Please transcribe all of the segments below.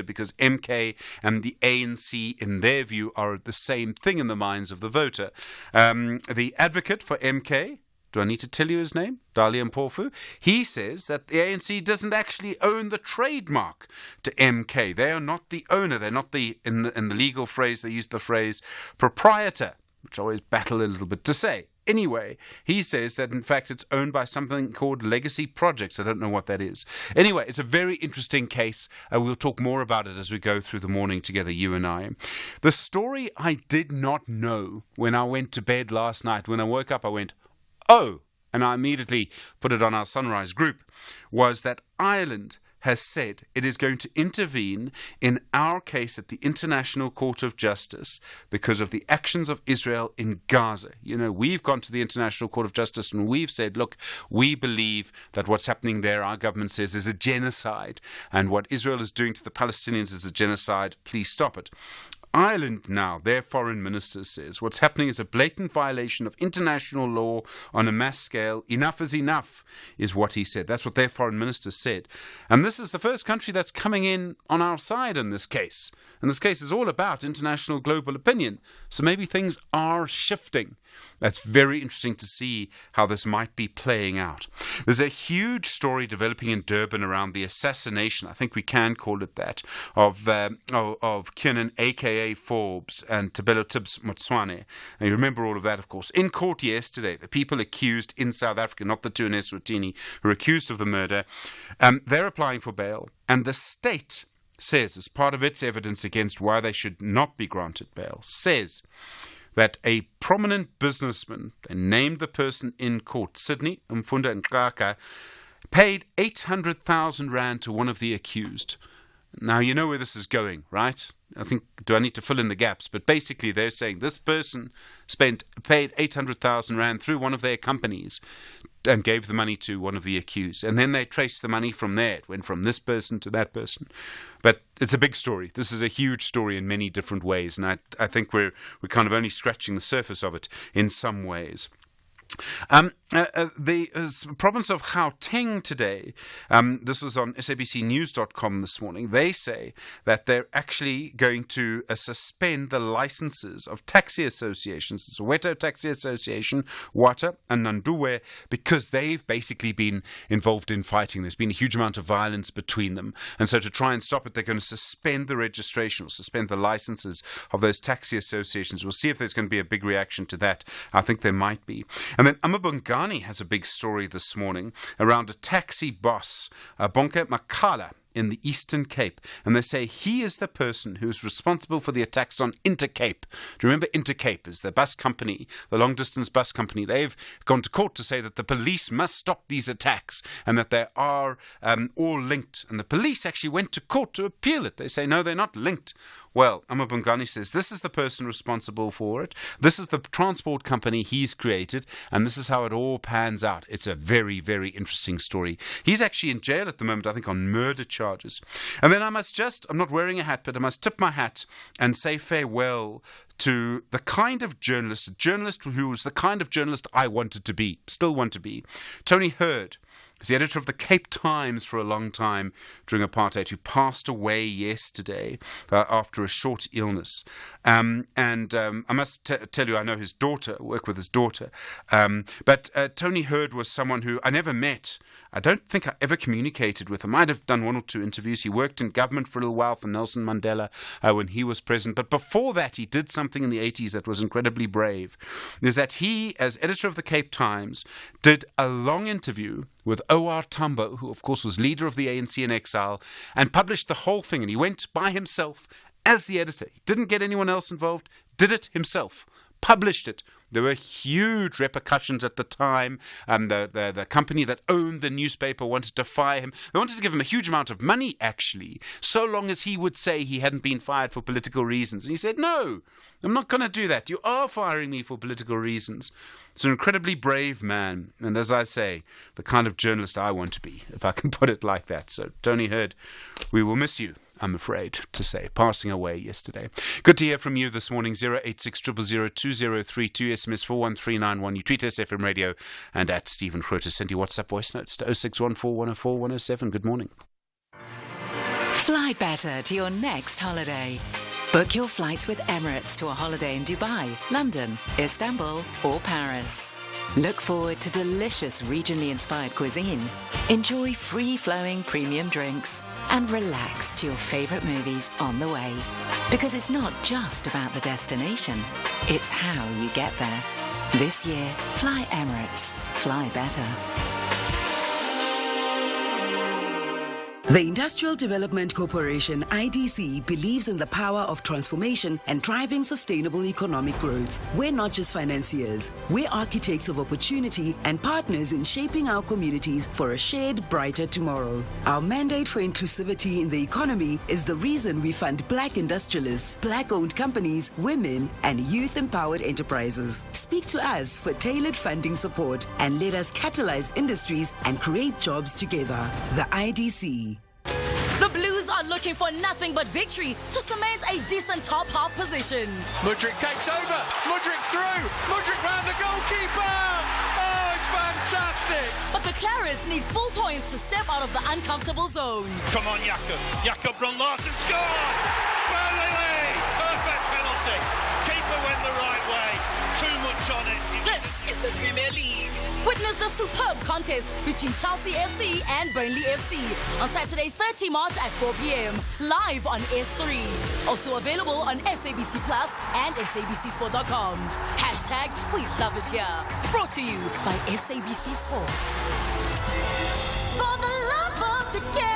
because MK and the ANC, in their view, are the same thing in the minds of the voter. The advocate for MK, do I need to tell you his name? Dali Mpofu. He says that the ANC doesn't actually own the trademark to MK. They are not the owner. They're not in the legal phrase, they use the phrase proprietor, which I always battle a little bit to say. Anyway, he says that, in fact, it's owned by something called Legacy Projects. I don't know what that is. Anyway, it's a very interesting case. We'll talk more about it as we go through the morning together, you and I. The story I did not know when I went to bed last night. When I woke up, I went, oh, and I immediately put it on our Sunrise group, was that Ireland has said it is going to intervene in our case at the International Court of Justice because of the actions of Israel in Gaza. You know, we've gone to the International Court of Justice and we've said, look, we believe that what's happening there, our government says, is a genocide. And what Israel is doing to the Palestinians is a genocide. Please stop it. Ireland now, their foreign minister says, what's happening is a blatant violation of international law on a mass scale. Enough is enough, is what he said. That's what their foreign minister said. And this is the first country that's coming in on our side in this case. And this case is all about international global opinion. So maybe things are shifting. That's very interesting to see how this might be playing out. There's a huge story developing in Durban around the assassination, I think we can call it that, of Kiernan, a.k.a. Forbes, and Tabelo Tibbs Motswane. And you remember all of that, of course. In court yesterday, the people accused in South Africa, not the two in Eswatini, who are accused of the murder, they're applying for bail. And the state says, as part of its evidence against why they should not be granted bail, says that a prominent businessman, they named the person in court, Sydney Mfunda Nkaka, paid 800,000 rand to one of the accused. Now, you know where this is going, right? I think, do I need to fill in the gaps? But basically, they're saying this person paid 800,000 rand through one of their companies and gave the money to one of the accused. And then they traced the money from there. It went from this person to that person. But it's a big story. This is a huge story in many different ways. And I think we're kind of only scratching the surface of it in some ways. The province of Gauteng today, this was on sabcnews.com this morning, they say that they're actually going to suspend the licenses of taxi associations, the Soweto Taxi Association, WATA and Nanduwe, because they've basically been involved in fighting. There's been a huge amount of violence between them. And so to try and stop it, they're going to suspend the registration or suspend the licenses of those taxi associations. We'll see if there's going to be a big reaction to that. I think there might be. And then Amabungani has a big story this morning around a taxi boss, Bonke Makala, in the Eastern Cape. And they say he is the person who is responsible for the attacks on Intercape. Do you remember Intercape is the bus company, the long-distance bus company? They've gone to court to say that the police must stop these attacks and that they are all linked. And the police actually went to court to appeal it. They say, no, they're not linked. Well, Amabungani says this is the person responsible for it. This is the transport company he's created, and this is how it all pans out. It's a very, very interesting story. He's actually in jail at the moment, I think, on murder charges. And then I'm not wearing a hat, but I must tip my hat and say farewell to the kind of journalist, a journalist who was the kind of journalist I wanted to be, still want to be, Tony Hurd. He's the editor of the Cape Times for a long time during apartheid, who passed away yesterday after a short illness. I must tell you, I know his daughter, work with his daughter. But Tony Hurd was someone who I never met. I don't think I ever communicated with him. I might have done one or two interviews. He worked in government for a little while for Nelson Mandela when he was president. But before that, he did something in the 80s that was incredibly brave. Is that he, as editor of the Cape Times, did a long interview with O.R. Tambo, who of course was leader of the ANC in exile, and published the whole thing. And he went by himself as the editor. He didn't get anyone else involved, did it himself, published it. There were huge repercussions at the time. The company that owned the newspaper wanted to fire him. They wanted to give him a huge amount of money, actually, so long as he would say he hadn't been fired for political reasons. And he said, no, I'm not going to do that. You are firing me for political reasons. It's an incredibly brave man. And as I say, the kind of journalist I want to be, if I can put it like that. So, Tony Hurd, we will miss you, I'm afraid to say, passing away yesterday. Good to hear from you this morning. 086 000 2032, SMS 41391. You tweet us, FM Radio, and at Stephen Grootes. Send your WhatsApp voice notes to 0614 104 107. Good morning. Fly better to your next holiday. Book your flights with Emirates to a holiday in Dubai, London, Istanbul, or Paris. Look forward to delicious regionally inspired cuisine, enjoy free-flowing premium drinks, and relax to your favorite movies on the way. Because it's not just about the destination, it's how you get there. This year, fly Emirates. Fly better. The Industrial Development Corporation, IDC, believes in the power of transformation and driving sustainable economic growth. We're not just financiers. We're architects of opportunity and partners in shaping our communities for a shared, brighter tomorrow. Our mandate for inclusivity in the economy is the reason we fund Black industrialists, Black-owned companies, women, and youth-empowered enterprises. Speak to us for tailored funding support and let us catalyze industries and create jobs together. The IDC. The Blues are looking for nothing but victory to cement a decent top half position. Mudryk takes over. Mudryk's through. Mudryk round the goalkeeper. Oh, it's fantastic. But the Clarets need full points to step out of the uncomfortable zone. Come on, Jakob. Jakob Brun-Larsen scores. Burnley. Perfect penalty. Keeper went the right way. Too much on it. This is the Premier League. Witness the superb contest between Chelsea FC and Burnley FC on Saturday, 30 March at 4 p.m. live on S3. Also available on SABC Plus and SABCSport.com. Hashtag We Love It Here. Brought to you by SABC Sport. For the love of the game.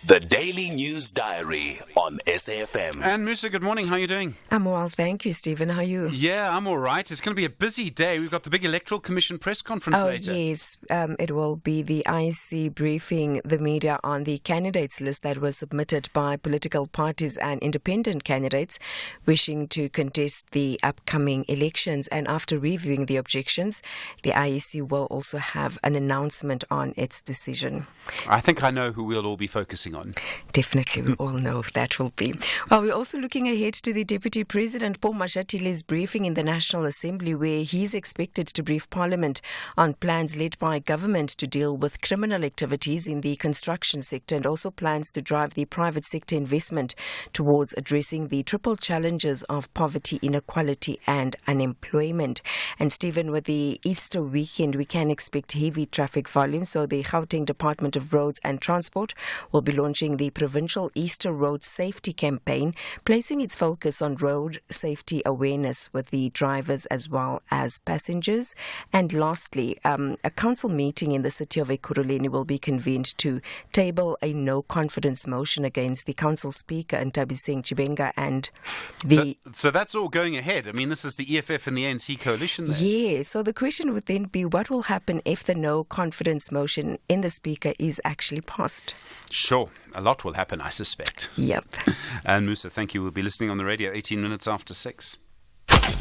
The Daily News Diary on SAFM. And Musa, good morning. How are you doing? I'm well, thank you, Stephen. How are you? Yeah, I'm all right. It's going to be a busy day. We've got the big Electoral Commission press conference later. Yes. It will be the IC briefing the media on the candidates list that was submitted by political parties and independent candidates wishing to contest the upcoming elections. And after reviewing the objections, the IEC will also have an announcement on its decision. I think I know who we'll all be focusing on. Definitely, we all know if that will be. Well, we're also looking ahead to the Deputy President Paul Mashatile's briefing in the National Assembly, where he's expected to brief Parliament on plans led by government to deal with criminal activities in the construction sector and also plans to drive the private sector investment towards addressing the triple challenges of poverty, inequality and unemployment. And Stephen, with the Easter weekend, we can expect heavy traffic volume. So the Gauteng Department of Roads and Transport will be launching the Provincial Easter Road Safety Campaign, placing its focus on road safety awareness with the drivers as well as passengers. And lastly, a council meeting in the city of Ekurhuleni will be convened to table a no-confidence motion against the council speaker, Ntabiseng Chibenga, and the... So that's all going ahead. I mean, this is the EFF and the ANC coalition there. Yeah, so the question would then be, what will happen if the no-confidence motion in the speaker is actually passed? Sure. A lot will happen, I suspect. Yep. And Musa, thank you. We'll be listening on the radio 18 minutes after 6.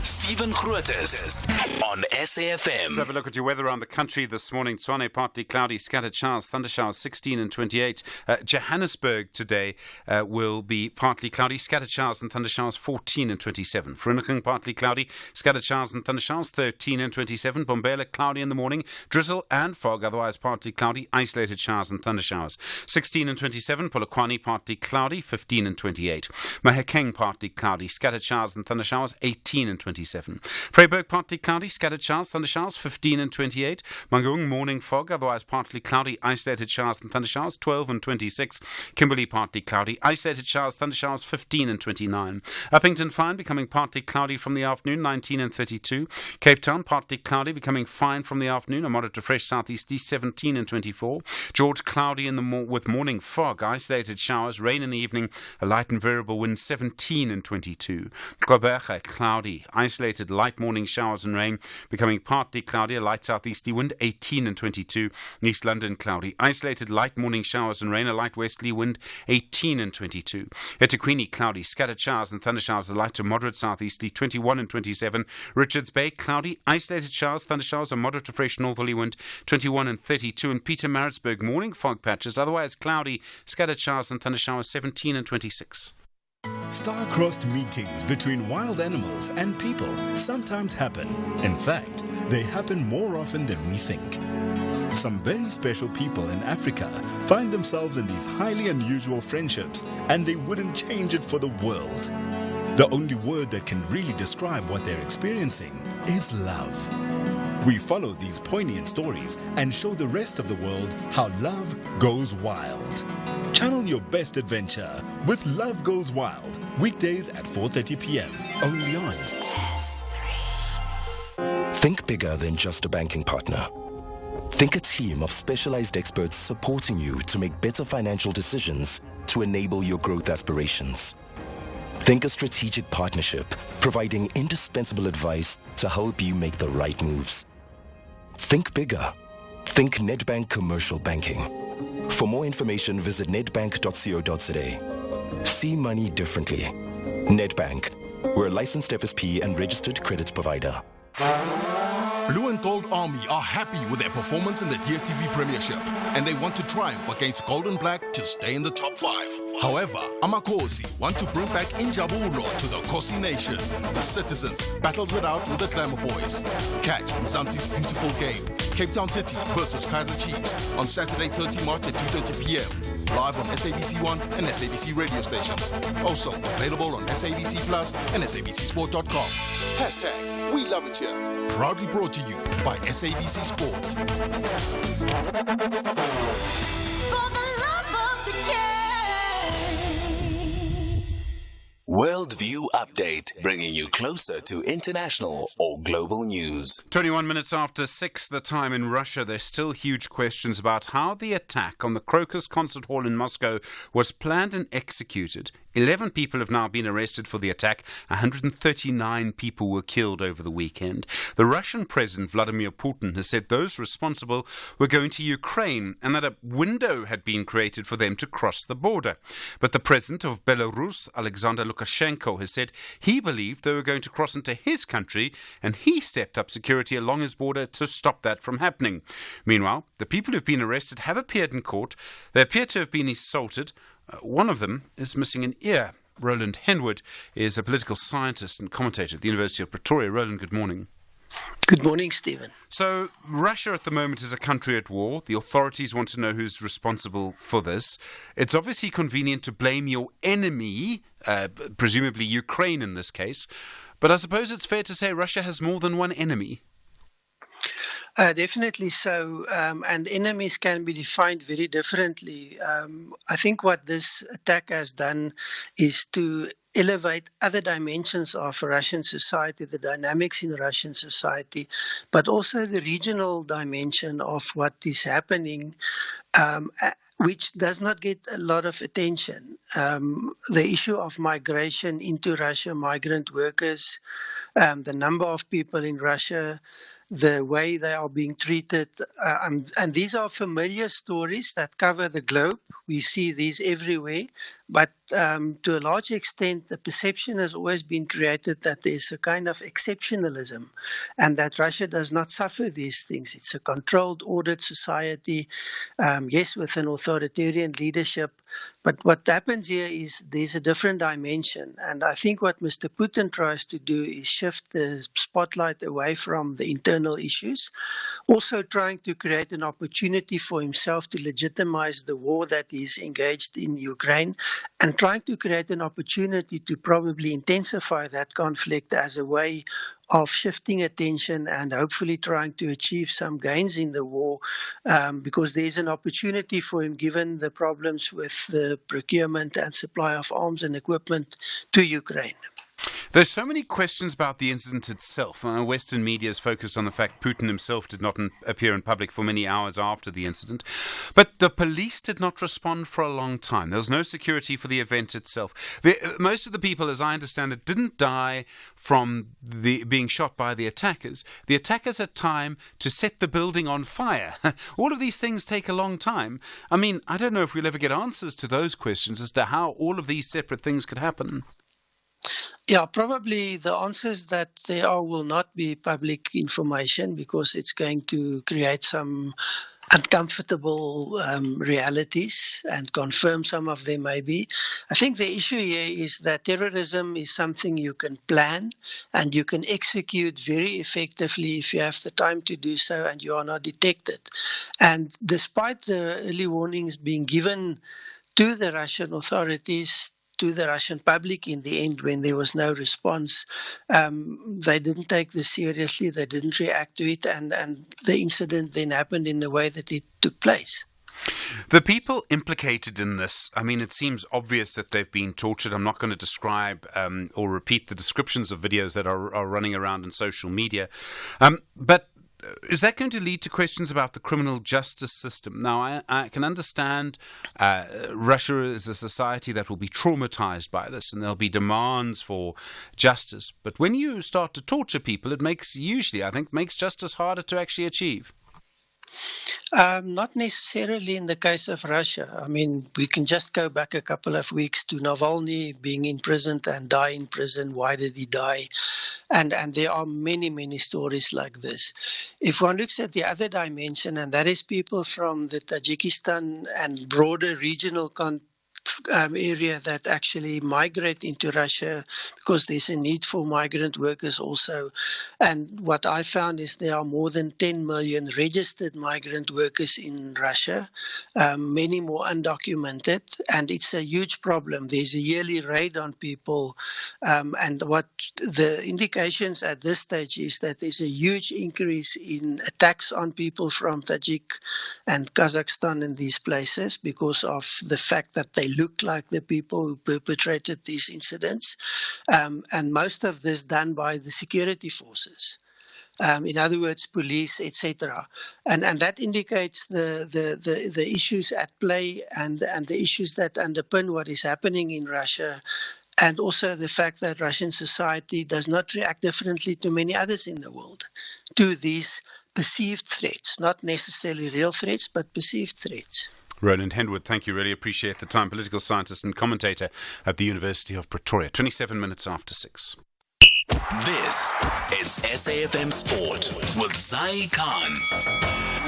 Stephen Grootes on SAFM. Let's have a look at your weather around the country this morning. Tshwane, partly cloudy, scattered showers, thundershowers 16 and 28. Johannesburg today will be partly cloudy, scattered showers and thundershowers 14 and 27. Vereeniging, partly cloudy, scattered showers and thundershowers 13 and 27. Bombela, cloudy in the morning, drizzle and fog, otherwise partly cloudy, isolated showers and thundershowers 16 and 27. Polokwane, partly cloudy, 15 and 28. Mahakeng, partly cloudy, scattered showers and thundershowers 18 and 27. Vryburg, partly cloudy, scattered showers, thundershowers 15 and 28. Mangaung, morning fog, otherwise partly cloudy, isolated showers and thundershowers 12 and 26. Kimberley, partly cloudy, isolated showers, thundershowers 15 and 29. Uppington, fine, becoming partly cloudy from the afternoon 19 and 32. Cape Town, partly cloudy, becoming fine from the afternoon, a moderate to fresh southeasterly 17 and 24. George, cloudy in the with morning fog, isolated showers, rain in the evening, a light and variable wind 17 and 22. Gqeberha, cloudy, isolated light morning showers and rain, becoming partly cloudy, a light southeasterly wind 18 and 22. East London, cloudy, isolated light morning showers and rain, a light westerly wind 18 and 22. eThekwini, cloudy, scattered showers and thundershowers, a light to moderate southeasterly 21 and 27. Richards Bay, cloudy, isolated showers, thundershowers, a moderate to fresh northerly wind 21 and 32. And Pietermaritzburg, morning fog patches, otherwise cloudy, scattered showers and thundershowers 17 and 26. Star-crossed meetings between wild animals and people sometimes happen. In fact, they happen more often than we think. Some very special people in Africa find themselves in these highly unusual friendships, and they wouldn't change it for the world. The only word that can really describe what they're experiencing is love. We follow these poignant stories and show the rest of the world how love goes wild. Channel your best adventure with Love Goes Wild, weekdays at 4:30 p.m. only on S3. Think bigger than just a banking partner. Think a team of specialized experts supporting you to make better financial decisions to enable your growth aspirations. Think a strategic partnership providing indispensable advice to help you make the right moves. Think bigger. Think Nedbank Commercial Banking. For more information, visit nedbank.co.za. See money differently. Nedbank. We're a licensed FSP and registered credit provider. Blue and Gold Army are happy with their performance in the DStv Premiership, and they want to triumph against Gold and Black to stay in the top 5. However, Amakosi want to bring back Injabulo to the Kosi Nation. The Citizens battles it out with the Glamour Boys. Catch Mzansi's beautiful game, Cape Town City versus Kaizer Chiefs, on Saturday 30 March at 2:30 p.m. Live on SABC1 and SABC radio stations. Also available on SABC Plus and SABCSport.com. # We Love It Here. Proudly brought to you by SABC Sport. Worldview Update, bringing you closer to international or global news. 21 minutes after 6, the time in Russia, there's still huge questions about how the attack on the Crocus Concert Hall in Moscow was planned and executed. 11 people have now been arrested for the attack. 139 people were killed over the weekend. The Russian President Vladimir Putin has said those responsible were going to Ukraine and that a window had been created for them to cross the border. But the President of Belarus, Alexander Lukashenko, has said he believed they were going to cross into his country, and he stepped up security along his border to stop that from happening. Meanwhile, the people who've been arrested have appeared in court. They appear to have been assaulted. One of them is missing an ear. Roland Henwood is a political scientist and commentator at the University of Pretoria. Roland, good morning. Good morning, Stephen. So, Russia at the moment is a country at war. The authorities want to know who's responsible for this. It's obviously convenient to blame your enemy, presumably Ukraine in this case. But I suppose it's fair to say Russia has more than one enemy. Definitely so, and enemies can be defined very differently. I think what this attack has done is to elevate other dimensions of Russian society, the dynamics in Russian society, but also the regional dimension of what is happening, which does not get a lot of attention. The issue of migration into Russia, migrant workers, the number of people in Russia, the way they are being treated. And these are familiar stories that cover the globe. We see these everywhere. But to a large extent, the perception has always been created that there's a kind of exceptionalism and that Russia does not suffer these things. It's a controlled, ordered society, yes, with an authoritarian leadership. But what happens here is there's a different dimension. And I think what Mr. Putin tries to do is shift the spotlight away from the internal issues, also trying to create an opportunity for himself to legitimize the war that he's engaged in Ukraine, and trying to create an opportunity to probably intensify that conflict as a way of shifting attention and hopefully trying to achieve some gains in the war, because there's an opportunity for him, given the problems with the procurement and supply of arms and equipment to Ukraine. There's so many questions about the incident itself. Western media is focused on the fact Putin himself did not appear in public for many hours after the incident. But the police did not respond for a long time. There was no security for the event itself. Most of the people, as I understand it, didn't die from being shot by the attackers. The attackers had time to set the building on fire. All of these things take a long time. I mean, I don't know if we'll ever get answers to those questions as to how all of these separate things could happen. Yeah, probably the answers that there are will not be public information, because it's going to create some uncomfortable realities and confirm some of them maybe. I think the issue here is that terrorism is something you can plan and you can execute very effectively if you have the time to do so and you are not detected. And despite the early warnings being given to the Russian authorities, to the Russian public in the end when there was no response, they didn't take this seriously, they didn't react to it, and the incident then happened in the way that it took place. The people implicated in this, I mean, it seems obvious that they've been tortured. I'm not going to describe or repeat the descriptions of videos that are running around on social media. But is that going to lead to questions about the criminal justice system? Now, I can understand Russia is a society that will be traumatized by this and there'll be demands for justice. But when you start to torture people, it makes justice harder to actually achieve. Not necessarily in the case of Russia. I mean, we can just go back a couple of weeks to Navalny being imprisoned and die in prison. Why did he die? And there are many, many stories like this. If one looks at the other dimension, and that is people from the Tajikistan and broader regional area that actually migrate into Russia because there's a need for migrant workers also. And what I found is there are more than 10 million registered migrant workers in Russia, many more undocumented, and it's a huge problem. There's a yearly raid on people, and what the indications at this stage is that there's a huge increase in attacks on people from Tajik and Kazakhstan and these places because of the fact that they look like the people who perpetrated these incidents, and most of this done by the security forces. In other words, police, etc. And that indicates the issues at play and the issues that underpin what is happening in Russia, and also the fact that Russian society does not react differently to many others in the world to these perceived threats, not necessarily real threats, but perceived threats. Roland Henwood, thank you. Really appreciate the time. Political scientist and commentator at the University of Pretoria. 27 minutes after 6. This is SAFM Sport with Zai Khan.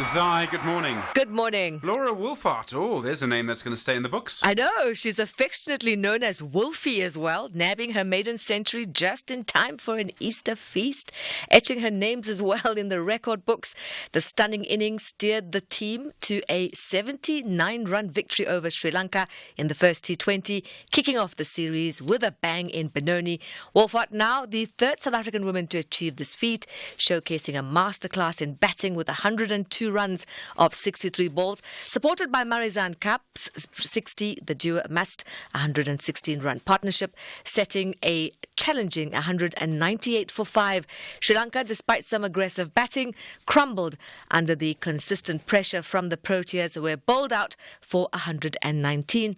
Zai, good morning. Good morning. Laura Wolfhard. Oh, there's a name that's going to stay in the books. I know. She's affectionately known as Wolfie as well, nabbing her maiden century just in time for an Easter feast, etching her names as well in the record books. The stunning innings steered the team to a 79-run victory over Sri Lanka in the first T20, kicking off the series with a bang in Benoni. Wolfhard now the third South African woman to achieve this feat, showcasing a masterclass in batting with 102 runs of 63 balls. Supported by Marizanne Kapp's 60, the duo amassed a 116-run partnership, setting a challenging 198 for 5. Sri Lanka, despite some aggressive batting, crumbled under the consistent pressure from the Proteas, who were bowled out for 119.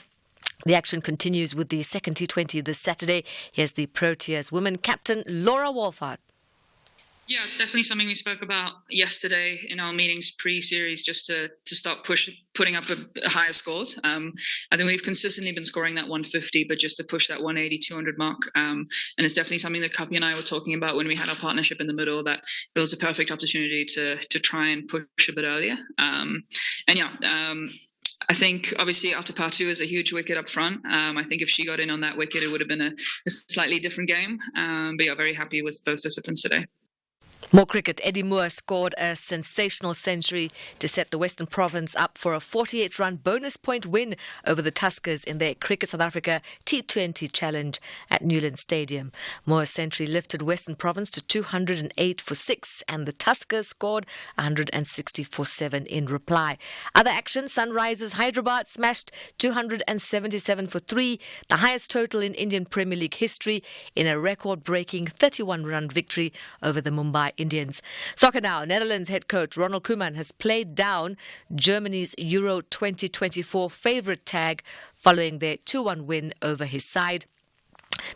The action continues with the second T20 this Saturday. Here's the Proteas women captain, Laura Wolfhard. Yeah, it's definitely something we spoke about yesterday in our meetings pre-series, just to start putting up a higher scores. I think we've consistently been scoring that 150, but just to push that 180, 200 mark. And it's definitely something that Kappy and I were talking about when we had our partnership in the middle, that it was a perfect opportunity to try and push a bit earlier. I think obviously Atapatu is a huge wicket up front. I think if she got in on that wicket, it would have been a slightly different game. But yeah, very happy with both disciplines today. More cricket. Eddie Moore scored a sensational century to set the Western Province up for a 48-run bonus point win over the Tuskers in their Cricket South Africa T20 Challenge at Newlands Stadium. Moore's century lifted Western Province to 208 for 6, and the Tuskers scored 160 for 7 in reply. Other action: Sunrisers Hyderabad smashed 277 for 3, the highest total in Indian Premier League history, in a record-breaking 31-run victory over the Mumbai Indians. Soccer now. Netherlands head coach Ronald Koeman has played down Germany's Euro 2024 favourite tag following their 2-1 win over his side.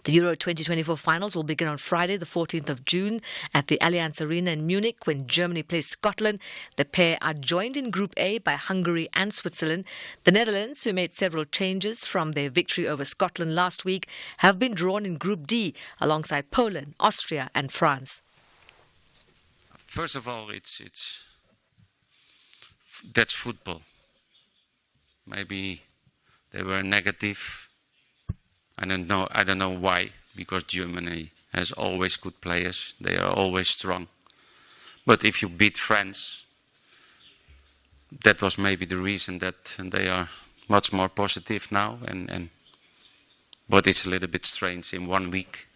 The Euro 2024 finals will begin on Friday, the 14th of June at the Allianz Arena in Munich when Germany plays Scotland. The pair are joined in Group A by Hungary and Switzerland. The Netherlands, who made several changes from their victory over Scotland last week, have been drawn in Group D alongside Poland, Austria and France. First of all, it's that's football. Maybe they were negative. I don't know why, because Germany has always good players. They are always strong. But if you beat France, that was maybe the reason that they are much more positive now. But it's a little bit strange in 1 week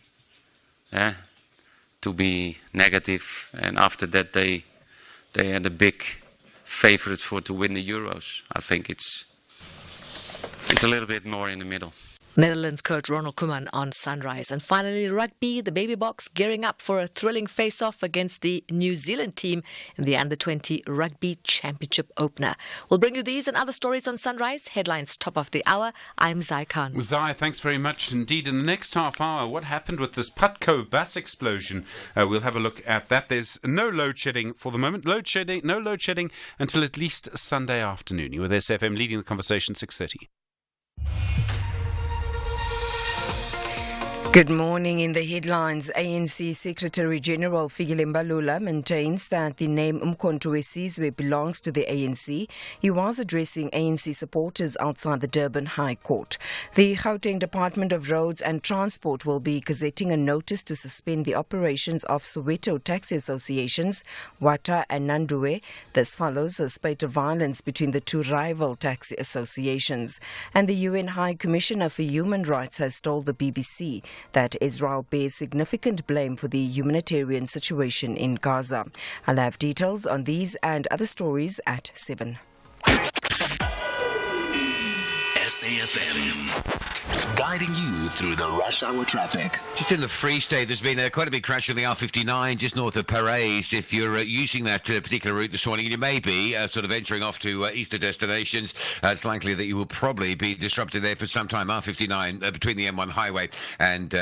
to be negative, and after that they are the big favorite to win the Euros. I think it's a little bit more in the middle. Netherlands coach Ronald Koeman on Sunrise. And finally, rugby, the Baby Box gearing up for a thrilling face-off against the New Zealand team in the Under-20 Rugby Championship opener. We'll bring you these and other stories on Sunrise. Headlines top of the hour. I'm Zai Khan. Zai, thanks very much indeed. In the next half hour, what happened with this Putco bus explosion? We'll have a look at that. There's no load shedding for the moment. No load shedding until at least Sunday afternoon. You with SFM leading the conversation, 6:30. Good morning. In the headlines, ANC Secretary-General Fikile Mbalula maintains that the name Umkhonto weSizwe belongs to the ANC. He was addressing ANC supporters outside the Durban High Court. The Gauteng Department of Roads and Transport will be gazetting a notice to suspend the operations of Soweto taxi associations, Wata and Nandue. This follows a spate of violence between the two rival taxi associations. And the UN High Commissioner for Human Rights has told the BBC that Israel bears significant blame for the humanitarian situation in Gaza. I'll have details on these and other stories at 7. SAFM, guiding you through the rush hour traffic. Just in the Free State, there's been quite a big crash on the R59 just north of Parys. If you're using that particular route this morning, and you may be sort of venturing off to Easter destinations, it's likely that you will probably be disrupted there for some time. R59 between the M1 highway and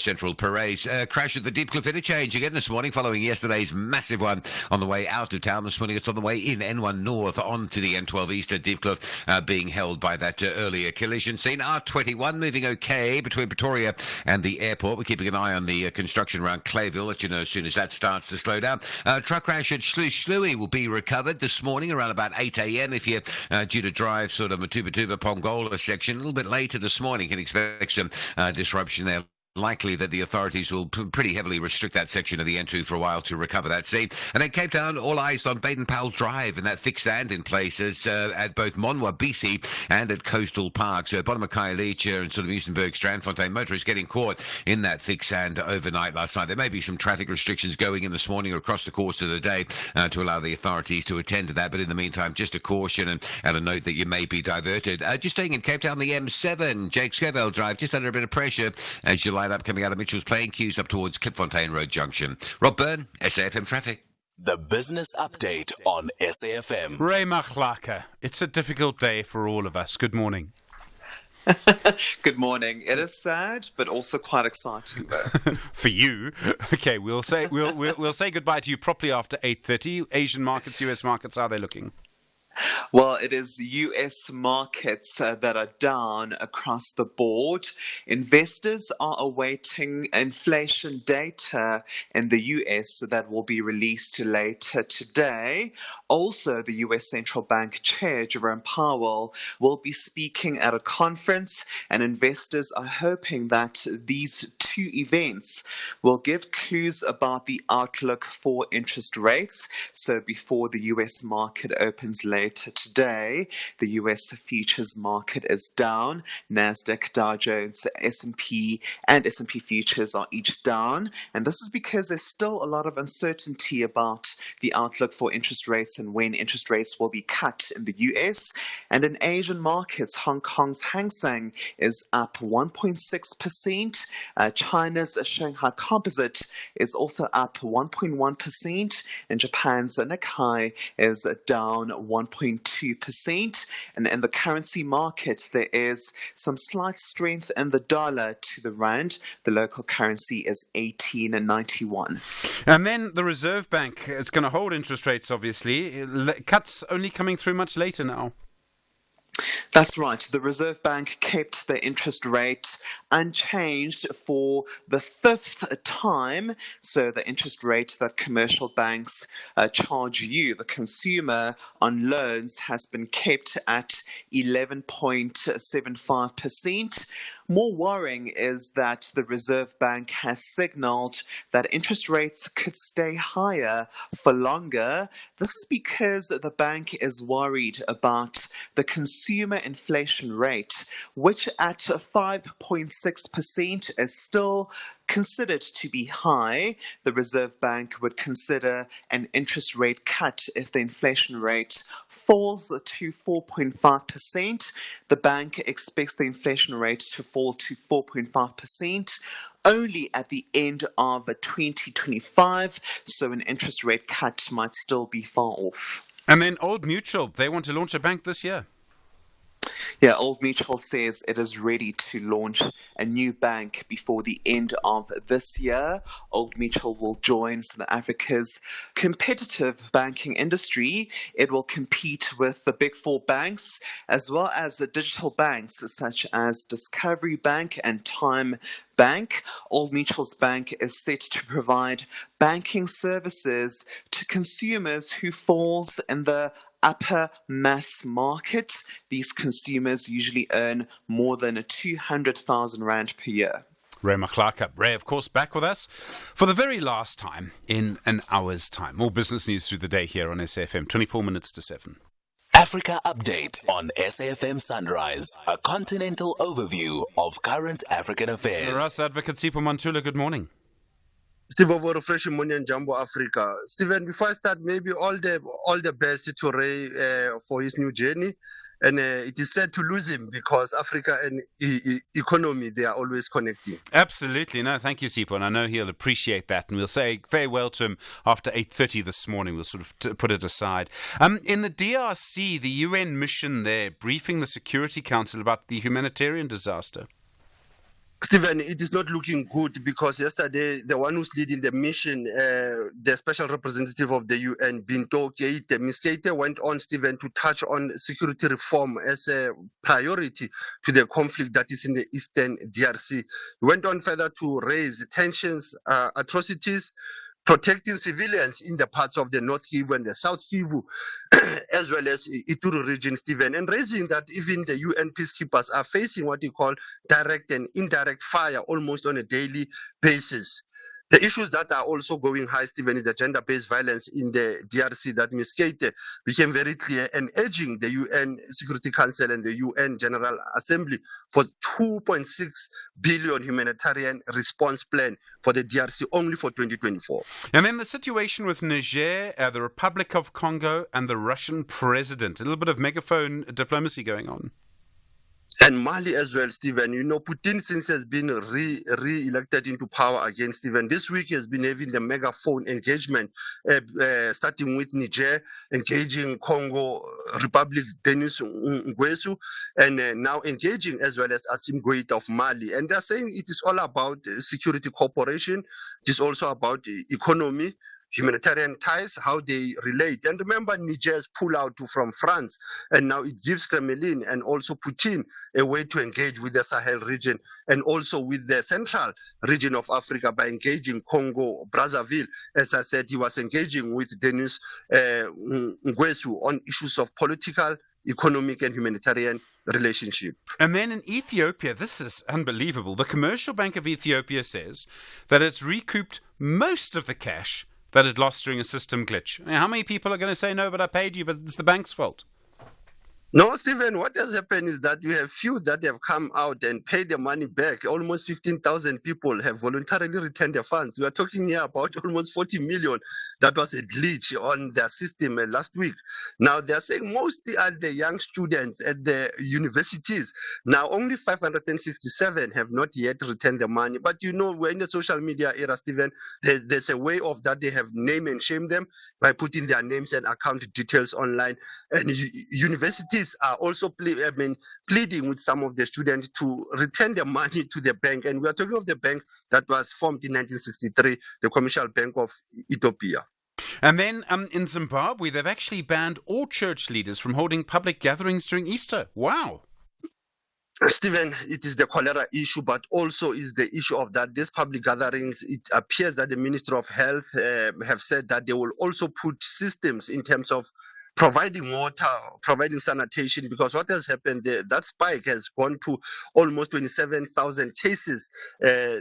central Parys. Crash at the Deepcliff interchange again this morning, following yesterday's massive one on the way out of town. This morning it's on the way in N1 north onto the N12 East at Deepcliff, being held by that earlier collision scene. R21 moving okay between Pretoria and the airport. We're keeping an eye on the construction around Clayville. Let you know as soon as that starts to slow down. Truck crash at Sloe will be recovered this morning around about 8 a.m. If you're due to drive sort of Matuba Pongola section, a little bit later this morning, you can expect some disruption there. Likely that the authorities will pretty heavily restrict that section of the N2 for a while to recover that scene. And then Cape Town, all eyes on Baden-Powell Drive and that thick sand in places at both Monwa, BC and at Coastal Park. So bottom of Khayelitsha and sort of Muizenberg, Strandfontein motorists getting caught in that thick sand overnight last night. There may be some traffic restrictions going in this morning or across the course of the day to allow the authorities to attend to that. But in the meantime, just a caution and a note that you may be diverted. Just staying in Cape Town, the M7, Jake Scoville Drive, just under a bit of pressure as you up coming out of Mitchell's Playing Queues up towards Klipfontein Road Junction. Rob Byrne, SAFM Traffic. The business update on SAFM. Ray Machlaka, it's a difficult day for all of us. Good morning. Good morning. It is sad, but also quite exciting, though. For you, okay. We'll say goodbye to you properly after 8:30. Asian markets, US markets, how are they looking? Well, it is US markets that are down across the board. Investors are awaiting inflation data in the US that will be released later today. Also, the US Central Bank Chair, Jerome Powell, will be speaking at a conference, and investors are hoping that these two events will give clues about the outlook for interest rates. So before the US market opens later today, the US futures market is down. Nasdaq, Dow Jones, S&P and S&P futures are each down. And this is because there's still a lot of uncertainty about the outlook for interest rates and when interest rates will be cut in the US. And in Asian markets, Hong Kong's Hang Seng is up 1.6%. China's Shanghai Composite is also up 1.1%. And Japan's Nikkei is down 1.2%. And in the currency market, there is some slight strength in the dollar to the rand. The local currency is 18.91. And then the Reserve Bank is going to hold interest rates, obviously. Cuts only coming through much later now. That's right. The Reserve Bank kept the interest rate unchanged for the fifth time. So the interest rate that commercial banks charge you, the consumer, on loans has been kept at 11.75%. More worrying is that the Reserve Bank has signaled that interest rates could stay higher for longer. This is because the bank is worried about the consumer inflation rate, which at 5.6% is still considered to be high. The Reserve Bank would consider an interest rate cut if the inflation rate falls to 4.5%. The bank expects the inflation rate to fall to 4.5% only at the end of 2025, so an interest rate cut might still be far off. And then Old Mutual, they want to launch a bank this year. Yeah, Old Mutual says it is ready to launch a new bank before the end of this year. Old Mutual will join South Africa's competitive banking industry. It will compete with the big four banks as well as the digital banks such as Discovery Bank and Time Bank. Old Mutual's bank is set to provide banking services to consumers who falls in the upper mass market. These consumers usually earn more than 200,000 Rand per year. Ray McClark. Ray, of course, back with us for the very last time in an hour's time. More business news through the day here on SAFM, 24 minutes to 7. Africa Update on SAFM Sunrise, a continental overview of current African affairs. Ras Advocate Sipho Mantula, good morning. Steve, over fresh morning and Jumbo Africa. Stephen, before I start, maybe all the best to Ray for his new journey. And it is sad to lose him because Africa and economy, they are always connecting. Absolutely. No, thank you, Sipho. And I know he'll appreciate that. And we'll say farewell to him after 8:30 this morning. We'll sort of put it aside. In the DRC, the UN mission there, briefing the Security Council about the humanitarian disaster. Stephen, it is not looking good because yesterday the one who's leading the mission, the special representative of the UN, Binto Keita Miskete, went on, Stephen, to touch on security reform as a priority to the conflict that is in the eastern DRC. He went on further to raise tensions, atrocities, protecting civilians in the parts of the North Kivu and the South Kivu, as well as Ituri region, Stephen, and raising that even the UN peacekeepers are facing what you call direct and indirect fire almost on a daily basis. The issues that are also going high, Stephen, is the gender-based violence in the DRC that Ms. Keita became very clear and urging the UN Security Council and the UN General Assembly for 2.6 billion humanitarian response plan for the DRC only for 2024. And then the situation with Niger, the Republic of Congo, and the Russian president. A little bit of megaphone diplomacy going on. And Mali as well, Stephen. You know, Putin, since has been re-elected into power again, Stephen, this week he has been having the megaphone engagement, starting with Niger, engaging Congo Republic, Denis Nguesso, and now engaging as well as Assimi Goïta of Mali. And they're saying it is all about security cooperation. It is also about economy, humanitarian ties, how they relate. And remember, Niger's pull out from France, and now it gives Kremlin and also Putin a way to engage with the Sahel region and also with the central region of Africa by engaging Congo, Brazzaville. As I said, he was engaging with Denis Nguesso on issues of political, economic, and humanitarian relationship. And then in Ethiopia, this is unbelievable. The Commercial Bank of Ethiopia says that it's recouped most of the cash that it lost during a system glitch. I mean, how many people are going to say, no, but I paid you, but it's the bank's fault? No, Stephen, what has happened is that we have few that have come out and paid the money back. Almost 15,000 people have voluntarily returned their funds. We are talking here about almost 40 million. That was a glitch on their system last week. Now, they are saying mostly are the young students at the universities. Now, only 567 have not yet returned the money. But you know, we're in the social media era, Stephen. There's a way of that they have name and shame them by putting their names and account details online. And universities are also pleading with some of the students to return their money to the bank. And we are talking of the bank that was formed in 1963, the Commercial Bank of Ethiopia. And then in Zimbabwe, they've actually banned all church leaders from holding public gatherings during Easter. Wow. Stephen, it is the cholera issue, but also is the issue of that these public gatherings, it appears that the Ministry of Health have said that they will also put systems in terms of providing water, providing sanitation, because what has happened there, that spike has gone to almost 27,000 cases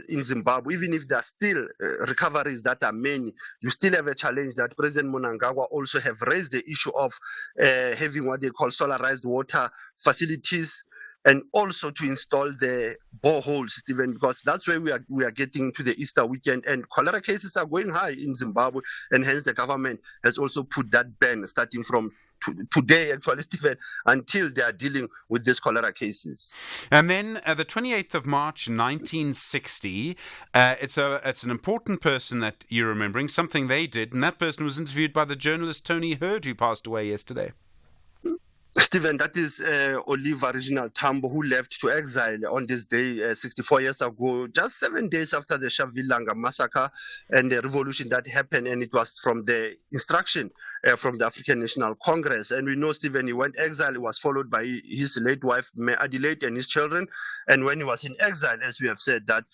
in Zimbabwe. Even if there are still recoveries that are many, you still have a challenge that President Mnangagwa also have raised the issue of having what they call solarized water facilities, and also to install the boreholes, Stephen, because that's where we are getting to the Easter weekend, and cholera cases are going high in Zimbabwe, and hence the government has also put that ban starting from today, actually, Stephen, until they are dealing with these cholera cases. And then the 28th of March, 1960, it's an important person that you're remembering, something they did, and that person was interviewed by the journalist Tony Hurd, who passed away yesterday. Stephen, that is Oliver Reginald Tambo, who left to exile on this day 64 years ago, just 7 days after the Shavilanga massacre and the revolution that happened. And it was from the instruction from the African National Congress. And we know, Stephen, he went exile. He was followed by his late wife, May Adelaide, and his children. And when he was in exile, as we have said, that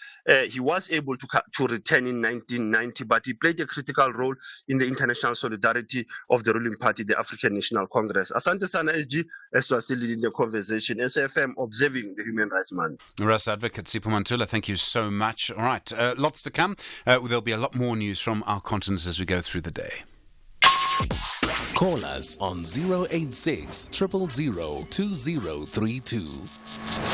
he was able to return in 1990, but he played a critical role in the international solidarity of the ruling party, the African National Congress. Asante Sana, as we are still leading the conversation, SAFM observing the Human Rights Month. Russ Advocate Sipho Mantula, thank you so much. All right, lots to come. There'll be a lot more news from our continent as we go through the day. Call us on 086 000 2032.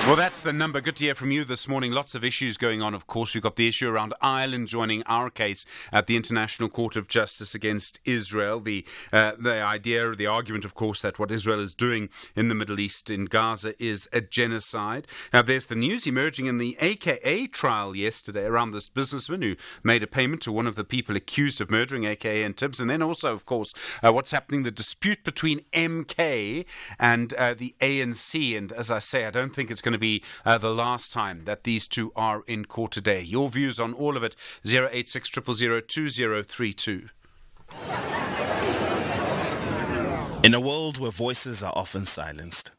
Well, that's the number. Good to hear from you this morning. Lots of issues going on, of course. We've got the issue around Ireland joining our case at the International Court of Justice against Israel. The idea, the argument, of course, that what Israel is doing in the Middle East, in Gaza, is a genocide. Now, there's the news emerging in the AKA trial yesterday around this businessman who made a payment to one of the people accused of murdering AKA and Tibbs. And then also, of course, what's happening, the dispute between MK and the ANC. And as I say, I don't think it's going to be the last time that these two are in court today. Your views on all of it, 086 000 2032. In a world where voices are often silenced,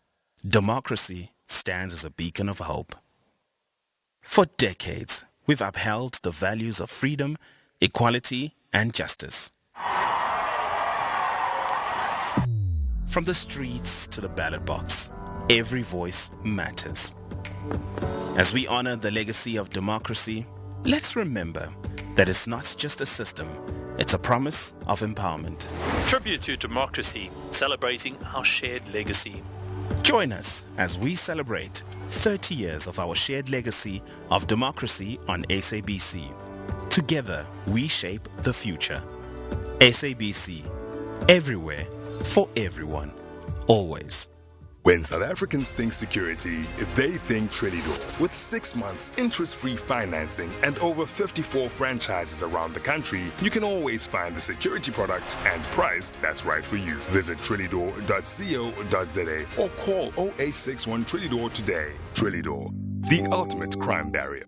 democracy stands as a beacon of hope. For decades, we've upheld the values of freedom, equality, and justice. From the streets to the ballot box, every voice matters. As we honor the legacy of democracy, let's remember that it's not just a system, it's a promise of empowerment. Tribute to democracy, celebrating our shared legacy. Join us as we celebrate 30 years of our shared legacy of democracy on SABC. Together, we shape the future. SABC, everywhere, for everyone, always. When South Africans think security, they think Trinidor. With 6 months interest-free financing and over 54 franchises around the country, you can always find the security product and price that's right for you. Visit trinidor.co.za or call 0861 Trinidor today. Trinidor, the ultimate crime barrier.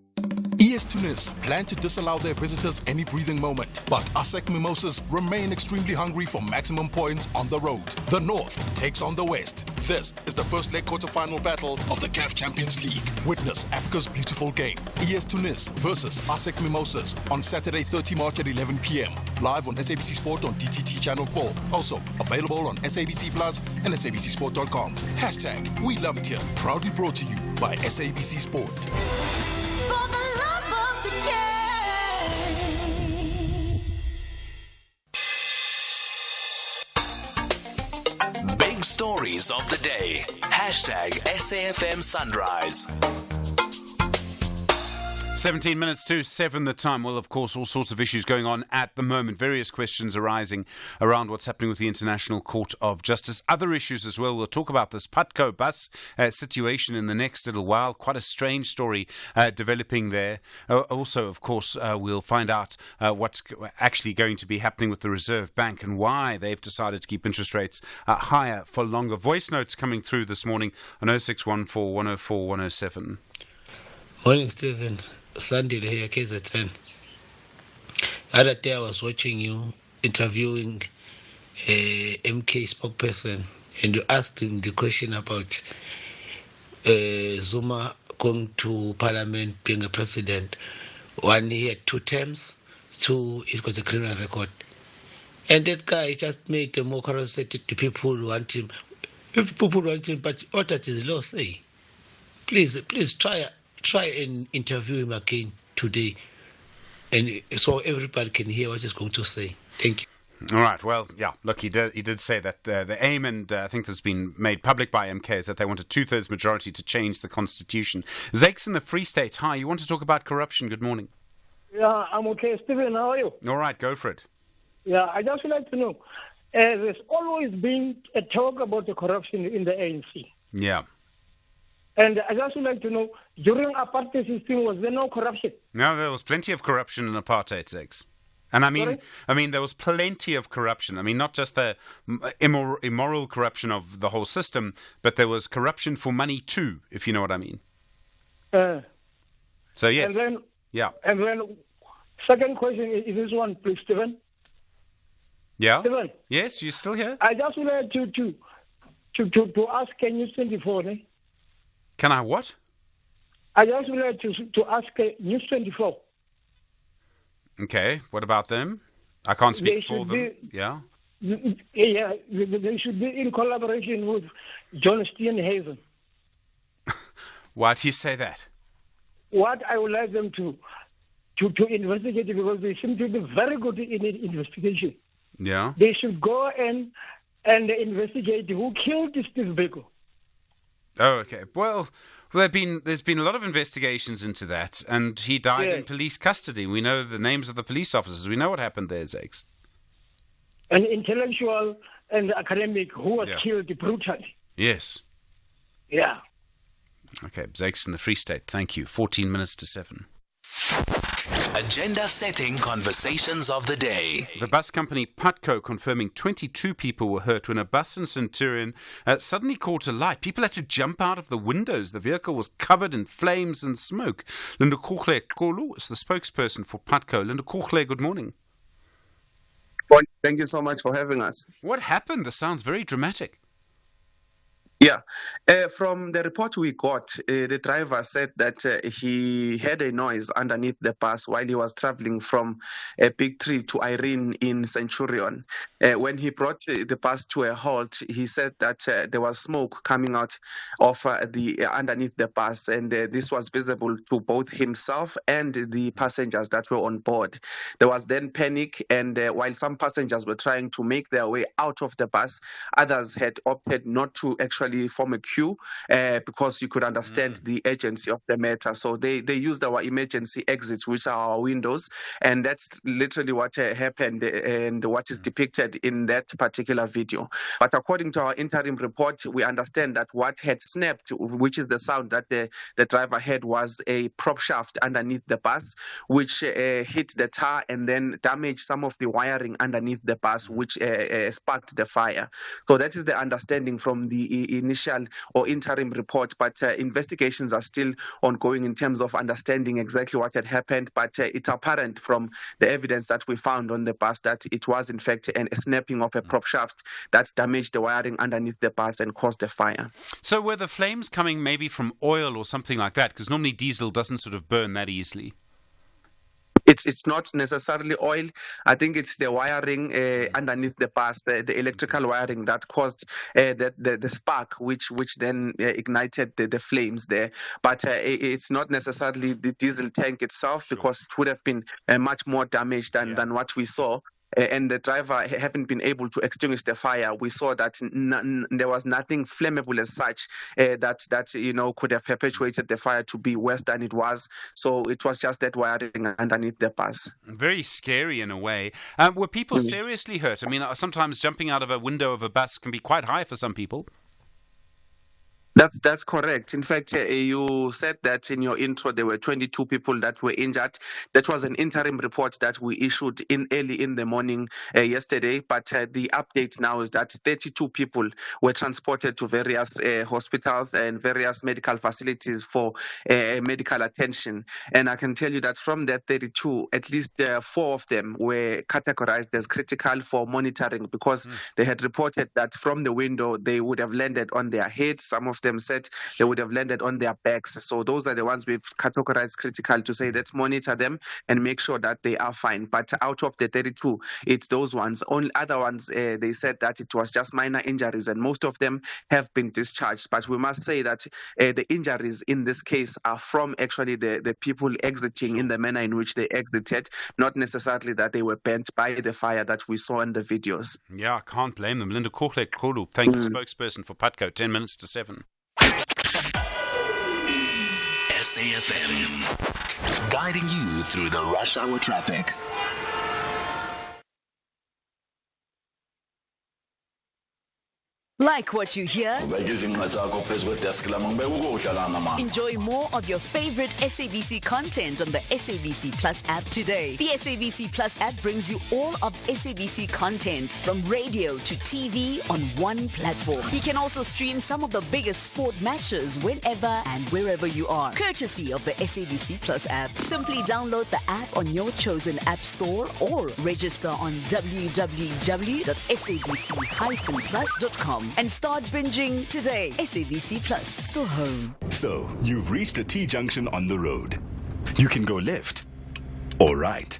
ES Tunis plan to disallow their visitors any breathing moment, but ASEC Mimosas remain extremely hungry for maximum points on the road. The North takes on the West. This is the first leg quarter-final battle of the CAF Champions League. Witness Africa's beautiful game. ES Tunis versus ASEC Mimosas on Saturday 30 March at 11 p.m. Live on SABC Sport on DTT Channel 4. Also available on SABC Plus and SABCSport.com. Hashtag We Love It Here. Proudly brought to you by SABC Sport. Big stories of the day. Hashtag SAFM Sunrise. 17 minutes to 7 the time. Well, of course, all sorts of issues going on at the moment. Various questions arising around what's happening with the International Court of Justice. Other issues as well. We'll talk about this Putco bus situation in the next little while. Quite a strange story developing there. Also, of course, we'll find out what's actually going to be happening with the Reserve Bank and why they've decided to keep interest rates higher for longer. Voice notes coming through this morning on 0614 104 107. Morning, Stephen. Sunday here, KZN. The other day I was watching you interviewing a MK spokesperson, and you asked him the question about Zuma going to parliament, being a president. One, he had 2 terms, 2, it was a criminal record. And that guy just made a mockery, said to people who want him. If people want him, but what does the law say? Please try and interview him again today, and so everybody can hear what he's going to say. Thank you. All right. Well, yeah. Look, he did say that the aim, and I think this has been made public by MK, is that they want a 2/3 majority to change the constitution. Zakes in the Free State. Hi. You want to talk about corruption? Good morning. Yeah, I'm okay. Stephen, how are you? All right. Go for it. Yeah, I just would like to know. There's always been a talk about the corruption in the ANC. Yeah. And I just would like to know, during apartheid system, was there no corruption? No, there was plenty of corruption in apartheid, Zakes. And I mean, there was plenty of corruption. I mean, not just the immoral corruption of the whole system, but there was corruption for money too, if you know what I mean. So yes, And then, yeah, and then, second question is this one, please, Stephen. Yeah. Stephen. Yes, you still here? I just would like to ask, can you 24? Eh? Can I what? I just would like to ask News 24. Okay, what about them? I can't speak for them. Yeah. Yeah, they should be in collaboration with John Steenhuisen. Why do you say that? What I would like them to investigate, because they seem to be very good in investigation. Yeah. They should go and investigate who killed Steve Biko. Oh, okay. Well, there's been a lot of investigations into that, and he died in police custody. We know the names of the police officers. We know what happened there, Zakes. An intellectual and academic who was killed brutally. Yes. Yeah. Okay, Zakes in the Free State. Thank you. 14 minutes to 7. Agenda-setting conversations of the day. The bus company Putco confirming 22 people were hurt when a bus in Centurion suddenly caught alight. People had to jump out of the windows. The vehicle was covered in flames and smoke. Linda Kogler Kolo is the spokesperson for Putco. Linda Kogler, good morning. Thank you so much for having us. What happened? This sounds very dramatic. Yeah, from the report we got, the driver said that he heard a noise underneath the bus while he was traveling from Big Tree to Irene in Centurion. When he brought the bus to a halt, he said that there was smoke coming out of the underneath the bus, and this was visible to both himself and the passengers that were on board. There was then panic, and while some passengers were trying to make their way out of the bus, others had opted not to actually form a queue because you could understand the urgency of the matter. So they used our emergency exits, which are our windows, and that's literally what happened and what is depicted in that particular video. But according to our interim report, we understand that what had snapped, which is the sound that the driver had, was a prop shaft underneath the bus, which hit the tar and then damaged some of the wiring underneath the bus, which sparked the fire. So that is the understanding from the initial or interim report, but investigations are still ongoing in terms of understanding exactly what had happened. But it's apparent from the evidence that we found on the bus that it was in fact a snapping of a prop shaft that damaged the wiring underneath the bus and caused the fire. So were the flames coming maybe from oil or something like that? Because normally diesel doesn't sort of burn that easily. It's not necessarily oil. I think it's the wiring underneath the bus, the electrical wiring that caused the spark, which then ignited the flames there. But it's not necessarily the diesel tank itself, because it would have been much more damaged than what we saw. And the driver haven't been able to extinguish the fire. We saw that there was nothing flammable as such that could have perpetuated the fire to be worse than it was. So it was just that wiring underneath the bus. Very scary in a way. Were people seriously hurt? I mean, sometimes jumping out of a window of a bus can be quite high for some people. That's correct. In fact, you said that in your intro there were 22 people that were injured. That was an interim report that we issued early in the morning yesterday. But the update now is that 32 people were transported to various hospitals and various medical facilities for medical attention. And I can tell you that from that 32, at least 4 of them were categorized as critical for monitoring because they had reported that from the window they would have landed on their heads. Some of them said they would have landed on their backs. So those are the ones we've categorized critical to say let's monitor them and make sure that they are fine. But out of the 32, it's those ones. Only other ones, they said that it was just minor injuries, and most of them have been discharged. But we must say that the injuries in this case are from actually the people exiting in the manner in which they exited, not necessarily that they were burnt by the fire that we saw in the videos. Yeah, I can't blame them. Linda Korle, thank you, spokesperson for PUTCO, 10 minutes to 7. SAFM, guiding you through the rush hour traffic. Like what you hear? Enjoy more of your favorite SABC content on the SABC Plus app today. The SABC Plus app brings you all of SABC content from radio to TV on one platform. You can also stream some of the biggest sport matches whenever and wherever you are, courtesy of the SABC Plus app. Simply download the app on your chosen app store or register on www.sabc-plus.com. And start binging today. SABC Plus, the home. So, you've reached a T-junction on the road. You can go left or right.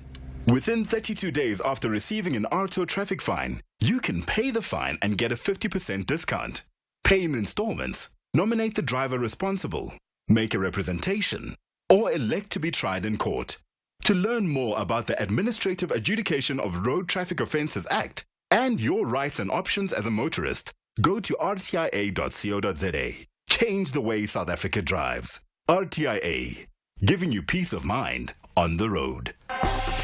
Within 32 days after receiving an RTO traffic fine, you can pay the fine and get a 50% discount. Pay in installments, nominate the driver responsible, make a representation, or elect to be tried in court. To learn more about the Administrative Adjudication of Road Traffic Offences Act and your rights and options as a motorist, go to rtia.co.za. Change the way South Africa drives. RTIA, giving you peace of mind on the road.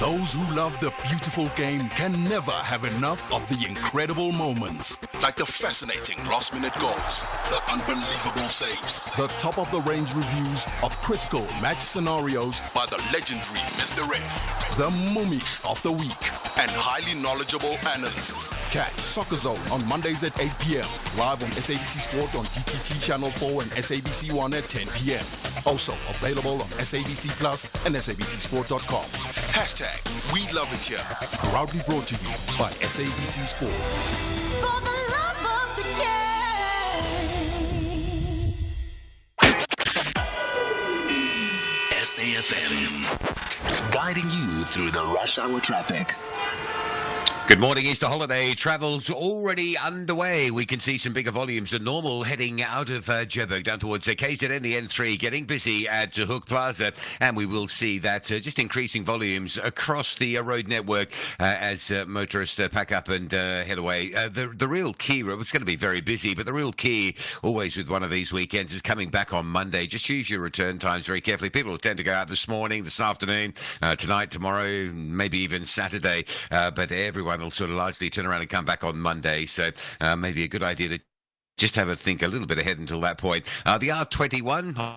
Those who love the beautiful game can never have enough of the incredible moments. Like the fascinating last-minute goals, the unbelievable saves, the top-of-the-range reviews of critical match scenarios by the legendary Mr. Ref, the mummies of the week, and highly knowledgeable analysts. Catch Soccer Zone on Mondays at 8 p.m. Live on SABC Sport on DTT Channel 4 and SABC 1 at 10 p.m. Also available on SABC Plus and SABCSport.com. Hashtag We Love It Here. Proudly brought to you by SABC Sport. For the love of the game. SAFM, guiding you through the rush hour traffic. Good morning. Easter holiday travel's already underway. We can see some bigger volumes than normal heading out of Joburg down towards KZN, the N3, getting busy at Hook Plaza. And we will see that just increasing volumes across the road network as motorists pack up and head away. The real key, it's going to be very busy, but the real key always with one of these weekends is coming back on Monday. Just use your return times very carefully. People will tend to go out this morning, this afternoon, tonight, tomorrow, maybe even Saturday. But everyone will sort of largely turn around and come back on Monday. So maybe a good idea to just have a think a little bit ahead until that point. The R21...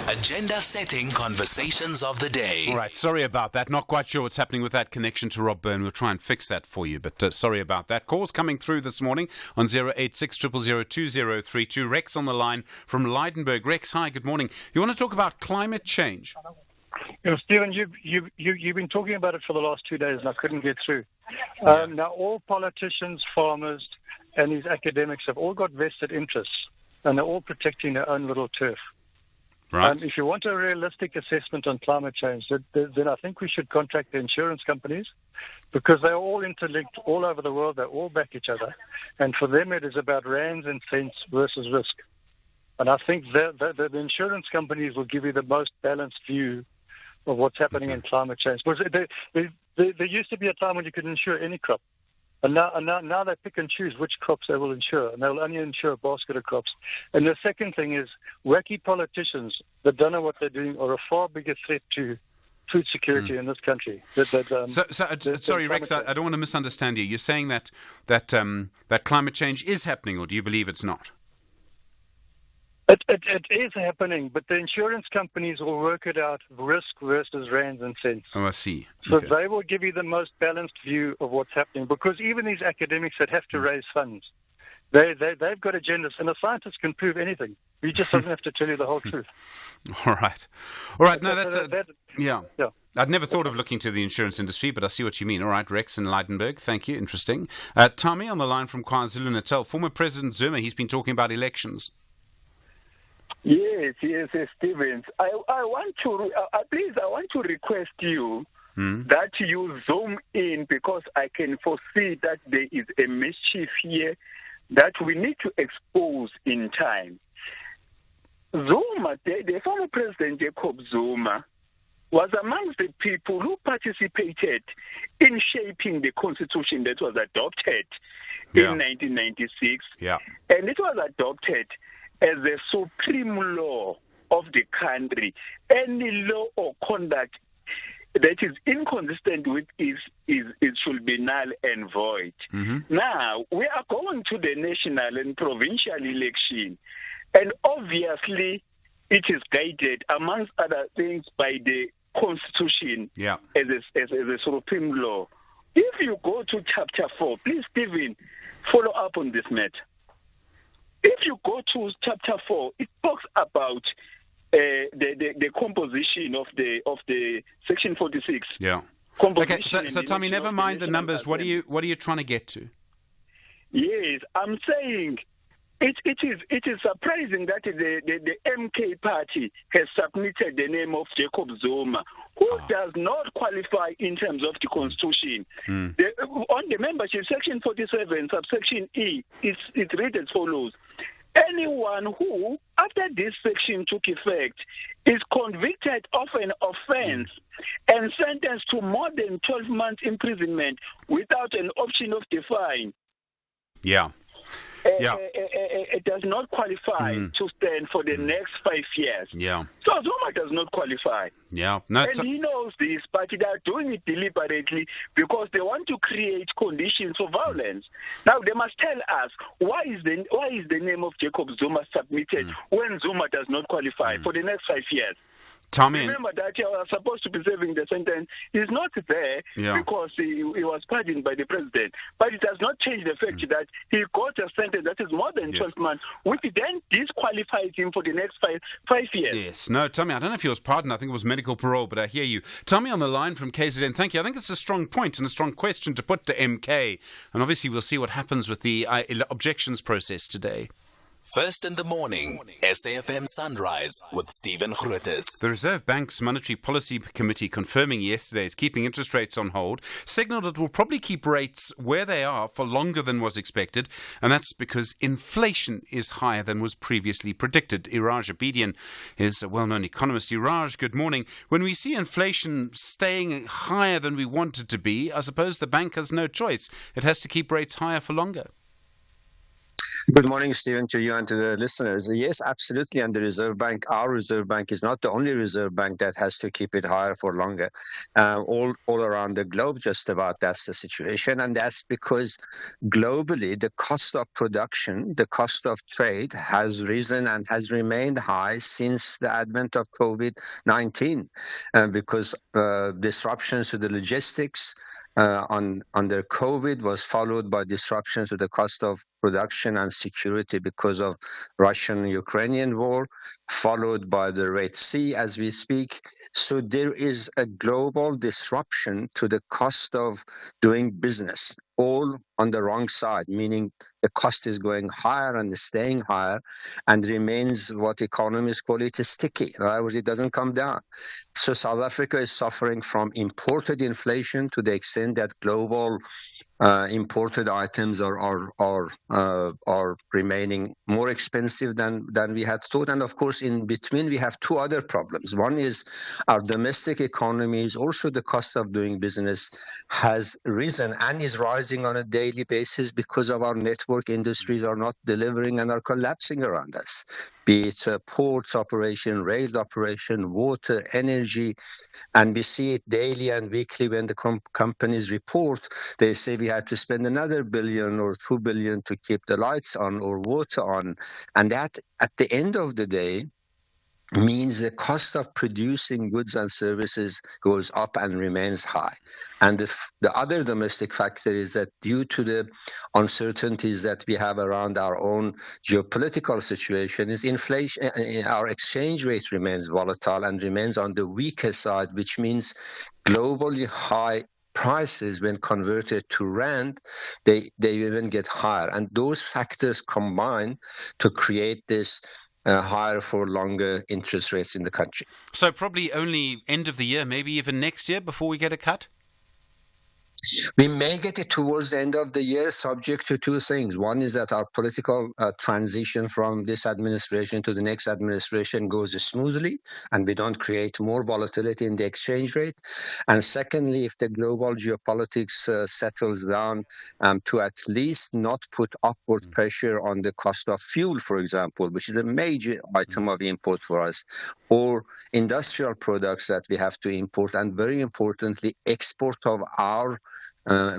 Agenda-setting conversations of the day. All right, sorry about that. Not quite sure what's happening with that connection to Rob Byrne. We'll try and fix that for you, but sorry about that. Calls coming through this morning on 086-000-2032. Rex on the line from Leidenburg. Rex, hi, good morning. You want to talk about climate change? Stephen, you've been talking about it for the last 2 days, and I couldn't get through. Now, all politicians, farmers, and these academics have all got vested interests, and they're all protecting their own little turf. Right. If you want a realistic assessment on climate change, then I think we should contact the insurance companies, because they're all interlinked all over the world. They all back each other, and for them it is about rands and cents versus risk. And I think the insurance companies will give you the most balanced view of what's happening in climate change. Because there used to be a time when you could insure any crop. And now they pick and choose which crops they will insure, and they'll only insure a basket of crops. And the second thing is, wacky politicians that don't know what they're doing are a far bigger threat to food security in this country. Sorry, Rex, I don't want to misunderstand you. You're saying that climate change is happening, or do you believe it's not? It is happening, but the insurance companies will work it out, risk versus rands and cents. Oh, I see. So they will give you the most balanced view of what's happening, because even these academics that have to raise funds, they've got agendas, and a scientist can prove anything. He just doesn't have to tell you the whole truth. All right. No, yeah. I'd never thought of looking to the insurance industry, but I see what you mean. All right, Rex in Leidenburg, thank you. Interesting. Tommy on the line from KwaZulu-Natal. Former President Zuma, he's been talking about elections. Yes, Stevens. I want to request you that you zoom in, because I can foresee that there is a mischief here that we need to expose in time. Zuma, the former President Jacob Zuma, was amongst the people who participated in shaping the constitution that was adopted in 1996. Yeah. And it was adopted as a supreme law of the country. Any law or conduct that is inconsistent with it should be null and void. Now, we are going to the national and provincial election, and obviously it is guided, amongst other things, by the Constitution as a supreme law. If you go to Chapter 4, please, Stephen, follow up on this matter. If you go to Chapter 4, it talks about the composition of the Section 46. Yeah. Okay, so Tommy, never mind the numbers. What are you trying to get to? Yes, I'm saying it is surprising that the MK party has submitted the name of Jacob Zuma, who does not qualify in terms of the Constitution. On the membership, Section 47, subsection E, it reads as follows. Anyone who, after this section took effect, is convicted of an offense and sentenced to more than 12 months imprisonment without an option of the fine. Yeah. It does not qualify to stand for the next 5 years. Yeah. So Zuma does not qualify. Yeah. And he knows this, but they are doing it deliberately because they want to create conditions for violence. Now they must tell us why is the name of Jacob Zuma submitted when Zuma does not qualify for the next 5 years. Tommy, remember that you are supposed to be serving the sentence. He's not there because he was pardoned by the president. But it does not change the fact that he got a sentence that is more than 12 months, which then disqualifies him for the next 5 years. Yes. No, Tommy, I don't know if he was pardoned. I think it was medical parole, but I hear you. Tommy on the line from KZN, thank you. I think it's a strong point and a strong question to put to MK. And obviously we'll see what happens with the objections process today. First in the morning, SAFM Sunrise with Stephen Grootes. The Reserve Bank's Monetary Policy Committee confirming yesterday is keeping interest rates on hold, signalled it will probably keep rates where they are for longer than was expected, and that's because inflation is higher than was previously predicted. Iraj Abedian is a well-known economist. Iraj, good morning. When we see inflation staying higher than we want it to be, I suppose the bank has no choice. It has to keep rates higher for longer. Good morning, Stephen, to you and to the listeners. Yes, absolutely. And the Reserve Bank, our Reserve Bank, is not the only Reserve Bank that has to keep it higher for longer. All around the globe, just about, that's the situation. And that's because globally, the cost of production, the cost of trade has risen and has remained high since the advent of COVID-19 because disruptions to the logistics under COVID was followed by disruptions to the cost of production and security because of Russian-Ukrainian war, followed by the Red Sea as we speak. So there is a global disruption to the cost of doing business, all on the wrong side, meaning the cost is going higher and staying higher and remains what economists call it sticky. In other words, it doesn't come down. So South Africa is suffering from imported inflation to the extent that global imported items are remaining more expensive than we had thought. And of course, in between, we have two other problems. One is our domestic economies, also the cost of doing business has risen and is rising on a daily basis because of our net network industries are not delivering and are collapsing around us, be it ports operation, rail operation, water, energy. And we see it daily and weekly when the companies report. They say we had to spend another $1 billion or $2 billion to keep the lights on or water on. And that, at the end of the day, means the cost of producing goods and services goes up and remains high. And the other domestic factor is that due to the uncertainties that we have around our own geopolitical situation, is inflation. Our exchange rate remains volatile and remains on the weaker side, which means globally high prices, when converted to rand, they even get higher. And those factors combine to create this higher for longer interest rates in the country. So probably only end of the year, maybe even next year, before we get a cut? We may get it towards the end of the year, subject to two things. One is that our political transition from this administration to the next administration goes smoothly and we don't create more volatility in the exchange rate. And secondly, if the global geopolitics settles down to at least not put upward pressure on the cost of fuel, for example, which is a major item of import for us, or industrial products that we have to import, and very importantly, export of our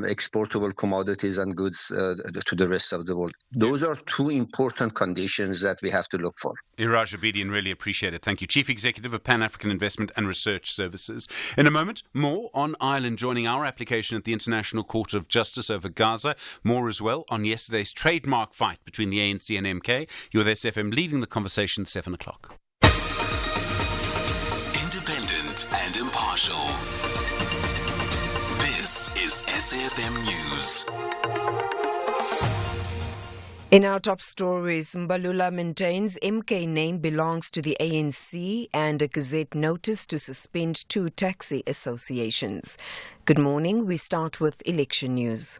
exportable commodities and goods to the rest of the world. Those are two important conditions that we have to look for. Iraj Abedian, really appreciate it. Thank you. Chief Executive of Pan-African Investment and Research Services. In a moment, more on Ireland joining our application at the International Court of Justice over Gaza. More as well on yesterday's trademark fight between the ANC and MK. You're with SFM leading the conversation 7 o'clock. Independent and impartial. This is SAFM News. In our top stories, Mbalula maintains MK name belongs to the ANC and a Gazette notice to suspend 2 taxi associations. Good morning. We start with election news.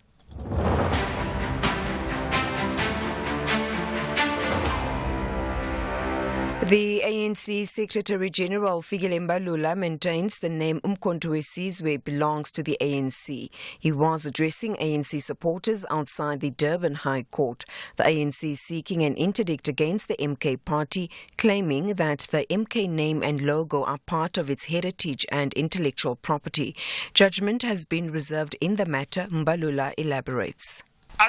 The ANC Secretary-General Fikile Mbalula maintains the name Umkhonto weSizwe belongs to the ANC. He was addressing ANC supporters outside the Durban High Court. The ANC seeking an interdict against the MK party, claiming that the MK name and logo are part of its heritage and intellectual property. Judgment has been reserved in the matter, Mbalula elaborates. We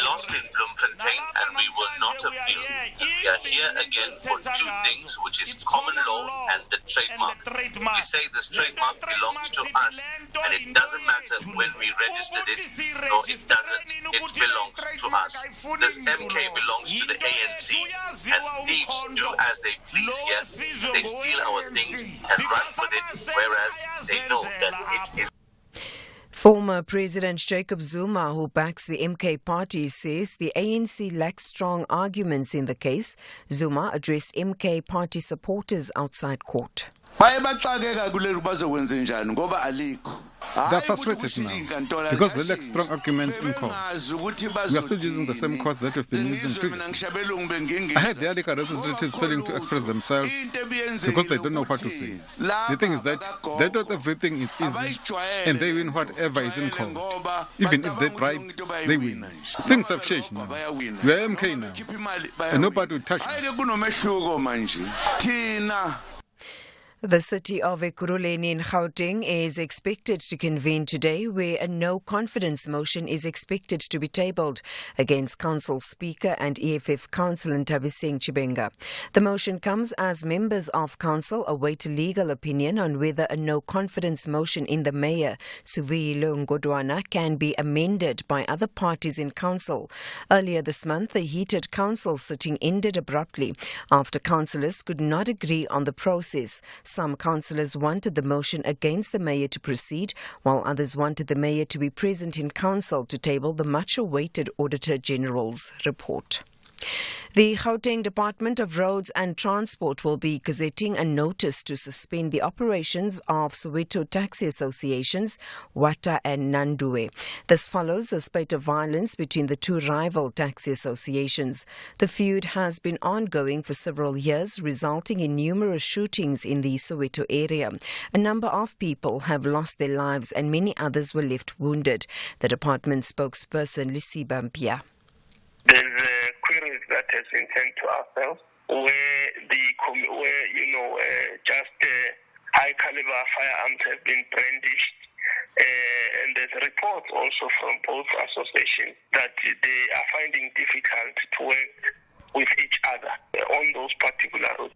lost in Bloemfontein and we will not appeal. We are here again for 2 things, which is common law and the trademark. We say this trademark belongs to us, and it doesn't matter when we registered it. No, it doesn't. It belongs to us. This MK belongs to the ANC, and thieves do as they please here. They steal our things and run with it, whereas they know that it is. Former President Jacob Zuma, who backs the MK party, says the ANC lacks strong arguments in the case. Zuma addressed MK party supporters outside court. They're frustrated now because they lack strong arguments in court. We are still using the same courts that have been used previously. I had the other representatives failing to express themselves because they don't know what to say. The thing is that they thought everything is easy and they win whatever is in court. Even if they bribe, they win. Things have changed now. We are MK now and nobody will touch us. The city of Ekurhuleni in Gauteng is expected to convene today, where a no-confidence motion is expected to be tabled against Council Speaker and EFF Councillor Ntabiseng Chibenga. The motion comes as members of Council await a legal opinion on whether a no-confidence motion in the Mayor, Suvuyile Ngodwana, can be amended by other parties in Council. Earlier this month, the heated Council sitting ended abruptly after councillors could not agree on the process. Some councillors wanted the motion against the Mayor to proceed, while others wanted the Mayor to be present in Council to table the much-awaited Auditor General's report. The Gauteng Department of Roads and Transport will be gazetting a notice to suspend the operations of Soweto taxi associations, Wata and Nandue. This follows a spate of violence between the 2 rival taxi associations. The feud has been ongoing for several years, resulting in numerous shootings in the Soweto area. A number of people have lost their lives and many others were left wounded. The department spokesperson Lisiba Mpia. There's queries that has been sent to ourselves where just high caliber firearms have been brandished. And there's reports also from both associations that they are finding difficult to work with each other on those particular routes.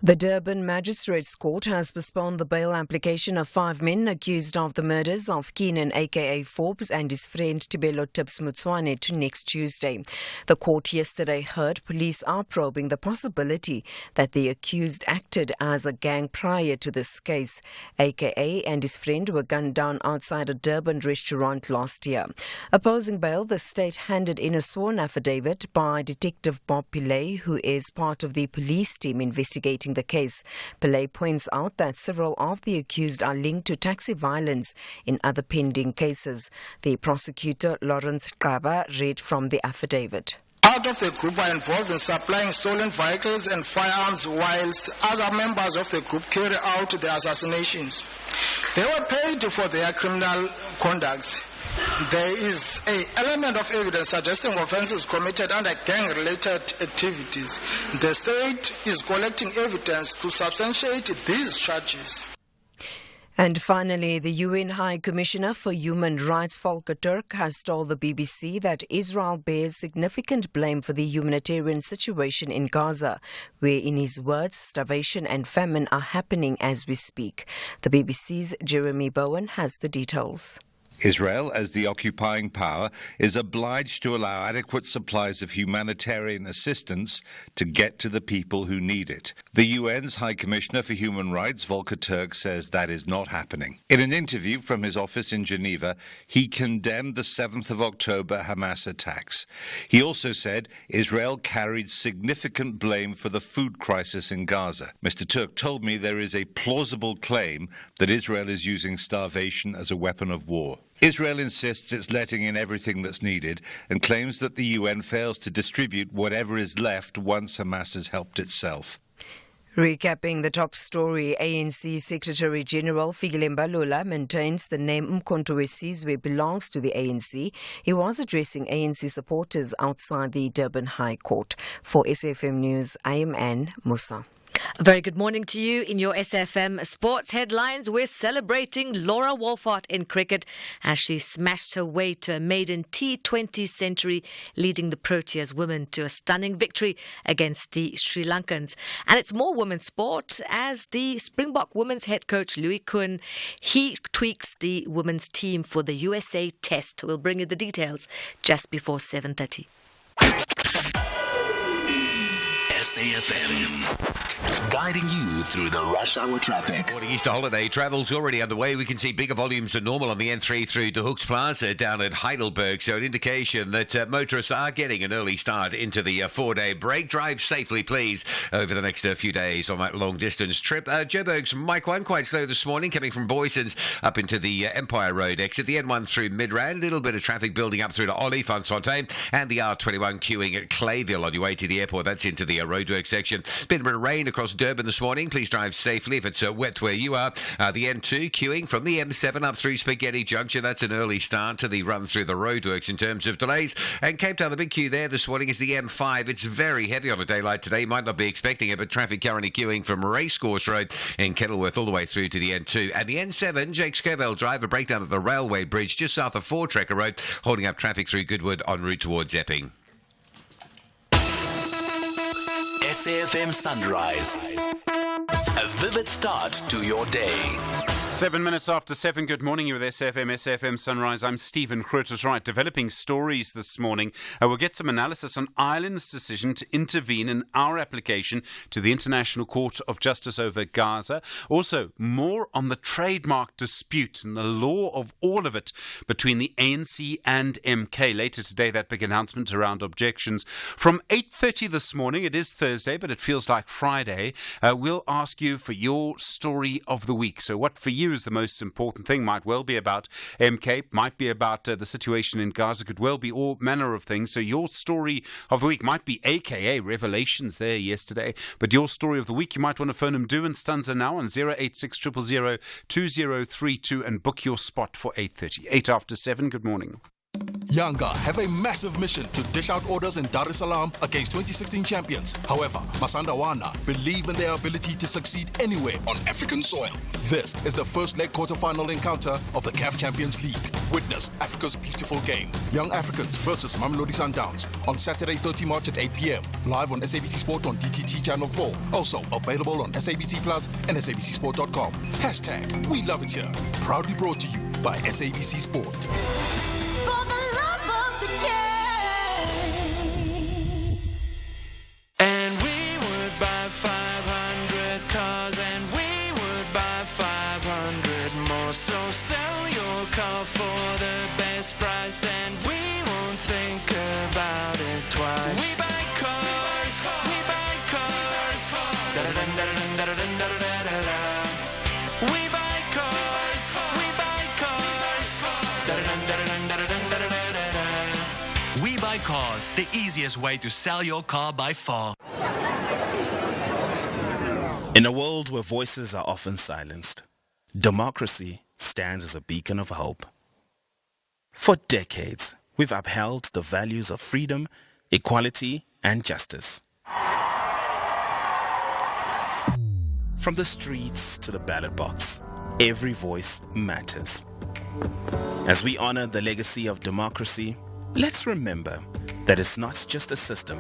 The Durban Magistrates Court has postponed the bail application of 5 men accused of the murders of Keenan aka Forbes and his friend Tibelo Tips Mutswane to next Tuesday. The court yesterday heard police are probing the possibility that the accused acted as a gang prior to this case. Aka and his friend were gunned down outside a Durban restaurant last year. Opposing bail, the state handed in a sworn affidavit by Detective Bob Pillay, who is part of the police team investigating the case. Pillay points out that several of the accused are linked to taxi violence in other pending cases. The prosecutor, Lawrence Kaba, read from the affidavit. Part of the group are involved in supplying stolen vehicles and firearms, whilst other members of the group carry out the assassinations. They were paid for their criminal conduct. There is an element of evidence suggesting offences committed under gang-related activities. The state is collecting evidence to substantiate these charges. And finally, the UN High Commissioner for Human Rights, Volker Turk, has told the BBC that Israel bears significant blame for the humanitarian situation in Gaza, where, in his words, starvation and famine are happening as we speak. The BBC's Jeremy Bowen has the details. Israel, as the occupying power, is obliged to allow adequate supplies of humanitarian assistance to get to the people who need it. The UN's High Commissioner for Human Rights, Volker Turk, says that is not happening. In an interview from his office in Geneva, he condemned the 7th of October Hamas attacks. He also said Israel carried significant blame for the food crisis in Gaza. Mr. Turk told me there is a plausible claim that Israel is using starvation as a weapon of war. Israel insists it's letting in everything that's needed and claims that the UN fails to distribute whatever is left once Hamas has helped itself. Recapping the top story, ANC Secretary General Fikile Mbalula maintains the name Mkhonto weSizwe belongs to the ANC. He was addressing ANC supporters outside the Durban High Court. For SFM News, I am Anne Musa. A very good morning to you. In your SFM sports headlines, we're celebrating Laura Wolfart in cricket as she smashed her way to a maiden T20 century, leading the Proteas women to a stunning victory against the Sri Lankans. And it's more women's sport as the Springbok women's head coach Louis Kuhn, he tweaks the women's team for the USA test. We'll bring you the details just before 7:30. SAFM, guiding you through the rush hour traffic. Morning Easter holiday travel's already underway. We can see bigger volumes than normal on the N3 through to Hoeks Plaza down at Heidelberg, so an indication that motorists are getting an early start into the 4-day break. Drive safely, please, over the next few days on that long-distance trip. Joburg's Mike 1 quite slow this morning, coming from Boyson's up into the Empire Road exit. The N1 through Midrand, a little bit of traffic building up through to Olifantsfontein, and the R21 queuing at Clayville on your way to the airport. That's into the roadwork section. Bit of rain across Durban this morning. Please drive safely if it's wet where you are. The N2 queuing from the M7 up through Spaghetti Junction. That's an early start to the run through the roadworks in terms of delays. And Cape Town, the big queue there this morning is the M5. It's very heavy on a day like today. You might not be expecting it, but traffic currently queuing from Racecourse Road in Kenilworth all the way through to the N2. And the N7, Jake Scoville Drive, a breakdown at the railway bridge just south of Four Trekker Road, holding up traffic through Goodwood en route towards Epping. SAFM Sunrise. A vivid start to your day. 7 minutes after 7, good morning. You're with SAFM Sunrise. I'm Stephen Grootes. Right, developing stories this morning. We'll get some analysis on Ireland's decision to intervene in our application to the International Court of Justice over Gaza. Also, more on the trademark dispute and the law of all of it between the ANC and MK. Later today, that big announcement around objections. From 8:30 this morning, it is Thursday, but it feels like Friday, we'll ask you for your story of the week. So what for you is the most important thing? Might well be about MK, might be about the situation in Gaza, could well be all manner of things. So your story of the week might be AKA revelations there yesterday, but your story of the week, you might want to phone him Duan Stanza now on 086 000 2032 and book your spot for 8:30. 8 after 7, good morning. Yanga have a massive mission to dish out orders in Dar es Salaam against 2016 champions. However, Masandawana believe in their ability to succeed anywhere on African soil. This is the first leg quarter-final encounter of the CAF Champions League. Witness Africa's beautiful game. Young Africans versus Mamelodi Sundowns on Saturday 30 March at 8 p.m. Live on SABC Sport on DTT Channel 4. Also available on SABC Plus and SABCSport.com. Hashtag We Love It Here. Proudly brought to you by SABC Sport. And we would buy 500 cars, and we would buy 500 more. So sell your car for the best price, and we won't think about it twice. We buy cars, we buy cars. Da-da-dun-da-dun-da-dun-da-dun-da-da-da. We buy cars, we buy cars. Da-da-dun-da-dun-da-dun-da-dun-da-da-da. We buy cars, the easiest way to sell your car by far. In a world where voices are often silenced, democracy stands as a beacon of hope. For decades, we've upheld the values of freedom, equality, and justice. From the streets to the ballot box, every voice matters. As we honor the legacy of democracy, let's remember that it's not just a system,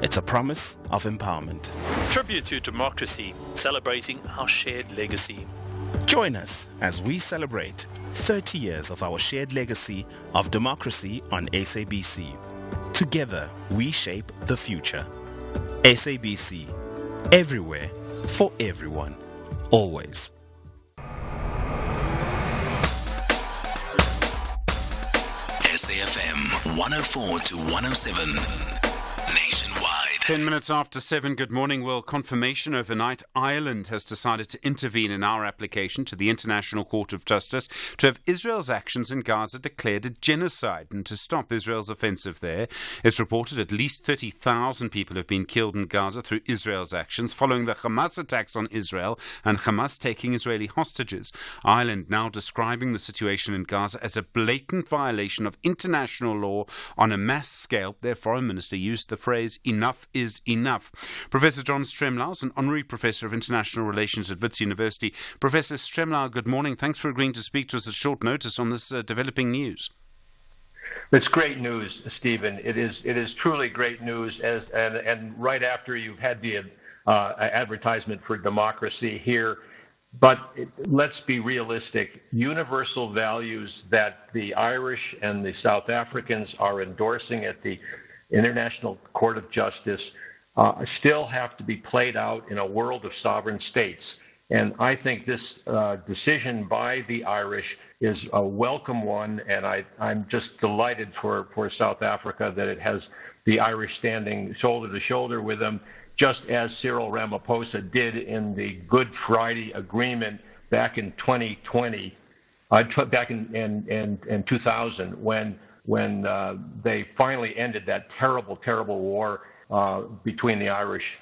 it's a promise of empowerment. Tribute to democracy, celebrating our shared legacy. Join us as we celebrate 30 years of our shared legacy of democracy on SABC. Together, we shape the future. SABC, everywhere, for everyone, always. SAFM 104 to 107. Nationwide. 10 minutes after 7, good morning. Well, confirmation overnight. Ireland has decided to intervene in our application to the International Court of Justice to have Israel's actions in Gaza declared a genocide and to stop Israel's offensive there. It's reported at least 30,000 people have been killed in Gaza through Israel's actions following the Hamas attacks on Israel and Hamas taking Israeli hostages. Ireland now describing the situation in Gaza as a blatant violation of international law on a mass scale. Their foreign minister used the phrase, enough is enough. Professor John Stremlau is an honorary professor of international relations at Wits University. Professor Stremlau, good morning. Thanks for agreeing to speak to us at short notice on this developing news. It's great news, Stephen. It is truly great news, and right after you've had the advertisement for democracy here. But let's be realistic. Universal values that the Irish and the South Africans are endorsing at the International Court of Justice still have to be played out in a world of sovereign states. And I think this decision by the Irish is a welcome one, and I'm just delighted for South Africa that it has the Irish standing shoulder to shoulder with them, just as Cyril Ramaphosa did in the Good Friday Agreement back in 2020, back in 2000, when they finally ended that terrible war between the Irish.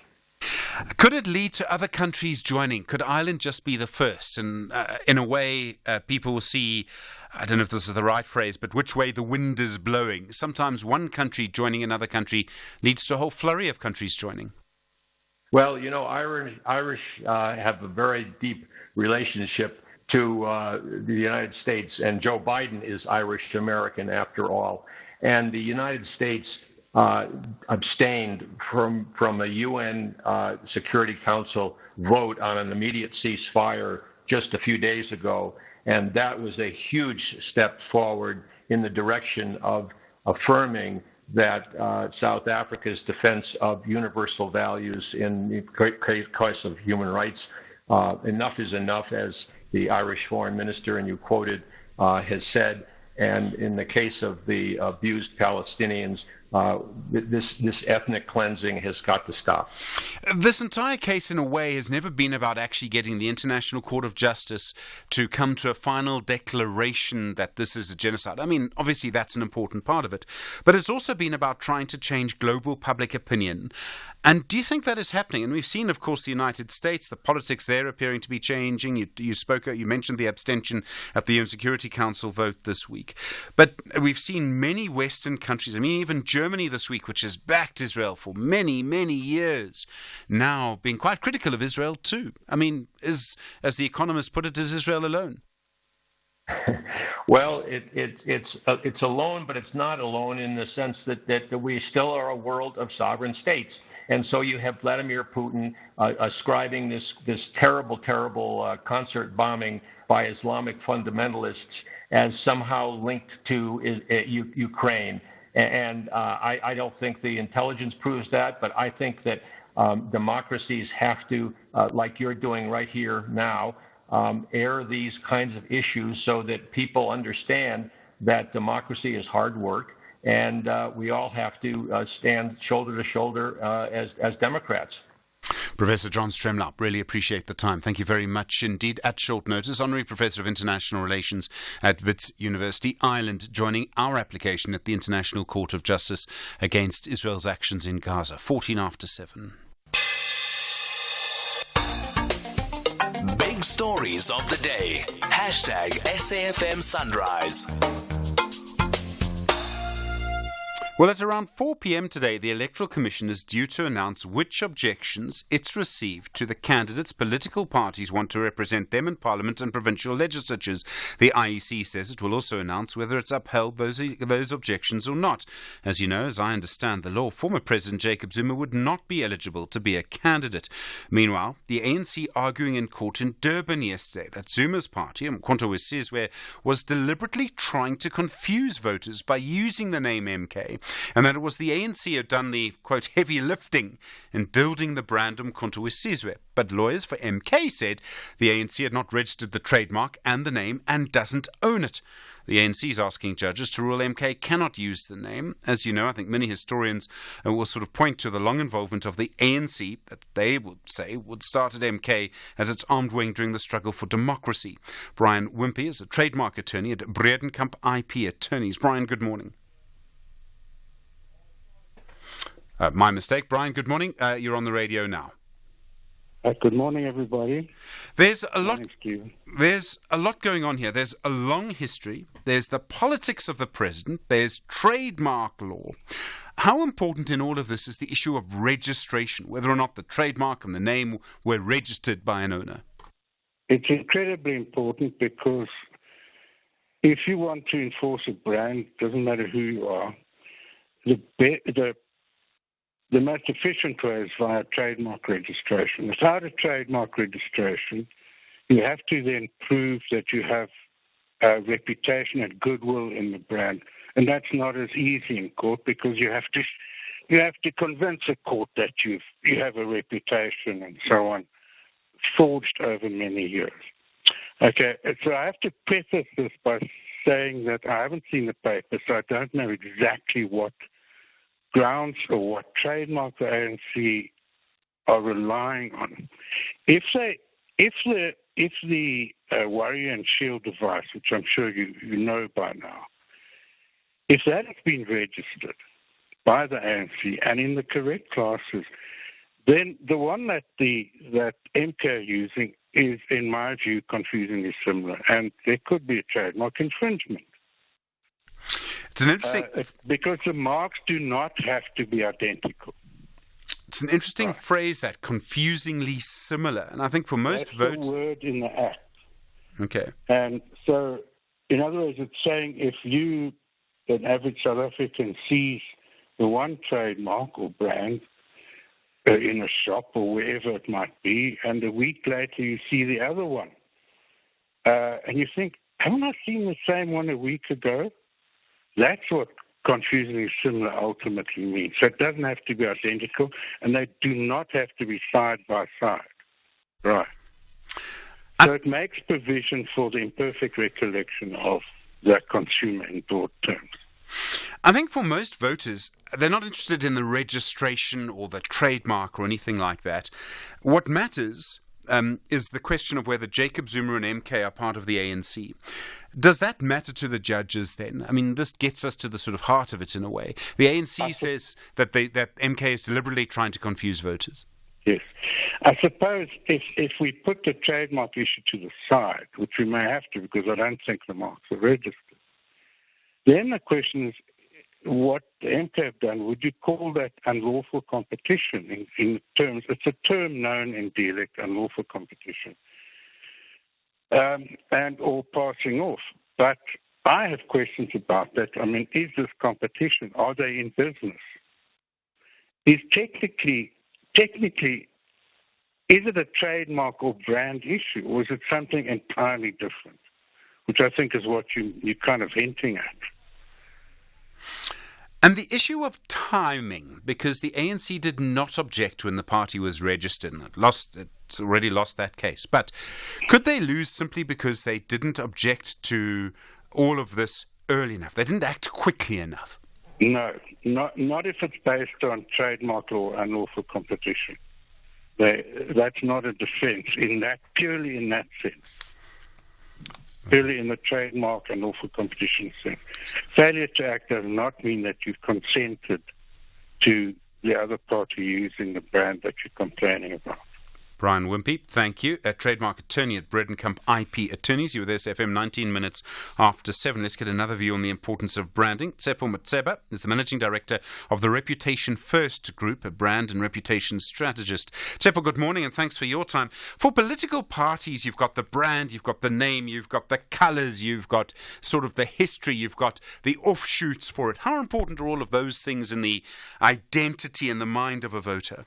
Could it lead to other countries joining? Could Ireland just be the first? And in a way, people will see, I don't know if this is the right phrase, but which way the wind is blowing. Sometimes one country joining another country leads to a whole flurry of countries joining. Well, you know, Irish have a very deep relationship to the United States, and Joe Biden is Irish-American after all. And the United States abstained from a UN Security Council vote on an immediate ceasefire just a few days ago, and that was a huge step forward in the direction of affirming that South Africa's defense of universal values in the case of human rights, enough is enough, as the Irish foreign minister, and you quoted, has said. And in the case of the abused Palestinians, this ethnic cleansing has got to stop. This entire case, in a way, has never been about actually getting the International Court of Justice to come to a final declaration that this is a genocide. I mean, obviously that's an important part of it. But it's also been about trying to change global public opinion. And do you think that is happening? And we've seen, of course, the United States, the politics there appearing to be changing. You mentioned the abstention at the UN Security Council vote this week. But we've seen many Western countries, I mean, even Germany this week, which has backed Israel for many, many years, now being quite critical of Israel too. I mean, as The Economist put it, is Israel alone? Well, it's alone, but it's not alone in the sense that we still are a world of sovereign states. And so you have Vladimir Putin ascribing this terrible concert bombing by Islamic fundamentalists as somehow linked to Ukraine. And I don't think the intelligence proves that, but I think that democracies have to, like you're doing right here now, air these kinds of issues so that people understand that democracy is hard work. And we all have to stand shoulder to shoulder as Democrats. Professor John Stremlap, really appreciate the time. Thank you very much indeed. At short notice, Honorary Professor of International Relations at Wits University, Ireland, joining our application at the International Court of Justice against Israel's actions in Gaza. 14 after 7. Big stories of the day. #SAFM Sunrise. Well, at around 4 p.m. today, the Electoral Commission is due to announce which objections it's received to the candidates political parties want to represent them in Parliament and provincial legislatures. The IEC says it will also announce whether it's upheld those objections or not. As you know, as I understand the law, former President Jacob Zuma would not be eligible to be a candidate. Meanwhile, the ANC arguing in court in Durban yesterday that Zuma's party, Umkhonto we Sizwe, was deliberately trying to confuse voters by using the name MK, and that it was the ANC who had done the, quote, heavy lifting in building the brand Umkhonto we Sizwe. But lawyers for MK said the ANC had not registered the trademark and the name and doesn't own it. The ANC is asking judges to rule MK cannot use the name. As you know, I think many historians will sort of point to the long involvement of the ANC that they would say would start at MK as its armed wing during the struggle for democracy. Brian Wimpy is a trademark attorney at Breedenkamp IP Attorneys. Brian, good morning. My mistake. Brian, good morning. You're on the radio now. Good morning, everybody. There's a lot going on here. There's a long history. There's the politics of the president. There's trademark law. How important in all of this is the issue of registration, whether or not the trademark and the name were registered by an owner? It's incredibly important because if you want to enforce a brand, doesn't matter who you are, the most efficient way is via trademark registration. Without a trademark registration, you have to then prove that you have a reputation and goodwill in the brand. And that's not as easy in court because you have to convince a court that you have a reputation and so on, forged over many years. Okay, so I have to preface this by saying that I haven't seen the paper, so I don't know exactly what grounds or what trademark the ANC are relying on. If the Warrior and Shield device, which I'm sure you know by now, if that has been registered by the ANC and in the correct classes, then the one that MK are using is, in my view, confusingly similar, and there could be a trademark infringement. It's an interesting... because the marks do not have to be identical. It's an interesting phrase, that confusingly similar. And I think for most votes... That's the word in the Act. Okay. And so, in other words, it's saying if you, an average South African, sees the one trademark or brand in a shop or wherever it might be, and a week later you see the other one, and you think, haven't I seen the same one a week ago? That's what confusingly similar ultimately means. So it doesn't have to be identical, and they do not have to be side by side. Right. So it makes provision for the imperfect recollection of the consumer in broad terms. I think for most voters, they're not interested in the registration or the trademark or anything like that. What matters is the question of whether Jacob Zuma and MK are part of the ANC. Does that matter to the judges then? I mean, this gets us to the sort of heart of it in a way. The ANC says that that MK is deliberately trying to confuse voters. Yes. I suppose if we put the trademark issue to the side, which we may have to because I don't think the marks are registered, then the question is what the MK have done. Would you call that unlawful competition in terms? It's a term known in dialect, unlawful competition. And or passing off. But I have questions about that. I mean, is this competition? Are they in business? Is technically, is it a trademark or brand issue, or is it something entirely different? Which I think is what you're kind of hinting at. And the issue of timing, because the ANC did not object when the party was registered. It's already lost that case. But could they lose simply because they didn't object to all of this early enough? They didn't act quickly enough? No, not if it's based on trademark law and unlawful competition. That's not a defense purely in that sense. Purely in the trademark and lawful competition sense. Failure to act does not mean that you've consented to the other party using the brand that you're complaining about. Brian Wimpy, thank you. A trademark attorney at Bredenkamp IP Attorneys. You were there, SFM, 19 minutes after 7. Let's get another view on the importance of branding. Tsepo Matseba is the managing director of the Reputation First Group, a brand and reputation strategist. Tsepo, good morning and thanks for your time. For political parties, you've got the brand, you've got the name, you've got the colours, you've got sort of the history, you've got the offshoots for it. How important are all of those things in the identity and the mind of a voter?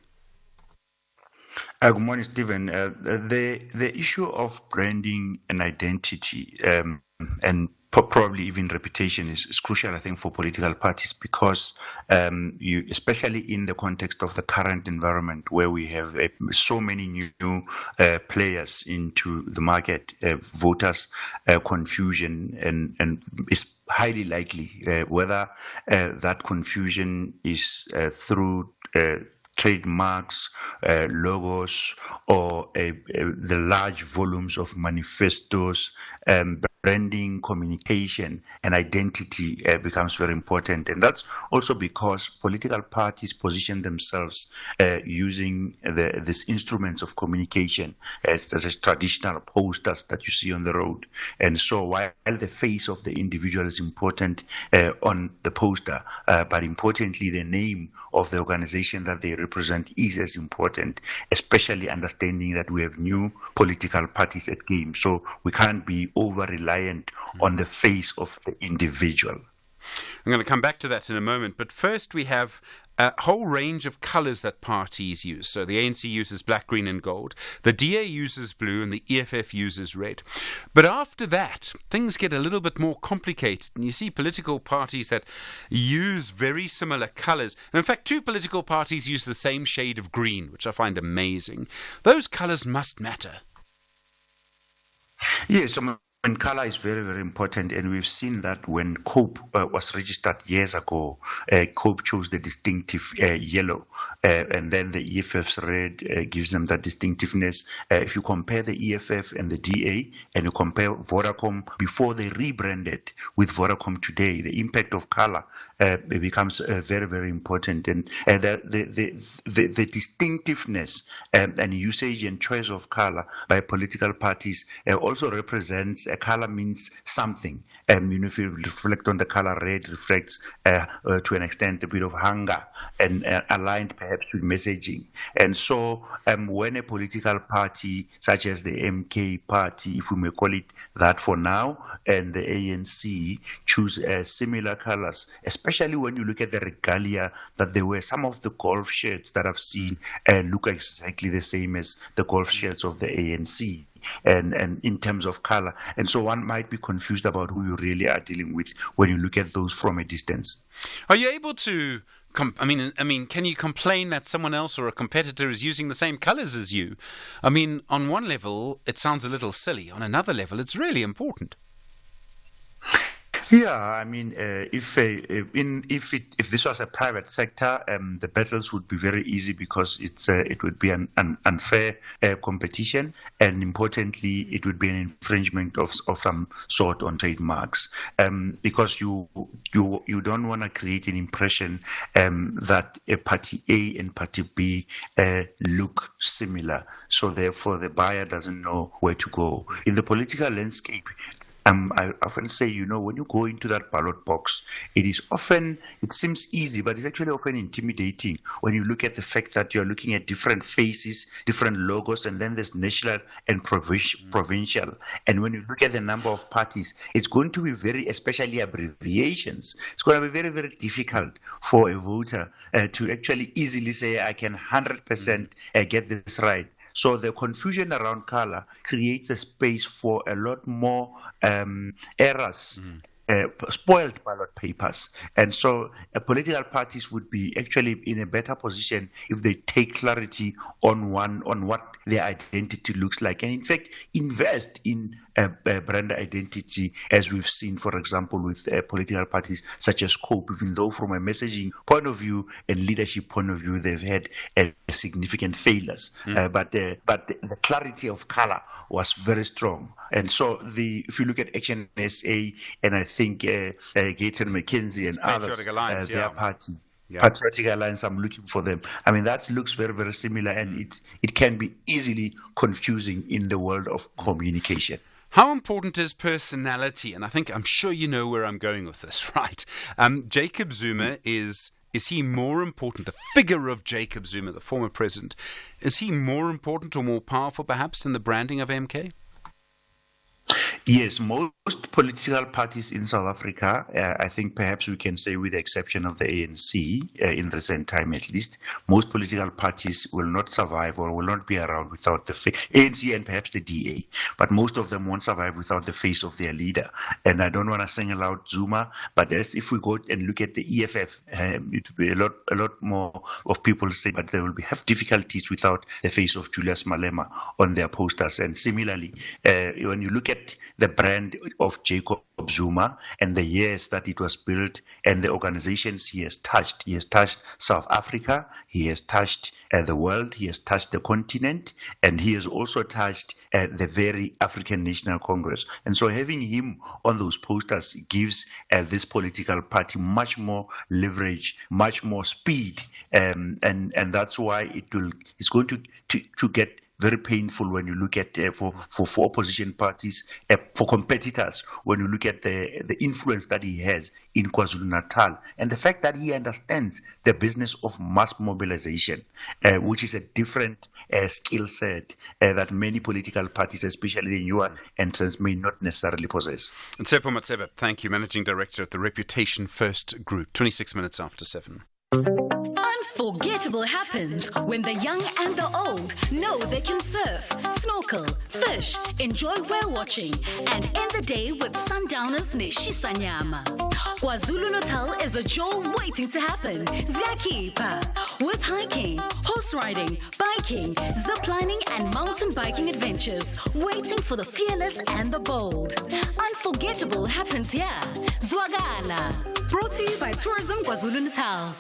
Good morning, Stephen. The issue of branding and identity and probably even reputation is crucial, I think, for political parties because especially in the context of the current environment where we have so many new players into the market, voters, confusion, and it's highly likely whether that confusion is through trademarks, logos, or the large volumes of manifestos, branding, communication, and identity becomes very important. And that's also because political parties position themselves using these instruments of communication as traditional posters that you see on the road. And so while the face of the individual is important on the poster, but importantly, the name of the organization that they represent is as important, especially understanding that we have new political parties at game. So we can't be over-reliant on the face of the individual. I'm going to come back to that in a moment, but first we have a whole range of colours that parties use. So the ANC uses black, green and gold. The DA uses blue and the EFF uses red. But after that, things get a little bit more complicated. And you see political parties that use very similar colours. And in fact, two political parties use the same shade of green, which I find amazing. Those colours must matter. Yes, and colour is very, very important, and we've seen that when COPE was registered years ago, COPE chose the distinctive yellow, and then the EFF's red gives them that distinctiveness. If you compare the EFF and the DA, and you compare Vodacom before they rebranded with Vodacom today, the impact of colour becomes very, very important, and the distinctiveness and usage and choice of colour by political parties also represents a colour means something. If you reflect on the colour red, reflects to an extent a bit of hunger and aligned perhaps with messaging. And so when a political party such as the MK party, if we may call it that for now, and the ANC choose similar colours, especially when you look at the regalia that there were, some of the golf shirts that I've seen look exactly the same as the golf shirts of the ANC. And in terms of color. And so one might be confused about who you really are dealing with when you look at those from a distance. Are you able to, I mean, can you complain that someone else or a competitor is using the same colors as you? I mean, on one level, it sounds a little silly. On another level, it's really important. Yeah, I mean, if this was a private sector, the battles would be very easy because it would be an unfair competition, and importantly, it would be an infringement of some sort on trademarks, because you don't want to create an impression that a party A and party B look similar, so therefore the buyer doesn't know where to go in the political landscape. I often say, when you go into that ballot box, it seems easy, but it's actually often intimidating when you look at the fact that you're looking at different faces, different logos, and then there's national and provincial. And when you look at the number of parties, it's going to be especially abbreviations. It's going to be very, very difficult for a voter to actually easily say, I can 100% get this right. So the confusion around color creates a space for a lot more errors, spoiled ballot papers. And so political parties would be actually in a better position if they take clarity on what their identity looks like, and in fact invest in brand identity, as we've seen, for example, with political parties such as COPE, even though from a messaging point of view and leadership point of view they've had significant failures. But the clarity of color was very strong. And so if you look at Action SA, and I think Gaten McKenzie and others, their party, Patriotic Alliance, I'm looking for them. I mean, that looks very, very similar, and it can be easily confusing in the world of communication. How important is personality? And I'm sure you know where I'm going with this, right? Jacob Zuma is he more important? The figure of Jacob Zuma, the former president, is he more important or more powerful perhaps than the branding of MK? Yes, most political parties in South Africa, I think perhaps we can say with the exception of the ANC, in recent time at least, most political parties will not survive or will not be around without the ANC and perhaps the DA, but most of them won't survive without the face of their leader. And I don't want to single out Zuma, but if we go and look at the EFF, it will be a lot more of people say, but they will have difficulties without the face of Julius Malema on their posters. And similarly, when you look at the brand of Jacob Zuma and the years that it was built and the organizations he has touched. He has touched South Africa, he has touched the world, he has touched the continent, and he has also touched the very African National Congress. And so having him on those posters gives this political party much more leverage, much more speed, and that's why it's going to get very painful when you look at for opposition parties, for competitors, when you look at the influence that he has in KwaZulu-Natal and the fact that he understands the business of mass mobilization, which is a different skill set that many political parties, especially the newer entrants, may not necessarily possess. Tsepo Matseba, thank you, Managing Director at the Reputation First Group. 26 minutes after 7. Unforgettable happens when the young and the old know they can surf, snorkel, fish, enjoy whale watching, and end the day with sundowners neshisa nyama. KwaZulu-Natal is a jewel waiting to happen. Ziyakhipha with hiking, horse riding, biking, ziplining, and mountain biking adventures waiting for the fearless and the bold. Unforgettable happens here. Zwagala. Brought to you by Tourism KwaZulu-Natal.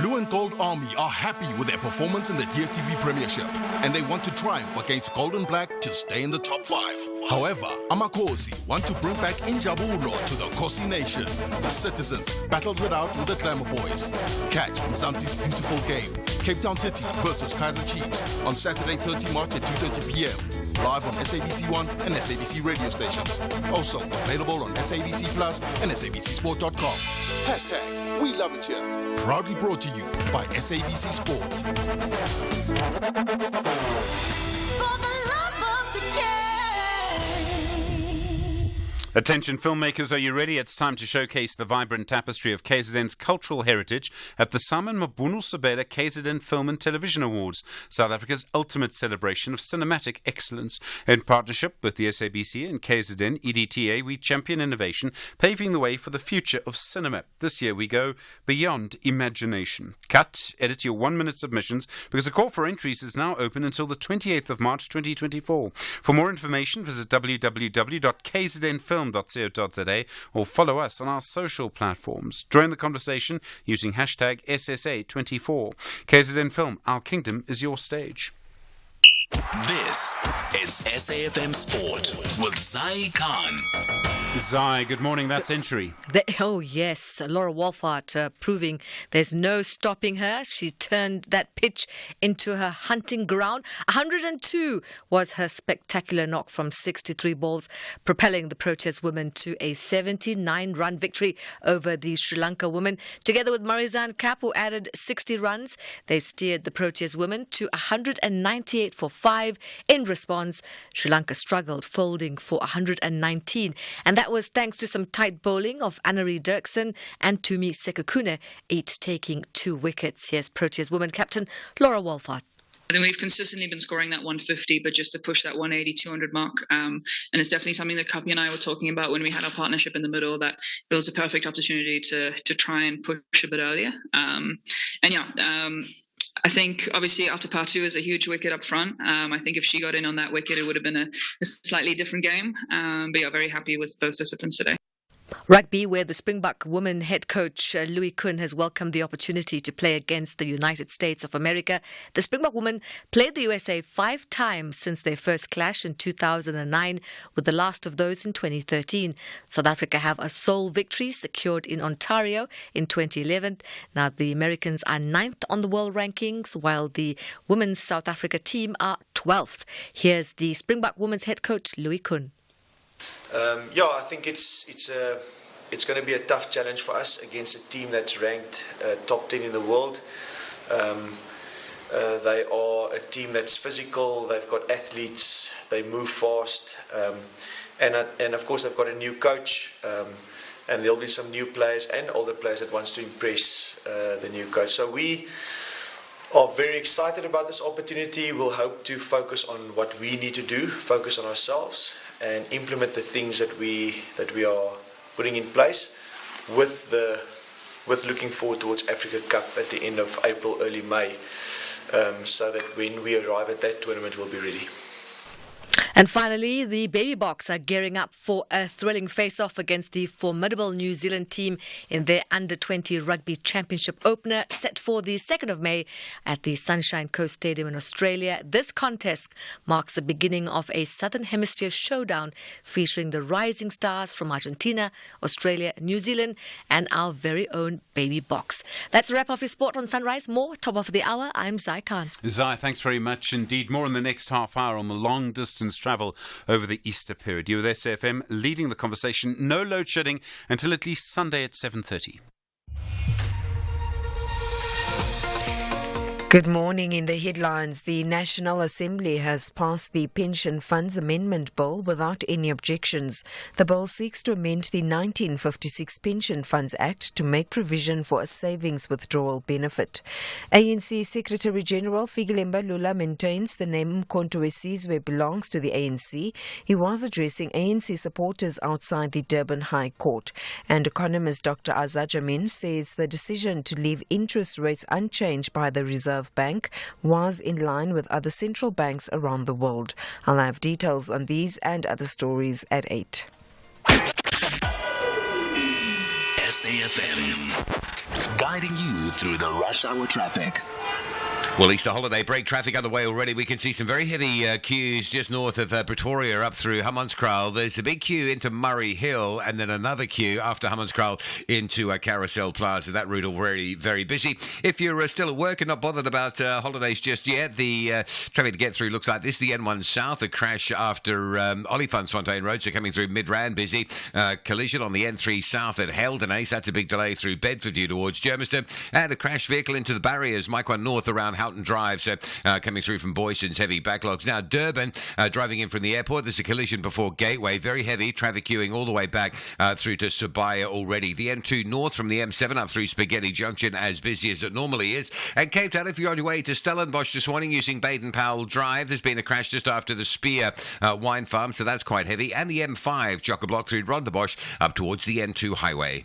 Blue and Gold Army are happy with their performance in the DStv Premiership, and they want to triumph against Gold and Black to stay in the top 5. However, Amakosi want to bring back Injabulo to the Kosi Nation. The citizens battles it out with the Glamour Boys. Catch Mzansi's beautiful game, Cape Town City versus Kaizer Chiefs, on Saturday 30 March at 2:30 p.m. Live on SABC1 and SABC radio stations. Also available on SABC Plus and SABCSport.com. # We Love It Here. Proudly brought to you by SABC Sport. Attention filmmakers, are you ready? It's time to showcase the vibrant tapestry of KZN's cultural heritage at the Simon Mabunu Sobela KZN Film and Television Awards, South Africa's ultimate celebration of cinematic excellence. In partnership with the SABC and KZN EDTA, we champion innovation, paving the way for the future of cinema. This year we go beyond imagination. Edit your 1-minute submissions, because the call for entries is now open until the 28th of March 2024. For more information, visit www.kznfilm.co.za. kznfilm.co.za or follow us on our social platforms. Join the conversation using hashtag SSA24. KZN Film, our kingdom is your stage. This is SAFM Sport with Zai Khan. Zai, good morning. That century. Oh, yes. Laura Wolfhard proving there's no stopping her. She turned that pitch into her hunting ground. 102 was her spectacular knock from 63 balls, propelling the Proteas women to a 79-run victory over the Sri Lanka women. Together with Marizanne Kapp, who added 60 runs, they steered the Proteas women to 198 for 5. In response, Sri Lanka struggled, folding for 119. And that was thanks to some tight bowling of Annery Dirksen and Tumi Sekukune, each taking 2 wickets. Here's Proteas women captain Laura Wolfhard. I think we've consistently been scoring that 150, but just to push that 180, 200 mark. And it's definitely something that Kapi and I were talking about when we had our partnership in the middle, that it was a perfect opportunity to try and push a bit earlier. I think obviously Atapatu is a huge wicket up front. I think if she got in on that wicket, it would have been a slightly different game. But yeah, very happy with both disciplines today. Rugby, where the Springbok women head coach Louis Kuhn has welcomed the opportunity to play against the United States of America. The Springbok women played the USA 5 times since their first clash in 2009, with the last of those in 2013. South Africa have a sole victory secured in Ontario in 2011. Now the Americans are 9th on the world rankings, while the women's South Africa team are 12th. Here's the Springbok women's head coach Louis Kuhn. I think it's going to be a tough challenge for us against a team that's ranked top 10 in the world. They are a team that's physical. They've got athletes. They move fast, and of course they've got a new coach. And there'll be some new players and older players that wants to impress the new coach. So we are very excited about this opportunity. We'll hope to focus on what we need to do, focus on ourselves, and implement the things that we are putting in place with looking forward towards Africa Cup at the end of April, early May, so that when we arrive at that tournament, we'll be ready. And finally, the Baby Boks are gearing up for a thrilling face-off against the formidable New Zealand team in their Under-20 Rugby Championship opener, set for the 2nd of May at the Sunshine Coast Stadium in Australia. This contest marks the beginning of a Southern Hemisphere showdown featuring the rising stars from Argentina, Australia, New Zealand, and our very own Baby Boks. That's a wrap of your sport on Sunrise. More top of the hour. I'm Zai Khan. Zai, thanks very much indeed. More in the next half hour on the long-distance travel over the Easter period. You with SAFM leading the conversation. No load shedding until at least Sunday at 7:30. Good morning. In the headlines, the National Assembly has passed the Pension Funds Amendment Bill without any objections. The bill seeks to amend the 1956 Pension Funds Act to make provision for a savings withdrawal benefit. ANC Secretary-General Figilemba Lula maintains the name Mkhonto weSizwe belongs to the ANC. He was addressing ANC supporters outside the Durban High Court. And economist Dr. Azad Jamin says the decision to leave interest rates unchanged by the Reserve Bank was in line with other central banks around the world. I'll have details on these and other stories at 8. SAFM, guiding you through the rush hour traffic. Well, Easter holiday break traffic underway already. We can see some very heavy queues just north of Pretoria up through Hammanskraal. There's a big queue into Murray Hill and then another queue after Hammanskraal into Carousel Plaza. That route already very busy. If you're still at work and not bothered about holidays just yet, the traffic to get through looks like this. The N1 South, a crash after Olifantsfontein Road, so coming through Midrand busy. Collision on the N3 South at Heldenace. That's a big delay through Bedford View towards Germiston. And a crash vehicle into the barriers, Mike 1 North around Houghton Drive, so coming through from Boyston's heavy backlogs. Now Durban, driving in from the airport, there's a collision before Gateway, very heavy traffic queuing all the way back through to Sabaya already. The M2 North from the M7 up through Spaghetti Junction, as busy as it normally is. And Cape Town, if you're on your way to Stellenbosch this morning using Baden-Powell Drive, there's been a crash just after the Spear Wine Farm, so that's quite heavy. And the M5 chock-a-block through Rondebosch up towards the N2 highway.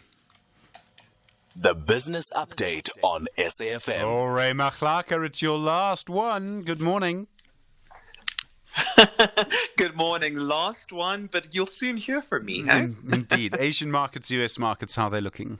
The business update on SAFM. Oh, Ray Machlaka, it's your last one. Good morning. Good morning. Last one, but you'll soon hear from me. Eh? Indeed. Asian markets, US markets, how are they looking?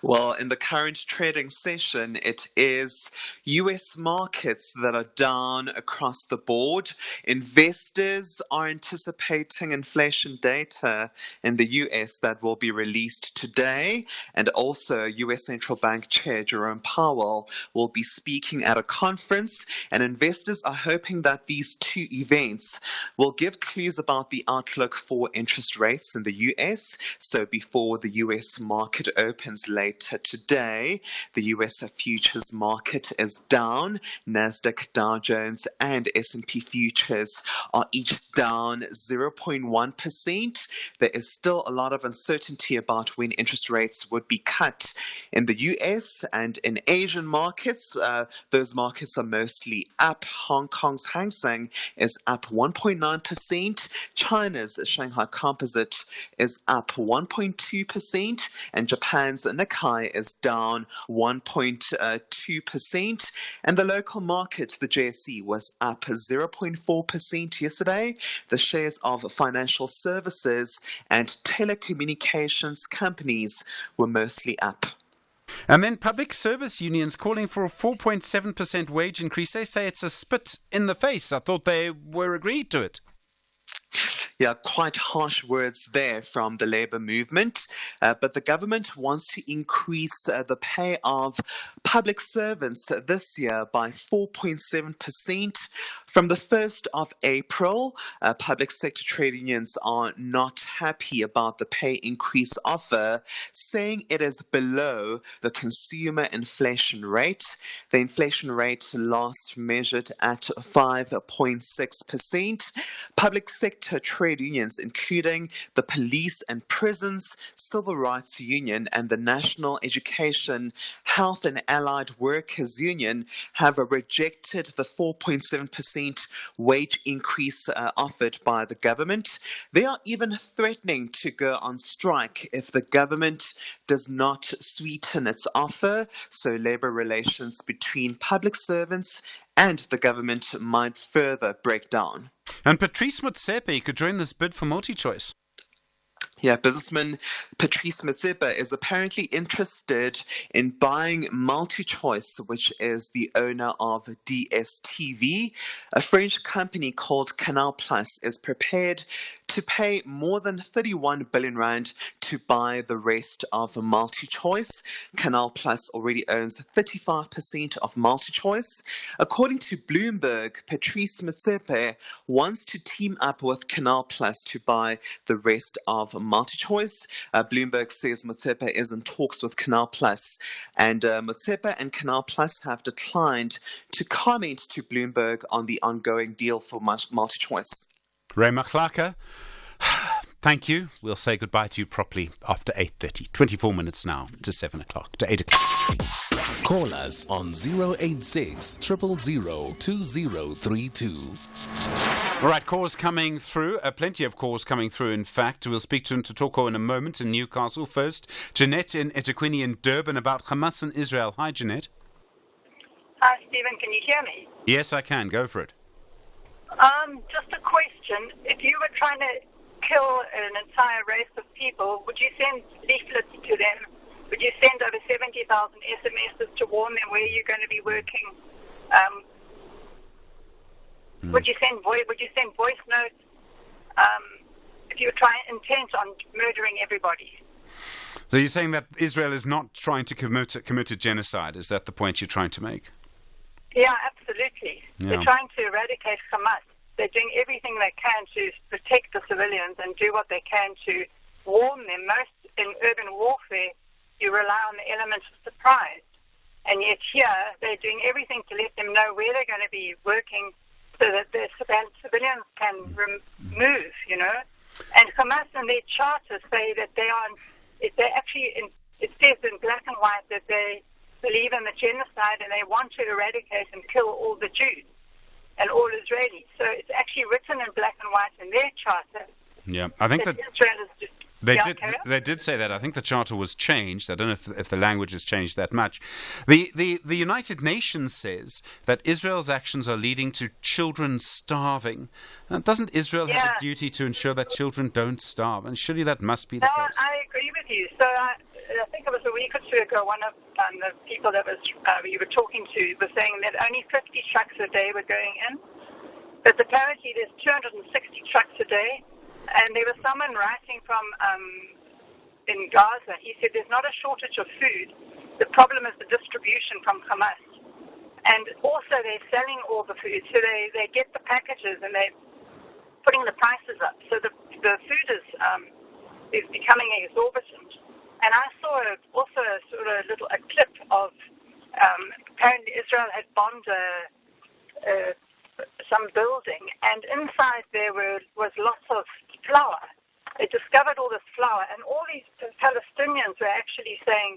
Well, in the current trading session, it is US markets that are down across the board. Investors are anticipating inflation data in the US that will be released today. And also, US Central Bank Chair Jerome Powell will be speaking at a conference. And investors are hoping that these two events will give clues about the outlook for interest rates in the US. So before the US market opens later today, the US futures market is down. Nasdaq, Dow Jones, and S&P futures are each down 0.1%. There is still a lot of uncertainty about when interest rates would be cut in the US and in Asian markets. Those markets are mostly up. Hong Kong's Hang Seng is up 1.9%. China's Shanghai Composite is up 1.2%, and Japan's Nikkei is down 1.2%. And the local market, the JSE, was up 0.4% yesterday. The shares of financial services and telecommunications companies were mostly up. And then public service unions calling for a 4.7% wage increase. They say it's a spit in the face. I thought they were agreed to it. Yeah, quite harsh words there from the labour movement. But the government wants to increase the pay of public servants this year by 4.7%. From the 1st of April, public sector trade unions are not happy about the pay increase offer, saying it is below the consumer inflation rate. The inflation rate last measured at 5.6%. Public sector trade unions, including the Police and Prisons, Civil Rights Union, and the National Education, Health and Allied Workers Union, have rejected the 4.7% wage increase offered by the government. They are even threatening to go on strike if the government does not sweeten its offer. So labour relations between public servants and the government might further break down. And Patrice Motsepe could join this bid for MultiChoice. Yeah, businessman Patrice Motsepe is apparently interested in buying MultiChoice, which is the owner of DSTV. A French company called Canal Plus is prepared to pay more than 31 billion rand to buy the rest of MultiChoice. Canal Plus already owns 35% of MultiChoice. According to Bloomberg, Patrice Motsepe wants to team up with Canal Plus to buy the rest of MultiChoice. Bloomberg says Motsepe is in talks with Canal Plus, and Motsepe and Canal Plus have declined to comment to Bloomberg on the ongoing deal for MultiChoice. Ray Machlaka, thank you. We'll say goodbye to you properly after 8:30. 24 minutes now to 7 o'clock, to 8 o'clock. Call us on 086 000 2032. All right, calls coming through. Plenty of calls coming through, in fact. We'll speak to Ntutoko in a moment in Newcastle. First, Jeanette in eThekwini in Durban about Hamas and Israel. Hi, Jeanette. Hi, Stephen. Can you hear me? Yes, I can. Go for it. Just a question. If you were trying to kill an entire race of people, would you send leaflets to them? Would you send over 70,000 SMSs to warn them where you're going to be working? Would you send voice notes if you were intent on murdering everybody? So you're saying that Israel is not trying to commit a genocide? Is that the point you're trying to make? Yeah, absolutely. Yeah. They're trying to eradicate Hamas. They're doing everything they can to protect the civilians and do what they can to warn them. Most in urban warfare, you rely on the element of surprise. And yet here, they're doing everything to let them know where they're going to be working so that the civilians can move, you know. And Hamas in their charter say that it says in black and white that they believe in the genocide and they want to eradicate and kill all the Jews and all Israelis. So it's actually written in black and white in their charter. Yeah, I think that Israel is just They did say that. I think the charter was changed. I don't know if the language has changed that much. The United Nations says that Israel's actions are leading to children starving. Doesn't Israel have a duty to ensure that children don't starve? And surely that must be the case. I agree with you. So I think it was a week or two ago, one of the people that you were talking to was saying that only 50 trucks a day were going in. But apparently there's 260 trucks a day. And there was someone writing from in Gaza. He said there's not a shortage of food. The problem is the distribution from Hamas. And also they're selling all the food. So they get the packages and they're putting the prices up. So the food is becoming exorbitant. And I saw also a clip of apparently Israel had bombed some building, and inside there was lots of flour. They discovered all this flour, and all these Palestinians were actually saying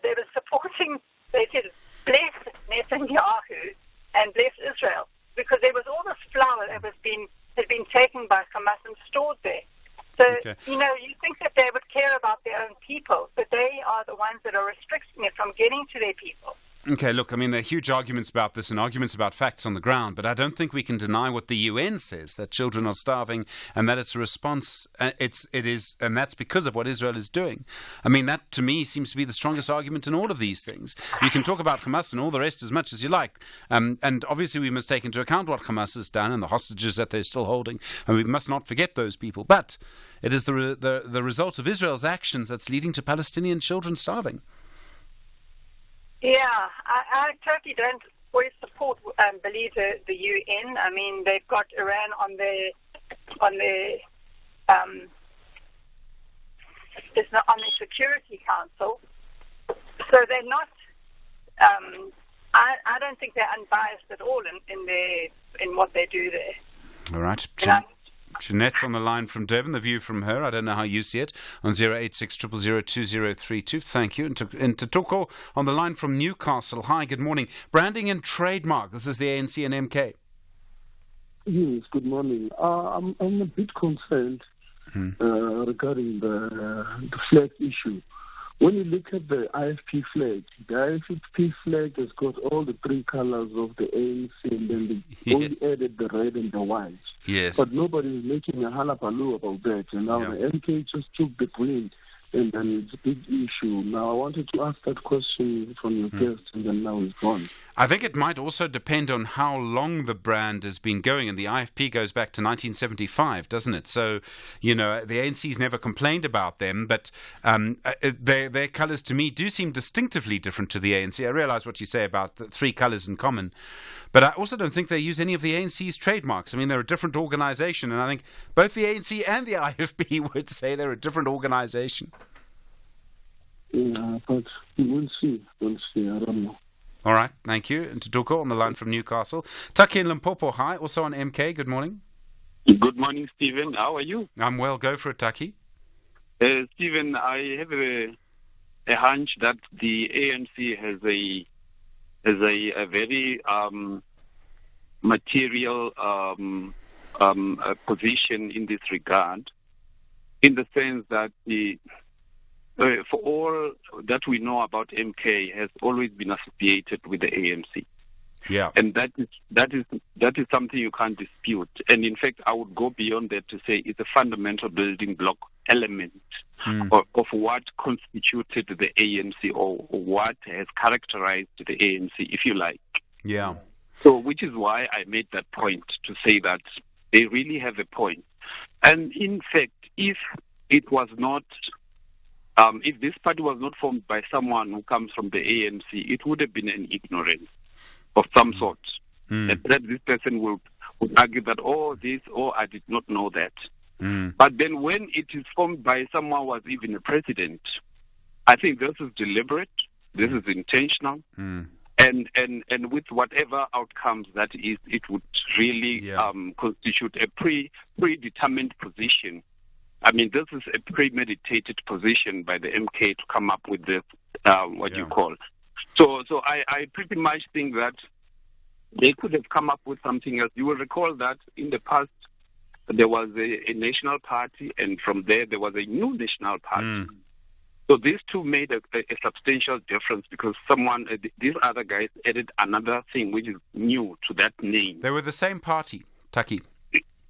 they were supporting. They said, "Bless Netanyahu and bless Israel," because there was all this flour that had been taken by Hamas and stored there. So you think that they would care about their own people, but they are the ones that are restricting it from getting to their people. Okay, look, I mean, there are huge arguments about this and arguments about facts on the ground, but I don't think we can deny what the UN says, that children are starving and that it's a response, and that's because of what Israel is doing. I mean, that to me seems to be the strongest argument in all of these things. You can talk about Hamas and all the rest as much as you like, and obviously we must take into account what Hamas has done and the hostages that they're still holding, and we must not forget those people. But it is the result of Israel's actions that's leading to Palestinian children starving. Yeah, I totally don't always support and believe the UN. I mean, they've got Iran on their Security Council, so they're not. I don't think they're unbiased at all in what they do there. All right. Jeanette on the line from Durban, the view from her. I don't know how you see it on 086 000 2032. Thank you. And to Toko on the line from Newcastle. Hi, good morning. Branding and trademark. This is the ANC and MK. Yes, good morning. I'm a bit concerned regarding the flag issue. When you look at the IFP flag, the IFP flag has got all the three colors of the ANC, and then they only added the red and the white. Yes. But nobody is making a hullabaloo about that. And now the MK just took the green, and then it's a big issue. Now, I wanted to ask that question from your guest, and then now it's gone. I think it might also depend on how long the brand has been going, and the IFP goes back to 1975, doesn't it? So, the ANC's never complained about them, but their colours to me do seem distinctively different to the ANC. I realise what you say about the three colours in common, but I also don't think they use any of the ANC's trademarks. I mean, they're a different organisation, and I think both the ANC and the IFP would say they're a different organisation. Yeah, but we'll see. I don't know. All right, thank you. And Tutuko on the line from Newcastle. Taki in Limpopo, hi. Also on MK, good morning. Good morning, Stephen. How are you? I'm well. Go for it, Taki. Stephen, I have a hunch that the ANC has a very material position in this regard, in the sense that for all that we know about MK has always been associated with the ANC. Yeah. And that is something you can't dispute. And in fact, I would go beyond that to say it's a fundamental building block element of what constituted the ANC, or what has characterized the ANC, if you like. Yeah. So, which is why I made that point, to say that they really have a point. And in fact, if it was not if this party was not formed by someone who comes from the ANC, it would have been an ignorance of some sort. And that this person would argue that, I did not know that. But then when it is formed by someone who was even a president, I think this is deliberate, this is intentional, and with whatever outcomes that is, it would really constitute a predetermined position. I mean, this is a premeditated position by the MK to come up with this, you call. So I pretty much think that they could have come up with something else. You will recall that in the past, there was a national party, and from there was a new national party. So these two made a substantial difference because these other guys added another thing which is new to that name. They were the same party, Taki.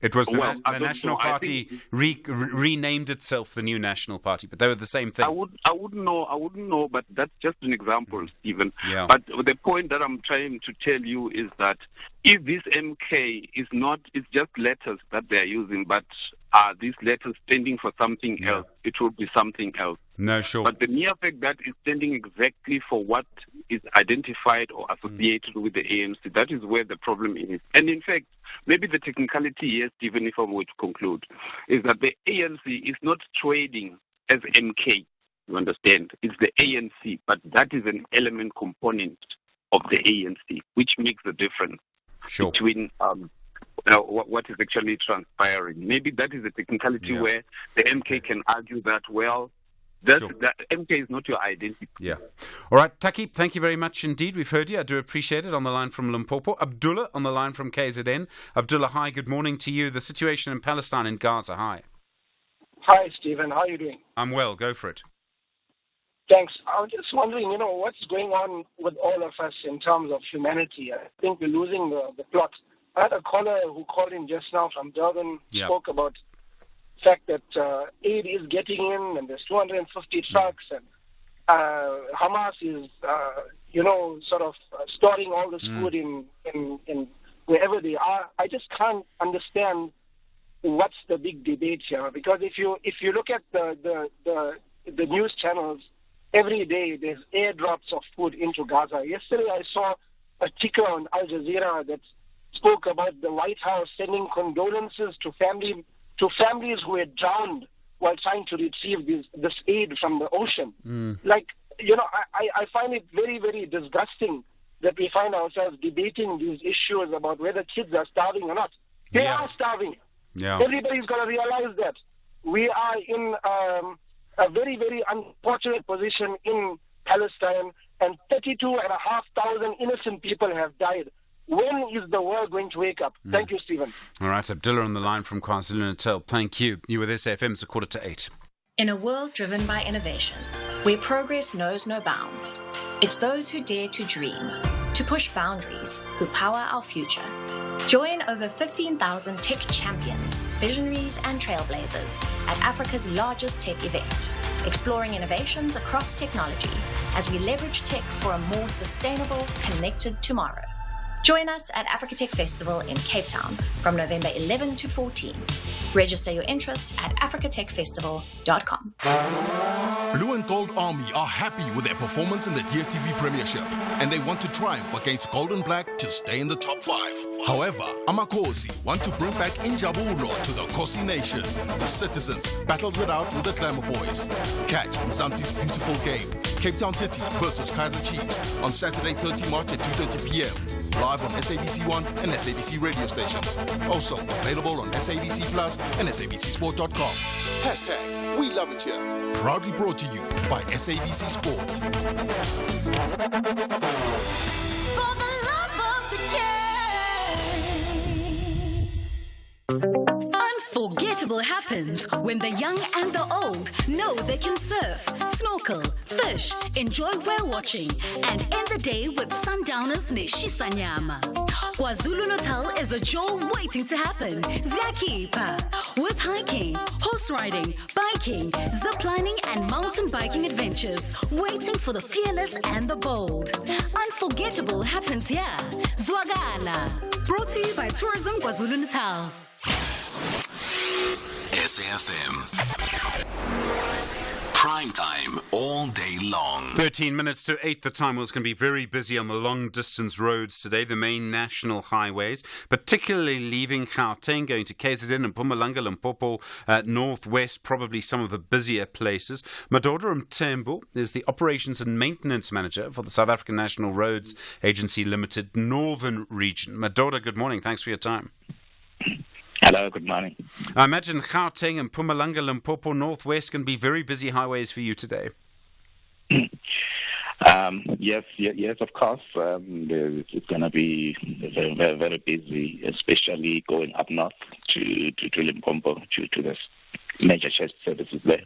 It was the National Party renamed itself the New National Party, but they were the same thing. I wouldn't know, but that's just an example, Stephen. Yeah. But the point that I'm trying to tell you is that if this MK is not, it's just letters that they're using, but are these letters standing for something else, it will be something else. No, sure. But the mere fact that it's standing exactly for what is identified or associated with the ANC, that is where the problem is. And in fact, maybe the technicality, yes, even if I were to conclude, is that the ANC is not trading as MK, you understand? It's the ANC, but that is an element component of the ANC, which makes the difference between what is actually transpiring. Maybe that is a technicality where the MK can argue that, well, that MK is not your identity. Yeah. All right, Taki, thank you very much indeed. We've heard you. I do appreciate it. On the line from Limpopo. Abdullah on the line from KZN. Abdullah, hi, good morning to you. The situation in Palestine and Gaza, hi. Hi, Stephen. How are you doing? I'm well. Go for it. Thanks. I was just wondering, what's going on with all of us in terms of humanity? I think we're losing the plot. I had a caller who called in just now from Durban, spoke about the fact that aid is getting in and there's 250 trucks and Hamas is, sort of storing all this food in wherever they are. I just can't understand what's the big debate here, because if you look at the news channels, every day there's airdrops of food into Gaza. Yesterday I saw a ticker on Al Jazeera that spoke about the White House sending condolences to families who had drowned while trying to retrieve this aid from the ocean. I find it very, very disgusting that we find ourselves debating these issues about whether kids are starving or not. They are starving. Yeah. Everybody's got to realize that. We are in a very, very unfortunate position in Palestine, and 32,500 innocent people have died. When is the world going to wake up? Thank you, Stephen. All right, Abdullah on the line from KwaZulu-Natal. Thank you. You were with SAFM, it's 7:45. In a world driven by innovation, where progress knows no bounds, it's those who dare to dream, to push boundaries, who power our future. Join over 15,000 tech champions, visionaries and trailblazers at Africa's largest tech event, exploring innovations across technology as we leverage tech for a more sustainable, connected tomorrow. Join us at Africa Tech Festival in Cape Town from November 11 to 14. Register your interest at africatechfestival.com. Blue and Gold Army are happy with their performance in the DStv Premiership, and they want to triumph against Gold and Black to stay in the top 5. However, Amakosi want to bring back Injabulo to the Kosi Nation. The Citizens battles it out with the Glamour Boys. Catch Mzansi's beautiful game, Cape Town City versus Kaizer Chiefs, on Saturday 30 March at 2:30 p.m. Live on SABC1 and SABC radio stations. Also available on SABC Plus and SABCSport.com. # We Love It Here. Proudly brought to you by SABC Sport. For the love of the game. Unforgettable happens when the young and the old know they can surf, snorkel, fish, enjoy whale watching, and end the day with sundowners Neshisa Nyama. KwaZulu-Natal is a jewel waiting to happen. Ziyakhipha. With hiking, horse riding, biking, ziplining, and mountain biking adventures waiting for the fearless and the bold. Unforgettable happens here. Zwagala. Brought to you by Tourism KwaZulu-Natal. SAFM. Prime time all day long. 13 minutes to 8. The time was going to be very busy on the long-distance roads today, the main national highways, particularly leaving Gauteng, going to KZN and Mpumalanga, Limpopo, northwest, probably some of the busier places. Madoda Mthembu is the Operations and Maintenance Manager for the South African National Roads Agency Limited Northern Region. Madoda, good morning. Thanks for your time. Hello, good morning. I imagine Gauteng and Mpumalanga, Limpopo, Northwest can be very busy highways for you today. Yes, of course. It's going to be very, very busy, especially going up north to Limpopo due to this major chest services there.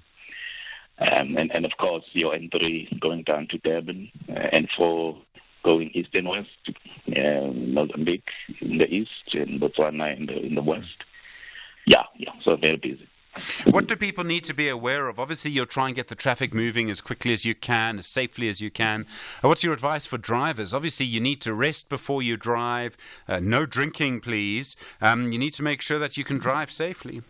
And of course, your N3 going down to Durban, N4 going east and west, Mozambique in the east, and Botswana in the west. Yeah, so very busy. What do people need to be aware of? Obviously, you'll try and get the traffic moving as quickly as you can, as safely as you can. What's your advice for drivers? Obviously, you need to rest before you drive. No drinking, please. You need to make sure that you can drive safely.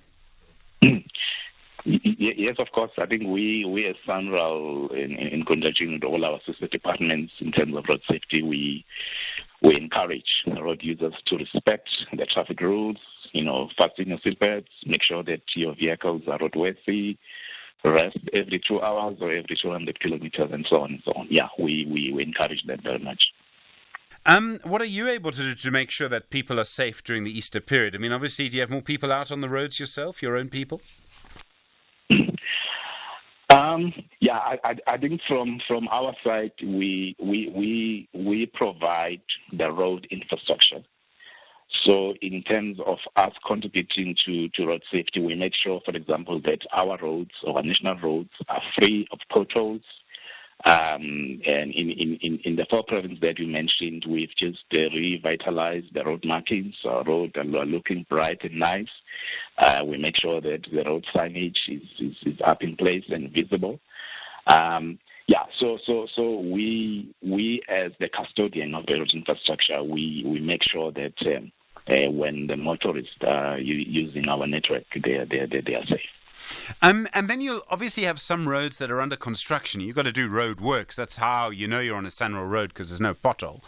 Yes, of course. I think we as SANRAL, in conjunction with all our sister departments in terms of road safety, we encourage road users to respect the traffic rules. Fasten your seatbelts, make sure that your vehicles are roadworthy, rest every 2 hours or every 200 kilometers, and so on and so on. Yeah, we encourage that very much. What are you able to do to make sure that people are safe during the Easter period? I mean, obviously, do you have more people out on the roads yourself, your own people? I think from our side, we provide the road infrastructure. So in terms of us contributing to road safety, we make sure, for example, that our roads, our national roads, are free of potholes. And in the 4 provinces that you mentioned, we've just revitalized the road markings. Our roads are looking bright and nice. We make sure that the road signage is up in place and visible. So we as the custodian of the road infrastructure, we make sure that when the motorists are using our network, they are safe. And then you'll obviously have some roads that are under construction. You've got to do road works. That's how you know you're on a SANRAL road, because there's no pothole.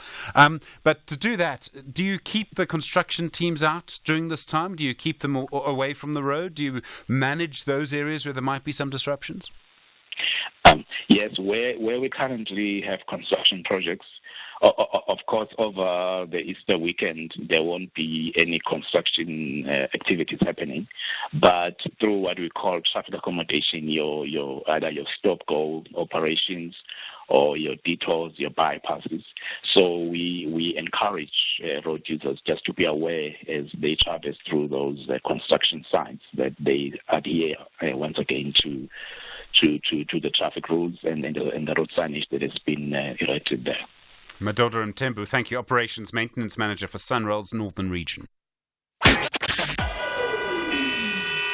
But to do that, do you keep the construction teams out during this time? Do you keep them away from the road? Do you manage those areas where there might be some disruptions? Yes, where we currently have construction projects, of course, over the Easter weekend, there won't be any construction activities happening. But through what we call traffic accommodation, your either your stop-go operations or your detours, your bypasses. So we encourage road users just to be aware as they traverse through those construction sites that they adhere once again to the traffic rules and the road signage that has been erected there. Madoda Mtembu, thank you. Operations Maintenance Manager for SANRAL's Northern Region.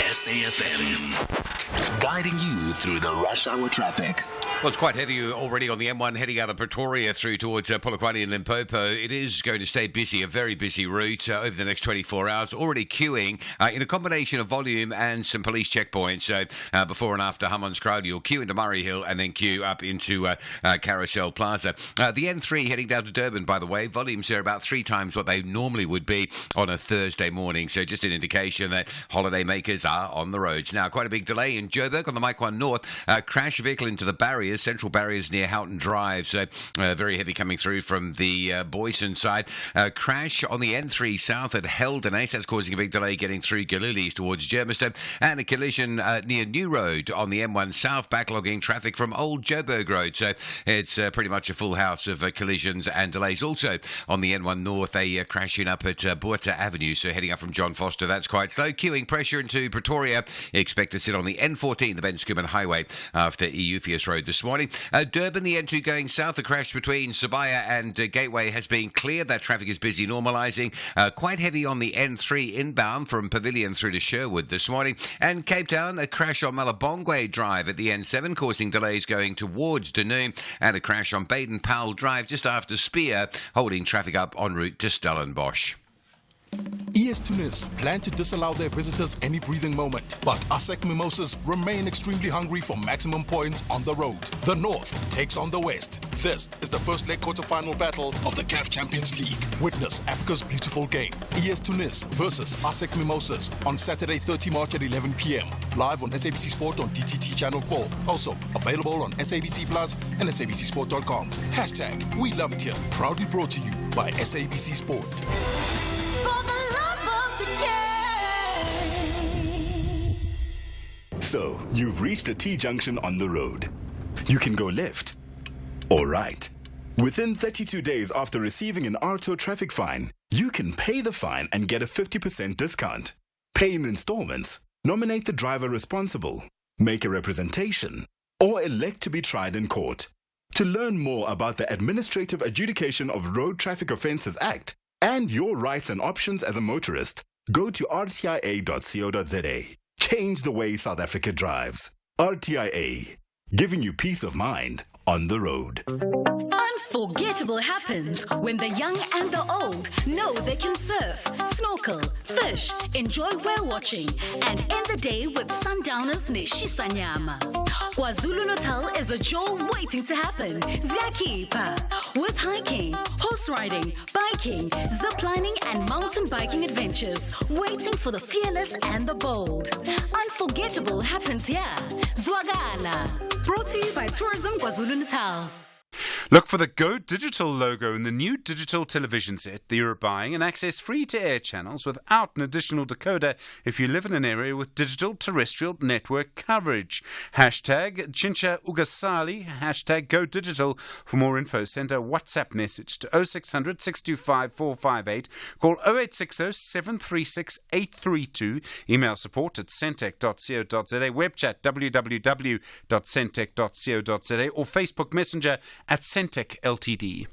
SAFM, guiding you through the rush hour traffic. Well, it's quite heavy already on the M1 heading out of Pretoria through towards Polokwane and Limpopo. It is going to stay busy, a very busy route over the next 24 hours. Already queuing in a combination of volume and some police checkpoints. So before and after Hammonds Crowd, you'll queue into Murray Hill and then queue up into Carousel Plaza. The N3 heading down to Durban, by the way, volumes are about 3 times what they normally would be on a Thursday morning. So just an indication that holiday makers are on the roads. Now, quite a big delay in Joburg on the Mike 1 North. Crash vehicle into the barriers, central barriers near Houghton Drive. So very heavy coming through from the Boyson side. Crash on the N3 south at Heldenace. That's causing a big delay getting through Galilees towards Germiston. And a collision near New Road on the M1 south, backlogging traffic from Old Joburg Road. So it's pretty much a full house of collisions and delays. Also on the N1 North, a crashing up at Buerta Avenue. So heading up from John Foster, that's quite slow. Queuing pressure into Pretoria. Expect to sit on the N14, the Ben Schoeman Highway, after Eupheus Road this morning. Durban, the N2 going south. The crash between Sabaya and Gateway has been cleared. That traffic is busy normalising. Quite heavy on the N3 inbound from Pavilion through to Sherwood this morning. And Cape Town, a crash on Malabongwe Drive at the N7, causing delays going towards Dunoon. And a crash on Baden-Powell Drive just after Spear, holding traffic up en route to Stellenbosch. ES Tunis plan to disallow their visitors any breathing moment, but ASEC Mimosas remain extremely hungry for maximum points on the road. The North takes on the West. This is the first leg quarter-final battle of the CAF Champions League. Witness Africa's beautiful game. ES Tunis versus ASEC Mimosas on Saturday 30 March at 11 p.m. Live on SABC Sport on DTT Channel 4. Also available on SABC Plus and SABCSport.com. Hashtag We Love It Here. Proudly brought to you by SABC Sport. So, you've reached a T-junction on the road. You can go left or right. Within 32 days after receiving an RTO traffic fine, you can pay the fine and get a 50% discount. pay in installments, nominate the driver responsible, make a representation, or elect to be tried in court. To learn more about the Administrative Adjudication of Road Traffic Offences Act and your rights and options as a motorist, go to rtia.co.za. Change the way South Africa drives. RTIA, giving you peace of mind on the road. Unforgettable happens when the young and the old know they can surf, snorkel, fish, enjoy whale watching, and end the day with sundowners Neshisanyama. KwaZulu-Natal is a jewel waiting to happen. Ziyakhipha. With hiking, horse riding, biking, ziplining, and mountain biking adventures waiting for the fearless and the bold. Unforgettable happens here. Zwagala. Brought to you by Tourism KwaZulu-Natal. Look for the Go Digital logo in the new digital television set that you're buying and access free-to-air channels without an additional decoder if you live in an area with digital terrestrial network coverage. Hashtag Chincha Ugasali, hashtag Go Digital. For more info, send a WhatsApp message to 0600 625 458, call 0860 736 832, email support at centec.co.za, web chat www.centec.co.za, or Facebook Messenger at Centec Ltd.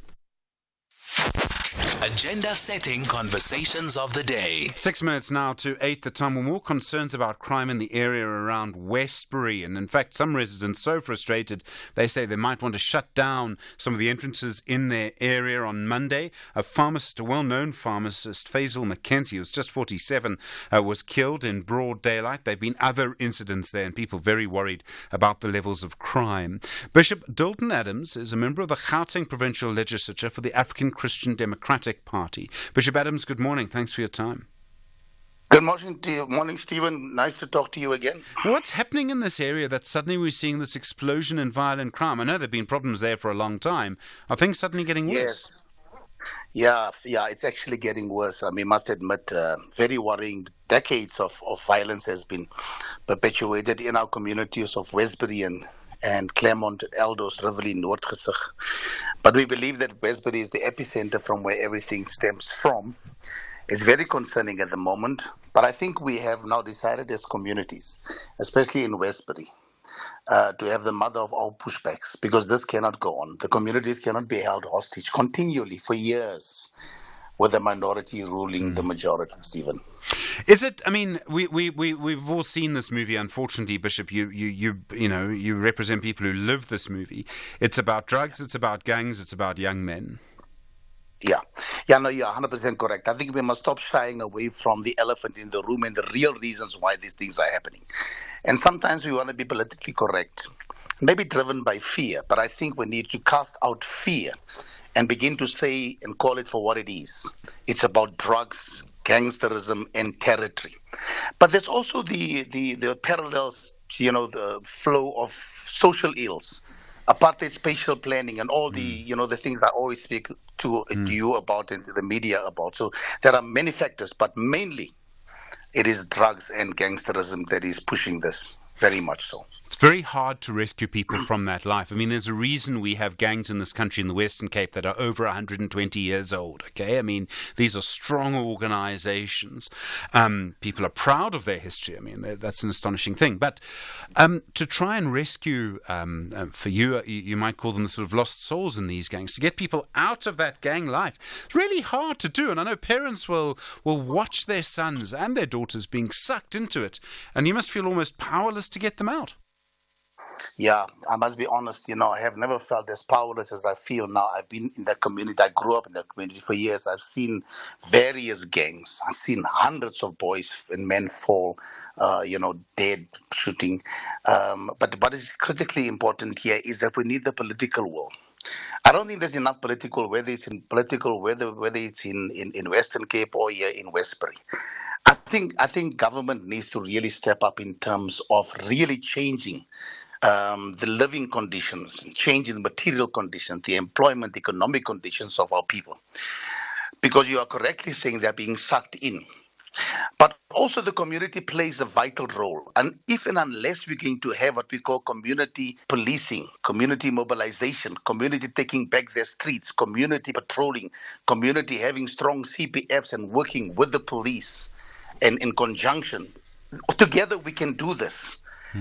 Agenda-setting conversations of the day. 6 minutes now to 8. The time with more concerns about crime in the area around Westbury. And in fact, some residents so frustrated, they say they might want to shut down some of the entrances in their area on Monday. A pharmacist, a well-known pharmacist, Faisal McKenzie, who was just 47, was killed in broad daylight. There have been other incidents there and people very worried about the levels of crime. Bishop Dilton Adams is a member of the Gauteng Provincial Legislature for the African Christian Democratic Party. Bishop Adams, good morning. Thanks for your time. Good morning, Stephen. Nice to talk to you again. What's happening in this area that suddenly we're seeing this explosion in violent crime? I know there have been problems there for a long time. Are things suddenly getting worse? Yes. Yeah, it's actually getting worse. I mean, must admit, very worrying. Decades of violence has been perpetuated in our communities of Westbury and Claremont, Eldos, Rivoli, Noordgesig. But we believe that Westbury is the epicenter from where everything stems from. It's very concerning at the moment, but I think we have now decided as communities, especially in Westbury, to have the mother of all pushbacks, because this cannot go on. The communities cannot be held hostage continually for years with the minority ruling the majority, Stephen. Is it? I mean, we've all seen this movie. Unfortunately, Bishop, you represent people who live this movie. It's about drugs. It's about gangs. It's about young men. Yeah, no, you're 100% correct. I think we must stop shying away from the elephant in the room and the real reasons why these things are happening. And sometimes we want to be politically correct, maybe driven by fear. But I think we need to cast out fear and begin to say and call it for what it is. It's about drugs, gangsterism, and territory. But there's also the parallels, the flow of social ills, apartheid spatial planning, and all the things I always speak to you about and to the media about. So there are many factors, but mainly it is drugs and gangsterism that is pushing this. Very much so. It's very hard to rescue people from that life. I mean, there's a reason we have gangs in this country, in the Western Cape, that are over 120 years old, okay? I mean, these are strong organizations. People are proud of their history. I mean, that's an astonishing thing. But to try and rescue, for you, you might call them the sort of lost souls in these gangs, to get people out of that gang life, it's really hard to do. And I know parents will watch their sons and their daughters being sucked into it, and you must feel almost powerless to get them out. Yeah, I must be honest, I have never felt as powerless as I feel now. I've been in that community. I grew up in that community for years. I've seen various gangs. I've seen hundreds of boys and men fall, dead, shooting. But what is critically important here is that we need the political will. I don't think there's enough political, whether it's in Western Cape or here in Westbury. I think government needs to really step up in terms of really changing the living conditions, changing the material conditions, the employment, economic conditions of our people. Because you are correctly saying they're being sucked in. But also the community plays a vital role. And if and unless we're going to have what we call community policing, community mobilization, community taking back their streets, community patrolling, community having strong CPFs and working with the police and in conjunction, together we can do this.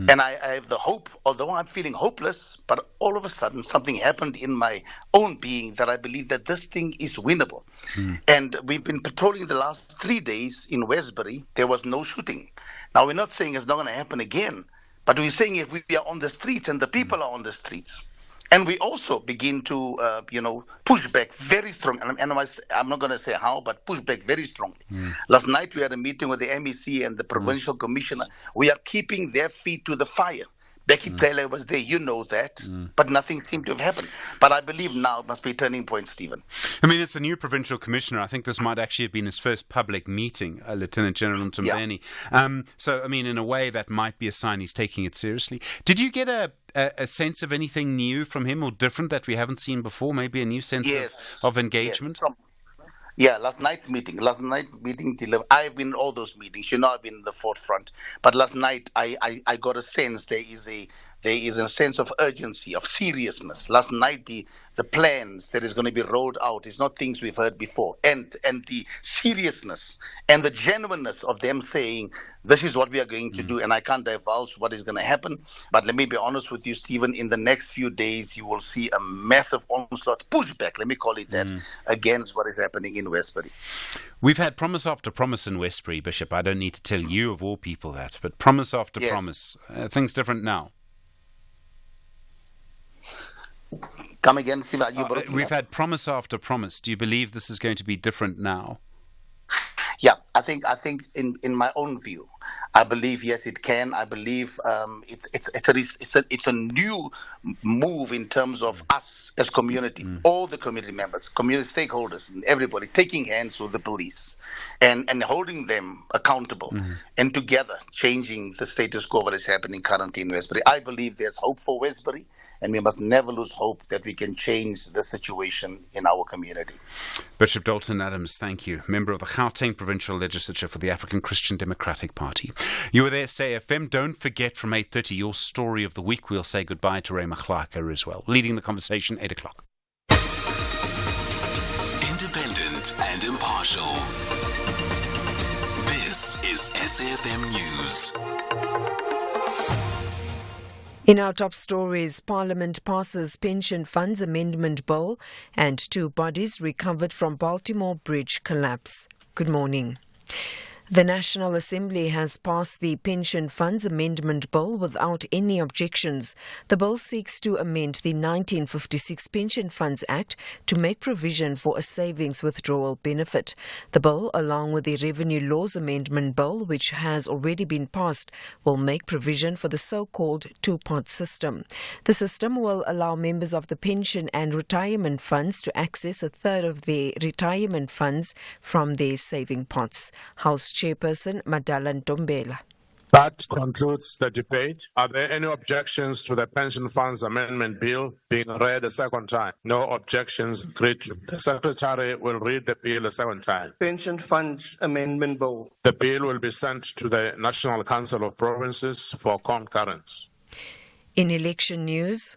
And I have the hope, although I'm feeling hopeless, but all of a sudden something happened in my own being that I believe that this thing is winnable. And we've been patrolling the last 3 days in Westbury. There was no shooting. Now, we're not saying it's not going to happen again, but we're saying if we are on the streets and the people are on the streets, and we also begin to, push back very strong. And I'm not going to say how, but push back very strongly. Last night we had a meeting with the MEC and the provincial commissioner. We are keeping their feet to the fire. Becky Taylor was there, you know that, but nothing seemed to have happened. But I believe now it must be a turning point, Stephen. I mean, it's a new provincial commissioner. I think this might actually have been his first public meeting, Lieutenant General Ntombeni. So, I mean, in a way, that might be a sign he's taking it seriously. Did you get a sense of anything new from him or different that we haven't seen before? Maybe a new sense of engagement? Yes. Last night's meeting, I've been in all those meetings. I've been in the forefront. But last night, I got a sense there is a sense of urgency, of seriousness. Last night, the plans that is going to be rolled out is not things we've heard before. And the seriousness and the genuineness of them saying, this is what we are going to do, and I can't divulge what is going to happen. But let me be honest with you, Stephen, in the next few days, you will see a massive onslaught, pushback, let me call it that, against what is happening in Westbury. We've had promise after promise in Westbury, Bishop. I don't need to tell you of all people that, but promise after promise. Things different now. Come again, Stephen. We've had promise after promise. Do you believe this is going to be different now? Yeah, I think in my own view, I believe yes, it can. I believe it's a new move in terms of us as community, all the community members, community stakeholders, and everybody taking hands with the police and holding them accountable, and together changing the status quo that is happening currently in Westbury. I believe there's hope for Westbury, and we must never lose hope that we can change the situation in our community. Bishop Dalton Adams, thank you. Member of the Gauteng Provincial Legislature for the African Christian Democratic Party. You were there, SAFM. Don't forget from 8:30 your story of the week. We'll say goodbye to Ray Machlaka as well. Leading the conversation, 8 o'clock. Independent and impartial. This is SAFM News. In our top stories, Parliament passes Pension Funds Amendment Bill and 2 bodies recovered from Baltimore Bridge collapse. Good morning. The National Assembly has passed the Pension Funds Amendment Bill without any objections. The bill seeks to amend the 1956 Pension Funds Act to make provision for a savings withdrawal benefit. The bill, along with the Revenue Laws Amendment Bill, which has already been passed, will make provision for the so-called two-pot system. The system will allow members of the pension and retirement funds to access a third of their retirement funds from their saving pots. House Chairperson Madala Ntombela. That concludes the debate. Are there any objections to the Pension Funds Amendment Bill being read a second time? No objections. Agreed to. The Secretary will read the bill a second time. Pension Funds Amendment Bill. The bill will be sent to the National Council of Provinces for concurrence. In election news,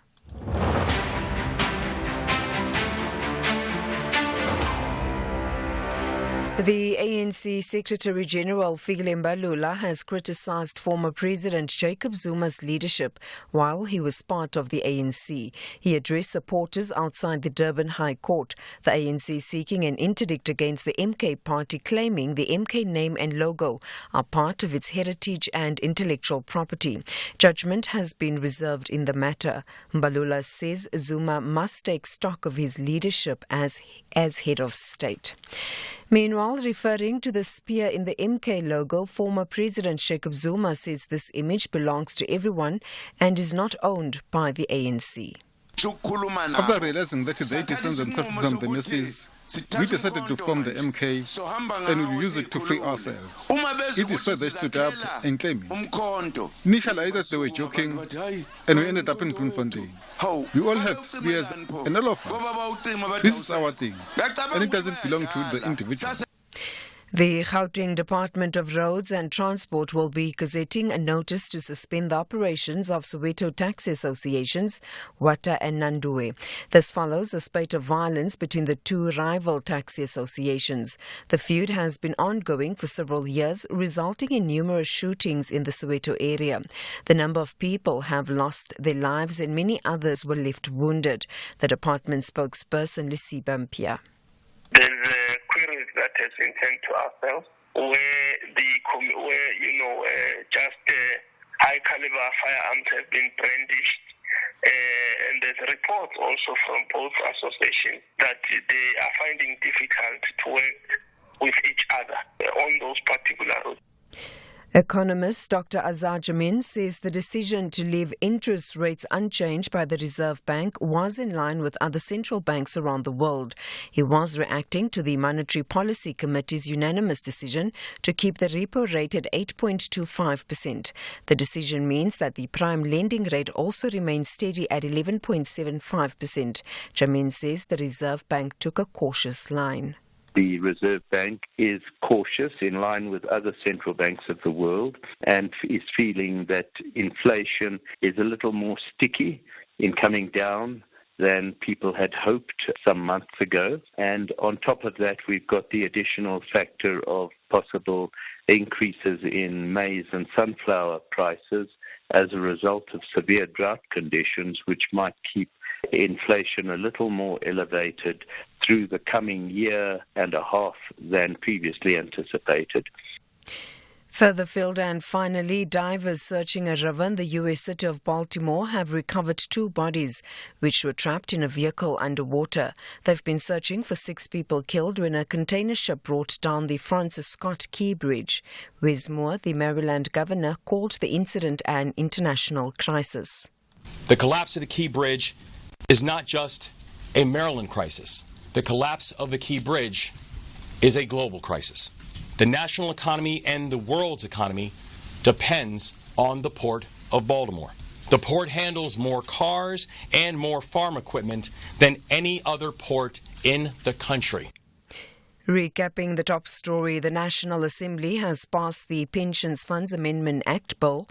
the ANC Secretary-General Fikile Mbalula has criticized former President Jacob Zuma's leadership while he was part of the ANC. He addressed supporters outside the Durban High Court. The ANC seeking an interdict against the MK party, claiming the MK name and logo are part of its heritage and intellectual property. Judgment has been reserved in the matter. Mbalula says Zuma must take stock of his leadership as head of state. Meanwhile, referring to the spear in the MK logo, former President Jacob Zuma says this image belongs to everyone and is not owned by the ANC. After realizing that they distance themselves from the Nazis, we decided to form the MK and we use it to free ourselves. It is why they stood up and claimed it. Initially, I thought they were joking, and we ended up in Bloemfontein. We all have spears, and all of us. This is our thing, and it doesn't belong to the individual. The Gauteng Department of Roads and Transport will be gazetting a notice to suspend the operations of Soweto taxi associations, Wata and Nandue. This follows a spate of violence between the two rival taxi associations. The feud has been ongoing for several years, resulting in numerous shootings in the Soweto area. The number of people have lost their lives and many others were left wounded. The department spokesperson Lisi Bampia. There's queries that has been sent to ourselves where just high caliber firearms have been brandished, and there's reports also from both associations that they are finding difficult to work with each other on those particular routes. Economist Dr. Azar Jamin says the decision to leave interest rates unchanged by the Reserve Bank was in line with other central banks around the world. He was reacting to the Monetary Policy Committee's unanimous decision to keep the repo rate at 8.25%. The decision means that the prime lending rate also remains steady at 11.75%. Jamin says the Reserve Bank took a cautious line. The Reserve Bank is cautious in line with other central banks of the world and is feeling that inflation is a little more sticky in coming down than people had hoped some months ago. And on top of that, we've got the additional factor of possible increases in maize and sunflower prices as a result of severe drought conditions, which might keep inflation a little more elevated through the coming year and a half than previously anticipated. Further field and finally, divers searching a river in the U.S. city of Baltimore have recovered 2 bodies which were trapped in a vehicle underwater. They've been searching for 6 people killed when a container ship brought down the Francis Scott Key Bridge. Wes Moore, the Maryland governor, called the incident an international crisis. The collapse of the Key Bridge is not just a Maryland crisis. The collapse of the Key Bridge is a global crisis. The national economy and the world's economy depends on the Port of Baltimore. The port handles more cars and more farm equipment than any other port in the country. Recapping the top story, the National Assembly has passed the Pensions Funds Amendment Act bill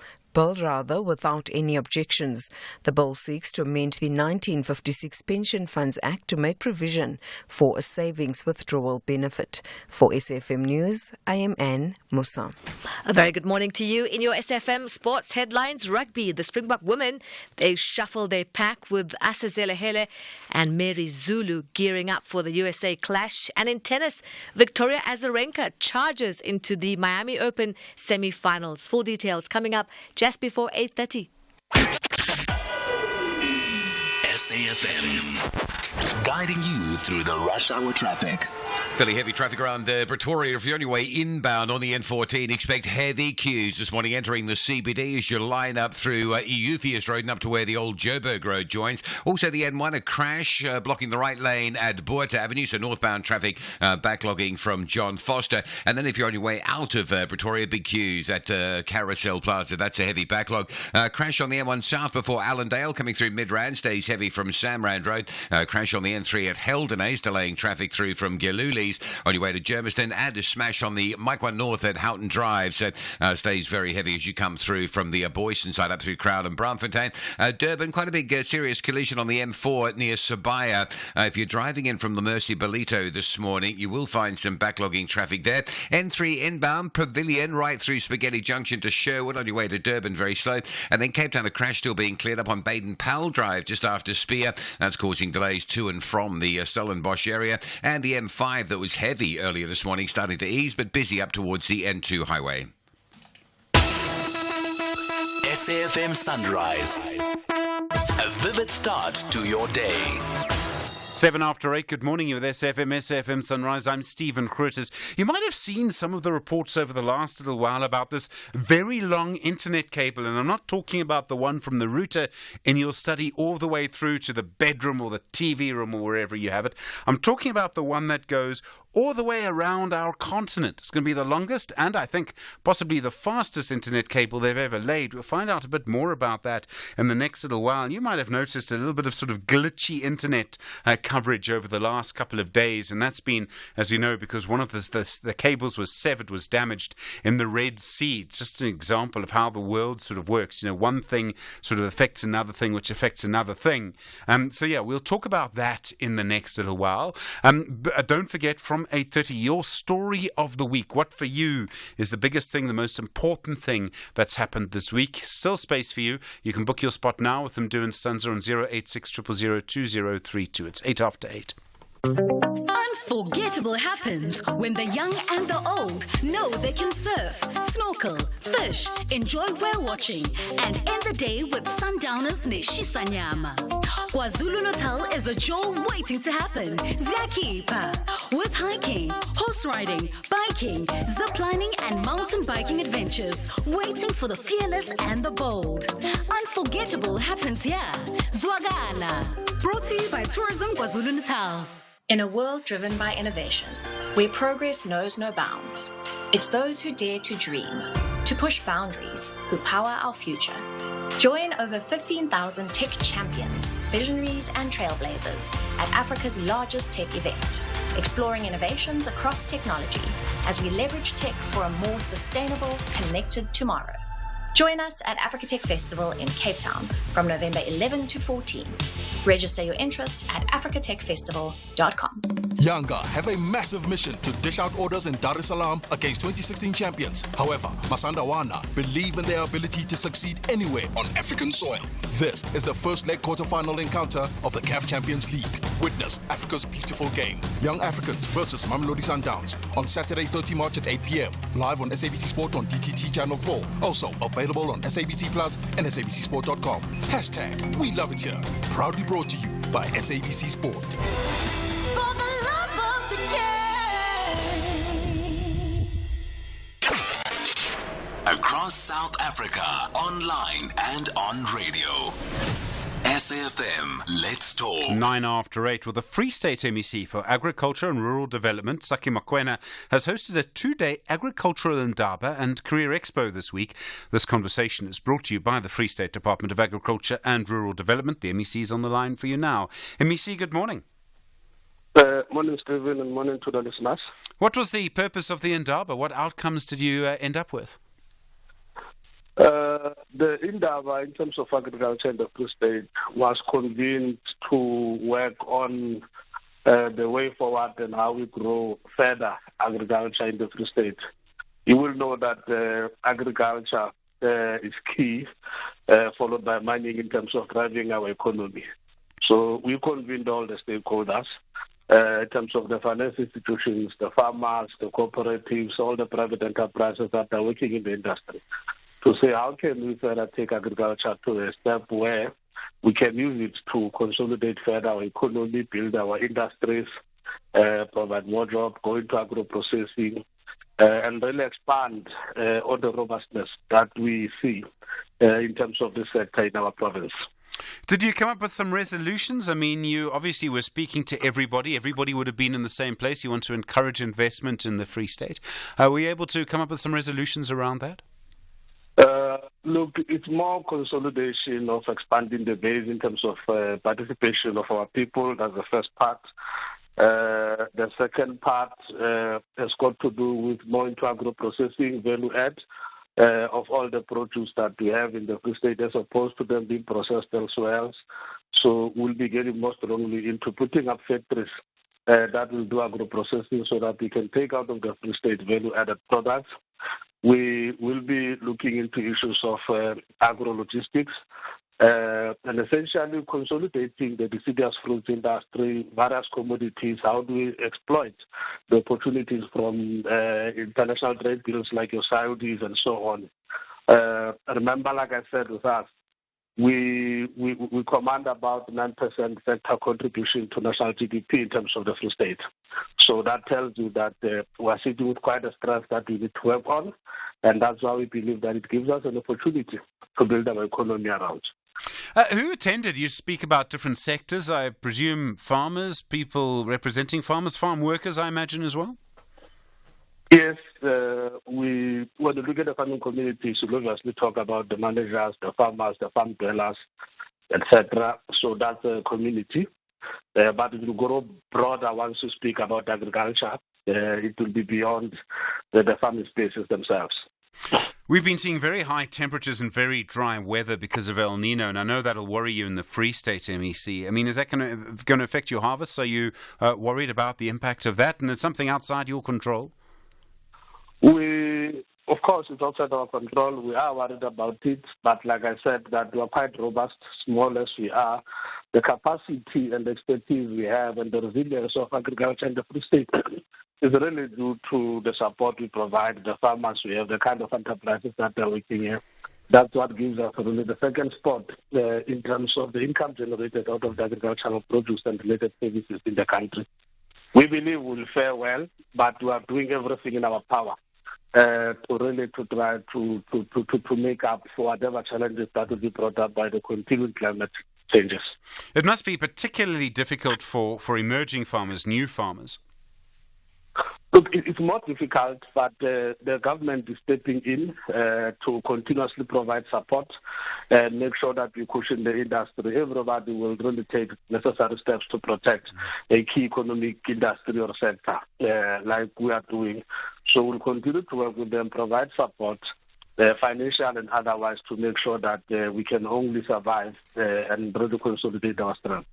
without any objections. The bill seeks to amend the 1956 Pension Funds Act to make provision for a savings withdrawal benefit. For SFM News, I am Anne Musa. A very good morning to you. In your SFM Sports headlines, rugby, the Springbok women, they shuffle their pack with Asazela and Mary Zulu gearing up for the USA clash. And in tennis, Victoria Azarenka charges into the Miami Open semi-finals. Full details coming up just before 8:30. SAFM, guiding you through the rush hour traffic. Fairly heavy traffic around Pretoria. If you're on your way inbound on the N14, expect heavy queues this morning entering the CBD as you line up through Eupheus Road and up to where the old Joburg Road joins. Also, the N1, a crash blocking the right lane at Boerta Avenue, so northbound traffic backlogging from John Foster. And then if you're on your way out of Pretoria, big queues at Carousel Plaza. That's a heavy backlog. Crash on the N1 south before Allendale, coming through Midrand, stays heavy from Samrand Road. Crash on the N3 at Heldenays, delaying traffic through from Giluli's on your way to Germiston, and a smash on the Mike 1 North at Houghton Drive, so stays very heavy as you come through from the Boyston side up through Crowd and Braamfontein. Durban, quite a big serious collision on the M4 near Sabaya. If you're driving in from the Mercy Belito this morning, you will find some backlogging traffic there. N3 inbound, Pavilion, right through Spaghetti Junction to Sherwood on your way to Durban, very slow. And then Cape Town, a crash still being cleared up on Baden-Powell Drive just after Spear. That's causing delays to and from the Stellenbosch area. And the M5 that was heavy earlier this morning, starting to ease, but busy up towards the N2 highway. SAFM Sunrise. A vivid start to your day. 7 after 8, good morning. You're with SFM Sunrise. I'm Stephen Grootes. You might have seen some of the reports over the last little while about this very long internet cable, and I'm not talking about the one from the router in your study all the way through to the bedroom or the TV room or wherever you have it. I'm talking about the one that goes all the way around our continent. It's going to be the longest and I think possibly the fastest internet cable they've ever laid. We'll find out a bit more about that in the next little while. You might have noticed a little bit of sort of glitchy internet coverage over the last couple of days, and that's been, as you know, because one of the cables was severed, was damaged in the Red Sea. It's just an example of how the world sort of works. One thing sort of affects another thing, which affects another thing. We'll talk about that in the next little while. Don't forget, from 8:30, your story of the week. What for you is the biggest thing, the most important thing that's happened this week? Still space for you. You can book your spot now with them doing Stanza on 086 000 2032. It's 8 after 8. Unforgettable happens when the young and the old know they can surf, snorkel, fish, enjoy whale watching, and end the day with sundowners Neshisanyama. KwaZulu-Natal is a jewel waiting to happen. Ziyakhipha. With hiking, horse riding, biking, ziplining, and mountain biking adventures waiting for the fearless and the bold. Unforgettable happens here. Zwagala. Brought to you by Tourism KwaZulu-Natal. In a world driven by innovation, where progress knows no bounds, it's those who dare to dream, to push boundaries, who power our future. Join over 15,000 tech champions, visionaries, and trailblazers at Africa's largest tech event, exploring innovations across technology as we leverage tech for a more sustainable, connected tomorrow. Join us at Africa Tech Festival in Cape Town from November 11 to 14. Register your interest at africatechfestival.com. Yanga have a massive mission to dish out orders in Dar es Salaam against 2016 champions. However, Masandawana believe in their ability to succeed anywhere on African soil. This is the first leg quarter-final encounter of the CAF Champions League. Witness Africa's beautiful game. Young Africans versus Mamelodi Sundowns on Saturday 30 March at 8 p.m. Live on SABC Sport on DTT Channel 4. Also available on SABC Plus and SABCSport.com. Hashtag We Love It Here. Proudly brought to you by SABC Sport. For the love of the game. Across South Africa, online and on radio. SAFM, let's talk. 9 after 8, with the Free State MEC for Agriculture and Rural Development, Saki Makwena, has hosted a 2-day agricultural indaba and career expo this week. This conversation is brought to you by the Free State Department of Agriculture and Rural Development. The MEC is on the line for you now. MEC, good morning. Morning, Stephen, and morning to the listeners. What was the purpose of the indaba? What outcomes did you end up with? The Indaba, in terms of agriculture in the Free State, was convened to work on the way forward and how we grow further agriculture in the Free State. You will know that agriculture is key, followed by mining in terms of driving our economy. So we convened all the stakeholders in terms of the finance institutions, the farmers, the cooperatives, all the private enterprises that are working in the industry, to say how can we further take agriculture to a step where we can use it to consolidate further our economy, build our industries, provide more jobs, go into agro-processing, and really expand on the robustness that we see in terms of this sector in our province. Did you come up with some resolutions? I mean, you obviously were speaking to everybody. Everybody would have been in the same place. You want to encourage investment in the Free State. Were you able to come up with some resolutions around that? Look, it's more consolidation of expanding the base in terms of participation of our people. That's the first part. The second part has got to do with more into agro-processing, value add of all the produce that we have in the Free State as opposed to them being processed elsewhere. So we'll be getting more strongly into putting up factories that will do agro-processing so that we can take out of the Free State value-added products. We will be looking into issues of agro-logistics and essentially consolidating the deciduous fruits industry, various commodities. How do we exploit the opportunities from international trade deals like your Saudis and so on? Remember, like I said with us, we command about 9% sector contribution to national GDP in terms of the Free State. So that tells you that we're sitting with quite a stress that we need to work on, and that's why we believe that it gives us an opportunity to build our economy around. Who attended? You speak about different sectors. I presume farmers, people representing farmers, farm workers, I imagine, as well? Yes, when you look at the farming communities, we obviously talk about the managers, the farmers, the farm dwellers, etc. So that's a community. but it will grow broader once you speak about agriculture. It will be beyond the farming spaces themselves. We've been seeing very high temperatures and very dry weather because of El Nino, and I know that'll worry you in the Free State, MEC. I mean, is that going to affect your harvest? Are you worried about the impact of that, and it's something outside your control? Of course, it's outside our control. We are worried about it, but like I said, that we are quite robust, small as we are. The capacity and expertise we have and the resilience of agriculture in the Free State is really due to the support we provide the farmers we have, the kind of enterprises that are working here. That's what gives us really the second spot in terms of the income generated out of the agricultural produce and related services in the country. We believe we'll fare well, but we are doing everything in our power to try to make up for whatever challenges that will be brought up by the continuing climate changes. It must be particularly difficult for emerging farmers, new farmers. Look, it's more difficult, but the government is stepping in to continuously provide support and make sure that we cushion the industry. Everybody will really take necessary steps to protect a key economic industry or sector like we are doing. So we'll continue to work with them, provide support, financial and otherwise, to make sure that we can only survive and really consolidate our strength.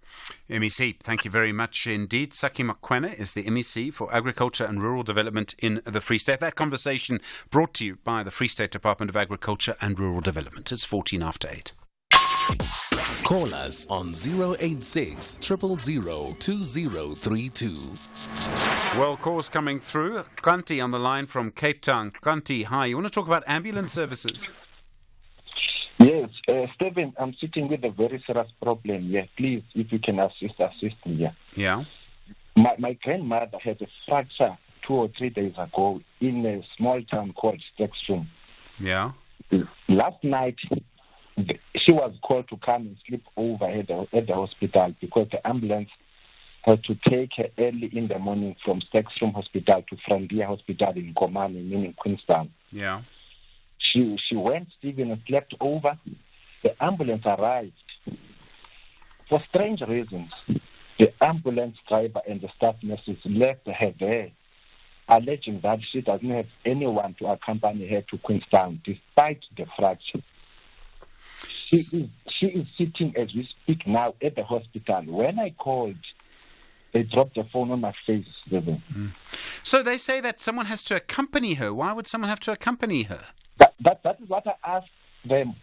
MEC, thank you very much indeed. Saki Makwena is the MEC for Agriculture and Rural Development in the Free State. That conversation brought to you by the Free State Department of Agriculture and Rural Development. It's 14 after 8. Call us on 086 000 2032. Well, calls coming through. Klanti on the line from Cape Town. Klanti, hi. You want to talk about ambulance services? Yes, Stephen, I'm sitting with a very serious problem here. Please, if you can assist me here. Yeah. My grandmother had a fracture 2 or 3 days ago in a small town called Stextrom. Yeah. Last night, she was called to come and sleep over at the hospital because the ambulance had to take her early in the morning from Stextrom Hospital to Frontier Hospital in Komani, meaning Queenstown. Yeah. She went, Stephen, and slept over. The ambulance arrived. For strange reasons, the ambulance driver and the staff nurses left her there, alleging that she doesn't have anyone to accompany her to Queenstown, despite the fracture. She is sitting, as we speak now, at the hospital. When I called, they dropped the phone on my face. So they say that someone has to accompany her. Why would someone have to accompany her? That is what I asked them.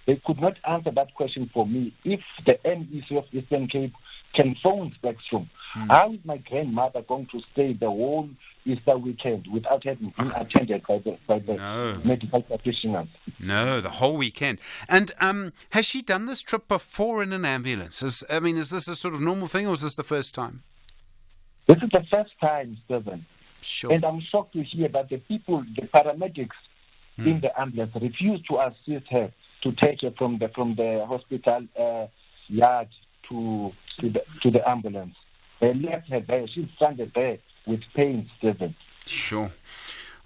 They could not answer that question for me. If the MEC of Eastern Cape can phone Stextrom, how is my grandmother going to stay the whole Easter weekend without having been attended by the medical practitioners? No, the whole weekend. And has she done this trip before in an ambulance? Is this a sort of normal thing, or is this the first time? This is the first time, Stephen. Sure. And I'm shocked to hear that the paramedics in the ambulance refused to assist her to take her from the hospital yard to the ambulance. They left her there. She's stranded there with pain, Stephen. Sure.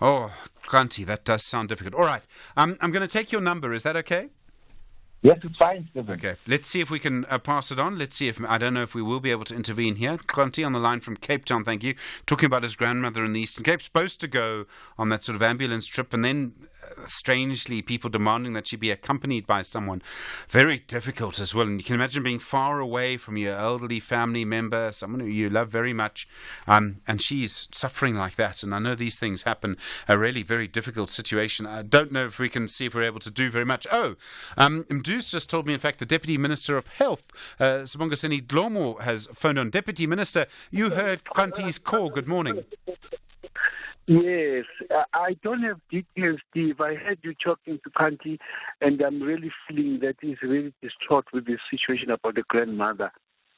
Oh, Klanti, that does sound difficult. All right. I'm going to take your number. Is that okay? Yes, it's fine, Stephen. Okay. Let's see if we can pass it on. Let's see if, I don't know if we will be able to intervene here. Klanti on the line from Cape Town, thank you. Talking about his grandmother in the Eastern Cape, supposed to go on that sort of ambulance trip, and then strangely people demanding that she be accompanied by someone. Very difficult as well. And you can imagine being far away from your elderly family member, someone who you love very much, and she's suffering like that. And I know these things happen. A really very difficult situation. I don't know if we can see if we're able to do very much. Mdu's just told me, in fact, the Deputy Minister of Health, Sibongiseni Dlomo, has phoned on. Deputy Minister, you heard Klanti's call. Good morning. Yes, I don't have details, Steve. I heard you talking to Klanti, and I'm really feeling that he's really distraught with this situation about the grandmother.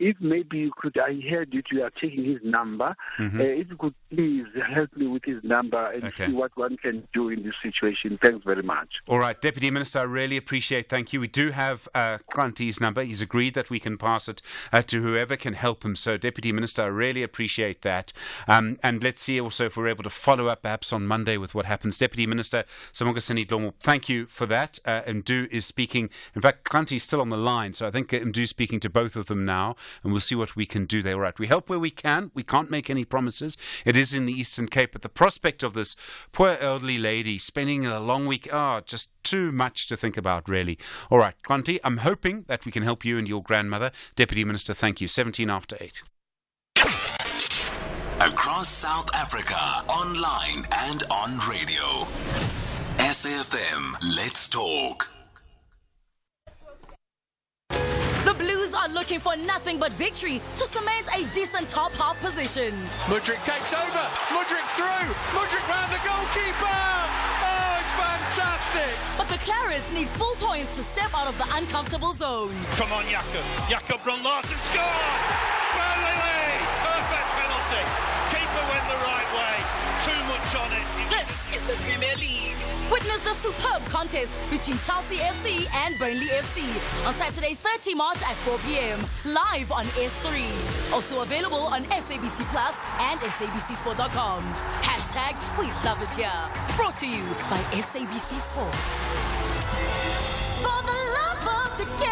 If maybe you could, I heard that you are taking his number. If you could please help me with his number and see what one can do in this situation. Thanks very much. All right, Deputy Minister, I really appreciate. Thank you. We do have Klanti's number. He's agreed that we can pass it to whoever can help him. So, Deputy Minister, I really appreciate that. And let's see also if we're able to follow up perhaps on Monday with what happens. Deputy Minister Sibongiseni Dlomo, thank you for that. Mdu is speaking. In fact, Klanti is still on the line, so I think Mdu is speaking to both of them now. and we'll see what we can do there. All right, we help where we can. We can't make any promises. It is in the Eastern Cape, but the prospect of this poor elderly lady spending a long week, just too much to think about, really. All right, Conti, I'm hoping that we can help you and your grandmother. Deputy Minister, thank you. 8:17. Across South Africa, online and on radio. SAFM, let's talk. The Blues are looking for nothing but victory to cement a decent top half position. Mudryk takes over. Mudryk's through. Mudryk round the goalkeeper. Oh, it's fantastic. But the Clarets need full points to step out of the uncomfortable zone. Come on, Jakob. Jakob Brun Larsen scores. Burnley. Perfect penalty. Keeper went the right way. Too much on it. This is the Premier League. Witness the superb contest between Chelsea FC and Burnley FC on Saturday, 30 March at 4 p.m. live on S3. Also available on SABC Plus and SABCSport.com. # We Love It Here. Brought to you by SABC Sport. For the love of the game.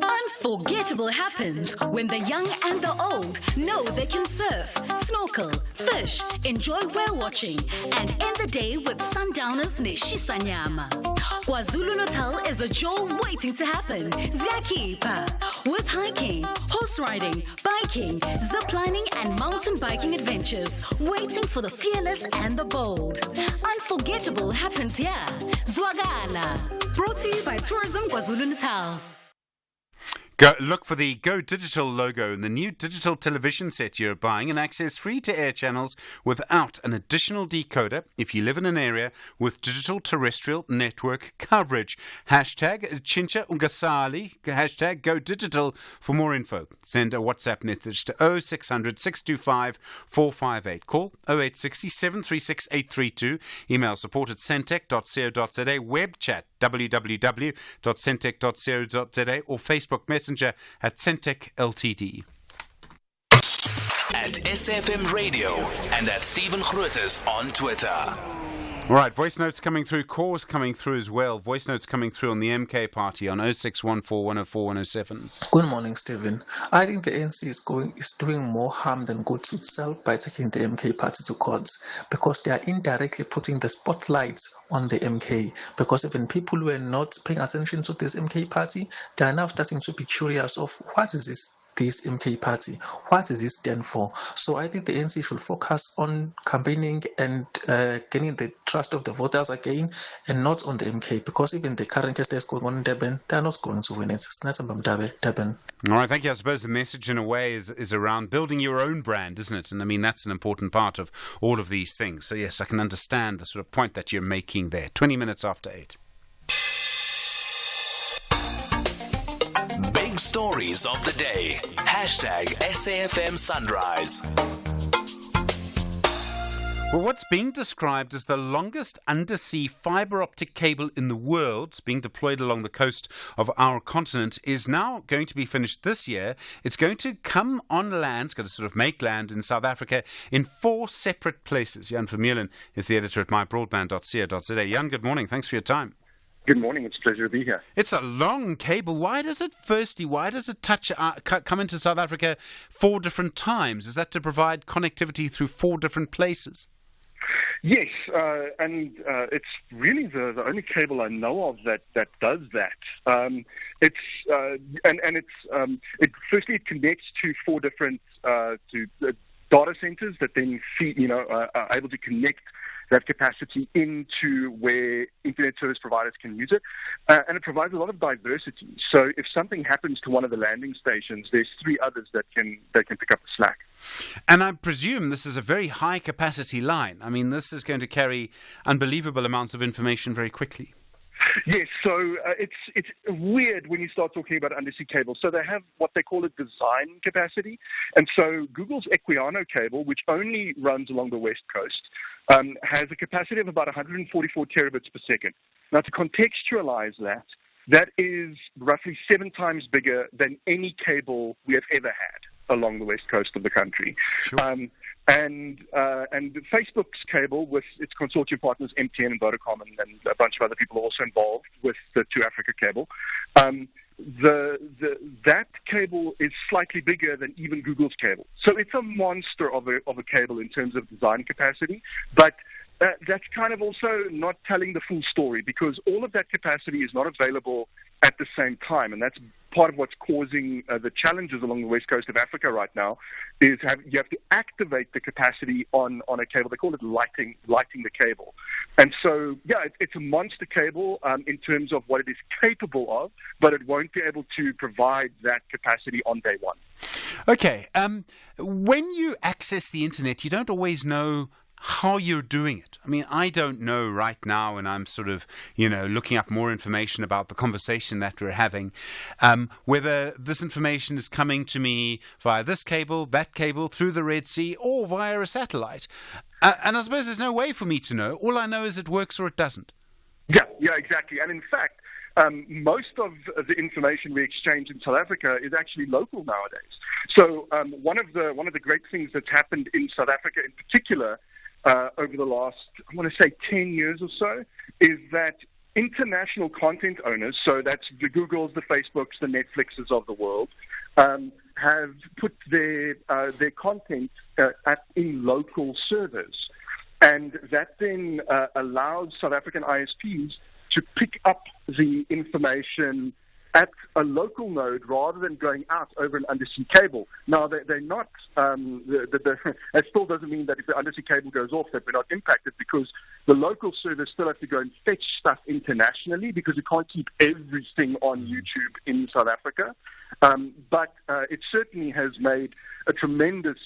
Unforgettable happens when the young and the old know they can surf, snorkel, fish, enjoy whale watching, and end the day with sundowners Neshisanyama. KwaZulu-Natal is a jewel waiting to happen. Ziyakhipha. With hiking, horse riding, biking, ziplining, and mountain biking adventures waiting for the fearless and the bold. Unforgettable happens here. Zwagala. Brought to you by Tourism KwaZulu-Natal. Look for the Go Digital logo in the new digital television set you're buying and access free-to-air channels without an additional decoder if you live in an area with digital terrestrial network coverage. #Chincha Ungasali, #Go Digital for more info. Send a WhatsApp message to 0600 625 458. Call 0860 736 832. Email support@centec.co.za. Web chat www.centec.co.za or Facebook Messenger at Centec Ltd. At SFM Radio and at Stephen Grootes on Twitter. All right, voice notes coming through, calls coming through as well. Voice notes coming through on the MK party on 0614 104 107. Good morning, Stephen. I think the ANC is doing more harm than good to itself by taking the MK party to court, because they are indirectly putting the spotlight on the MK, because even people who are not paying attention to this MK party, they are now starting to be curious of what is this MK party, what does it stand for? So I think the ANC should focus on campaigning and gaining the trust of the voters again, and not on the MK, because even the current case that's going on in Durban, they're not going to win it. It's not about Durban. All right, thank you. I suppose the message in a way is around building your own brand, isn't it? And I mean, that's an important part of all of these things. So yes, I can understand the sort of point that you're making there. 20 minutes after 8. Stories of the day. #SAFM Sunrise. Well, what's being described as the longest undersea fibre optic cable in the world, being deployed along the coast of our continent, is now going to be finished this year. It's going to come on land, it's going to sort of make land in South Africa in 4 separate places. Jan Vermeulen is the editor at mybroadband.co.za. Jan, good morning. Thanks for your time. Good morning. It's a pleasure to be here. It's a long cable. Why does it come into South Africa 4 different times? Is that to provide connectivity through 4 different places? Yes, and it's really the only cable I know of that does that. It connects to 4 different data centers that then are able to connect that capacity into where internet service providers can use it. And it provides a lot of diversity. So if something happens to one of the landing stations, there's 3 others that can pick up the slack. And I presume this is a very high capacity line. I mean, this is going to carry unbelievable amounts of information very quickly. Yes, so it's weird when you start talking about undersea cables. So they have what they call a design capacity. And so Google's Equiano cable, which only runs along the west coast, has a capacity of about 144 terabits per second. Now, to contextualize that is roughly 7 times bigger than any cable we have ever had. along the west coast of the country. Sure. And Facebook's cable, with its consortium partners MTN and Vodacom, and a bunch of other people are also involved with the 2 Africa cable. That cable is slightly bigger than even Google's cable, so it's a monster of a cable in terms of design capacity. But that's kind of also not telling the full story, because all of that capacity is not available at the same time, and that's part of what's causing the challenges along the west coast of Africa right now. You have to activate the capacity on a cable. They call it lighting the cable. And so, yeah, it's a monster cable in terms of what it is capable of, but it won't be able to provide that capacity on day one. Okay. When you access the internet, you don't always know how you're doing it. I mean, I don't know right now, and I'm sort of, looking up more information about the conversation that we're having, whether this information is coming to me via this cable, that cable, through the Red Sea, or via a satellite. And I suppose there's no way for me to know. All I know is it works or it doesn't. Yeah, exactly. And in fact, most of the information we exchange in South Africa is actually local nowadays. So one of the great things that's happened in South Africa in particular over the last, I want to say 10 years or so, is that international content owners, so that's the Googles, the Facebooks, the Netflixes of the world, have put their content in local servers. And that then allows South African ISPs to pick up the information at a local node rather than going out over an undersea cable. Now, they're not, that still doesn't mean that if the undersea cable goes off that we're not impacted, because the local servers still have to go and fetch stuff internationally, because we can't keep everything on YouTube in South Africa. But it certainly has made a tremendous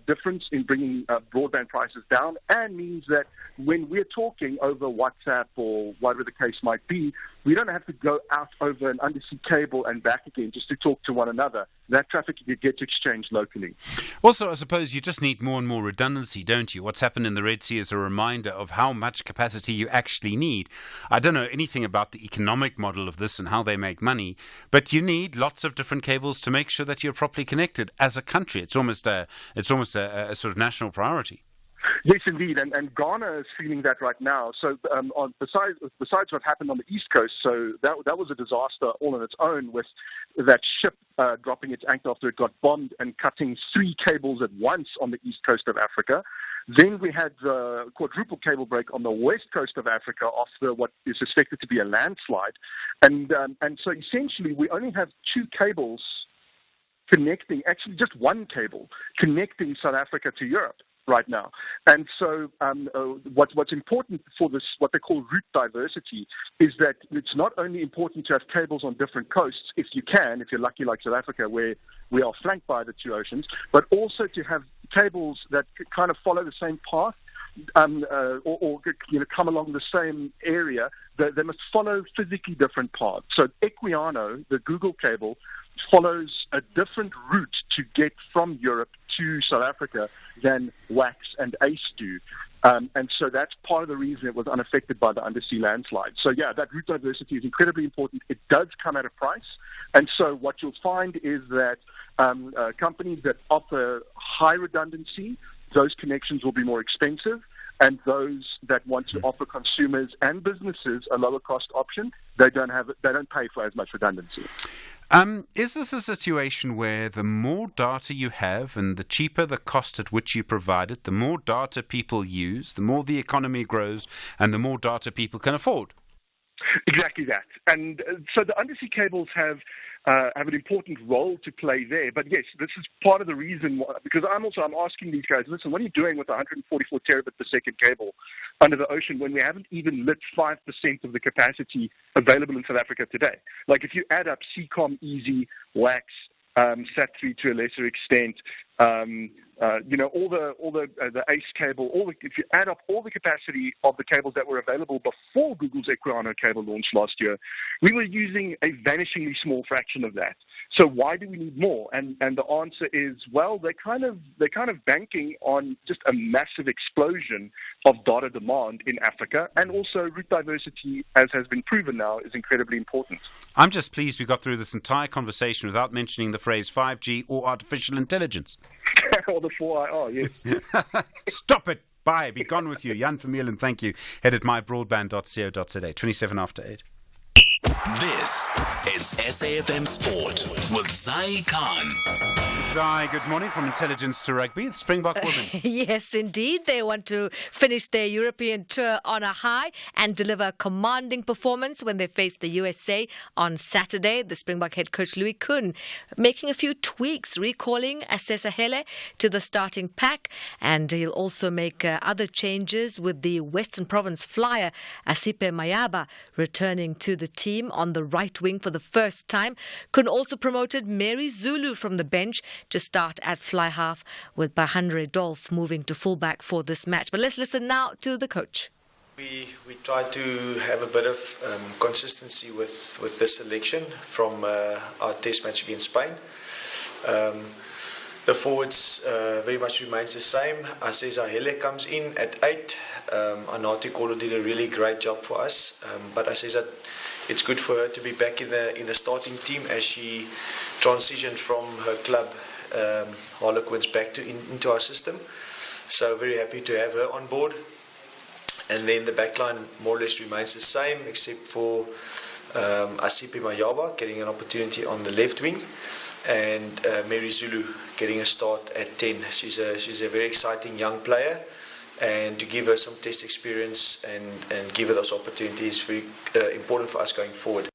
difference in bringing broadband prices down, and means that when we're talking over WhatsApp or whatever the case might be, we don't have to go out over an undersea cable and back again just to talk to one another. That traffic gets exchanged locally. Also, I suppose you just need more and more redundancy, don't you? What's happened in the Red Sea is a reminder of how much capacity you actually need. I don't know anything about the economic model of this and how they make money, but you need lots of different cables to make sure that you're properly connected as a country. It's almost a sort of national priority. Yes, indeed, and Ghana is feeling that right now. So, besides what happened on the East Coast, so that was a disaster all on its own, with that ship dropping its anchor after it got bombed and cutting 3 cables at once on the East Coast of Africa. Then we had the quadruple cable break on the West Coast of Africa after what is suspected to be a landslide, and so essentially we only have 2 cables connecting, actually just 1 cable connecting South Africa to Europe right now. And so what's important for this, what they call route diversity, is that it's not only important to have cables on different coasts, if you're lucky like South Africa, where we are flanked by the 2 oceans, but also to have cables that kind of follow the same path, or come along the same area. They must follow physically different paths. So Equiano, the Google cable, follows a different route to get from Europe to South Africa than WAX and ACE do. And so that's part of the reason it was unaffected by the undersea landslide. So yeah, that route diversity is incredibly important. It does come at a price. And so what you'll find is that companies that offer high redundancy, those connections will be more expensive. And those that want to offer consumers and businesses a lower cost option, they don't pay for as much redundancy. Is this a situation where the more data you have and the cheaper the cost at which you provide it, the more data people use, the more the economy grows and the more data people can afford? Exactly that. And so the undersea cables have an important role to play there. But yes, this is part of the reason why, because I'm asking these guys, listen, what are you doing with 144 terabit per second cable under the ocean when we haven't even lit 5% of the capacity available in South Africa today? Like if you add up CCOM, Easy, WAX, SAT3 to a lesser extent, all the ACE cable, if you add up all the capacity of the cables that were available before Google's Equiano cable launch last year, we were using a vanishingly small fraction of that. So why do we need more? And the answer is, well, they're kind of banking on just a massive explosion of data demand in Africa, and also route diversity, as has been proven now, is incredibly important. I'm just pleased we got through this entire conversation without mentioning the phrase 5G or artificial intelligence. Or the 4IR, yes. Stop it. Bye. Be gone with you. Jan Vermeulen, thank you. Head at mybroadband.co.za. 27 after 8. This is SAFM Sport with Zai Khan. Zai, good morning from intelligence to rugby. The Springbok women. Yes, indeed. They want to finish their European tour on a high and deliver a commanding performance when they face the USA on Saturday. The Springbok head coach Louis Kuhn making a few tweaks, recalling Asesa Hele to the starting pack, and he'll also make other changes with the Western Province flyer Asipe Mayaba returning to the team on the right wing for the first time. Kuhn also promoted Mary Zulu from the bench to start at fly half, with Bahandre Dolph moving to fullback for this match. But let's listen now to the coach. We try to have a bit of consistency with this selection from our test match against Spain. The forwards very much remains the same. Asesa Hele comes in at 8. Anati Kolo did a really great job for us, but Asesa, it's good for her to be back in the starting team as she transitioned from her club Harlequins back into our system. So very happy to have her on board. And then the backline more or less remains the same, except for Asipe Mayaba getting an opportunity on the left wing, and Mary Zulu getting a start at 10. She's a very exciting young player, and to give her some test experience and give her those opportunities is very important for us going forward.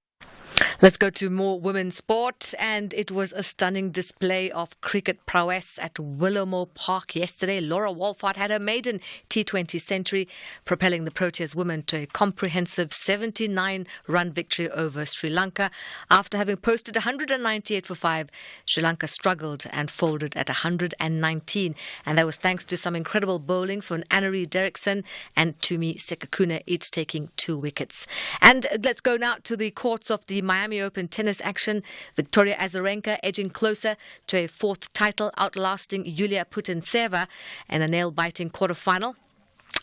Let's go to more women's sport, and it was a stunning display of cricket prowess at Willowmore Park yesterday. Laura Wolfhard had her maiden T20 century, propelling the Proteas women to a comprehensive 79-run victory over Sri Lanka. After having posted 198 for 5, Sri Lanka struggled and folded at 119, and that was thanks to some incredible bowling from Annery Derrickson and Tumi Sekakuna, each taking 2 wickets. And let's go now to the courts of the Miami Open tennis action. Victoria Azarenka edging closer to a 4th title, outlasting Yulia Putintseva in a nail-biting quarterfinal.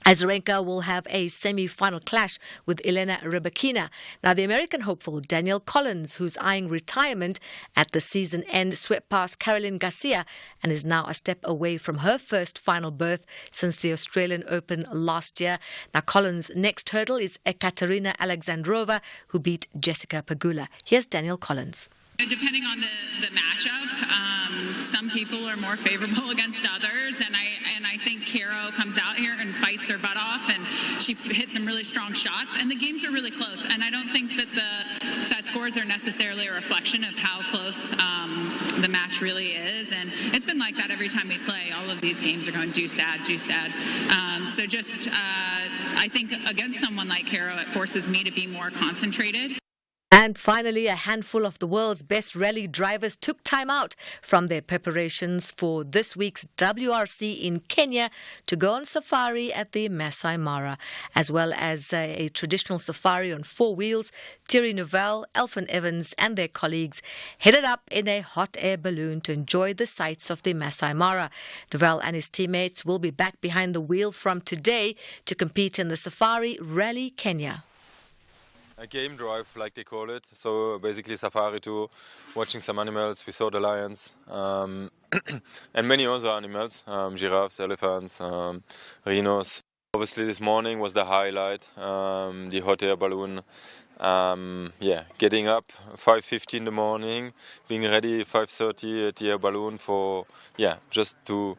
Azarenka will have a semi-final clash with Elena Rybakina. Now, the American hopeful Danielle Collins, who's eyeing retirement at the season end, swept past Caroline Garcia and is now a step away from her first final berth since the Australian Open last year. Now, Collins' next hurdle is Ekaterina Alexandrova, who beat Jessica Pegula. Here's Danielle Collins. Depending on the matchup, some people are more favorable against others, and I think Caro comes out here and fights her butt off, and she hits some really strong shots, and the games are really close. And I don't think that the set scores are necessarily a reflection of how close the match really is, and it's been like that every time we play. All of these games are going do sad. So just I think against someone like Caro, it forces me to be more concentrated. And finally, a handful of the world's best rally drivers took time out from their preparations for this week's WRC in Kenya to go on safari at the Masai Mara, as well as a traditional safari on 4 wheels. Thierry Neuville, Elfyn Evans and their colleagues headed up in a hot air balloon to enjoy the sights of the Masai Mara. Neuville and his teammates will be back behind the wheel from today to compete in the Safari Rally Kenya. A game drive, like they call it. So basically safari tour, watching some animals. We saw the lions and many other animals, giraffes, elephants, rhinos. Obviously this morning was the highlight, the hot air balloon. Getting up 5:50 in the morning, being ready 5:30 at the air balloon for, just to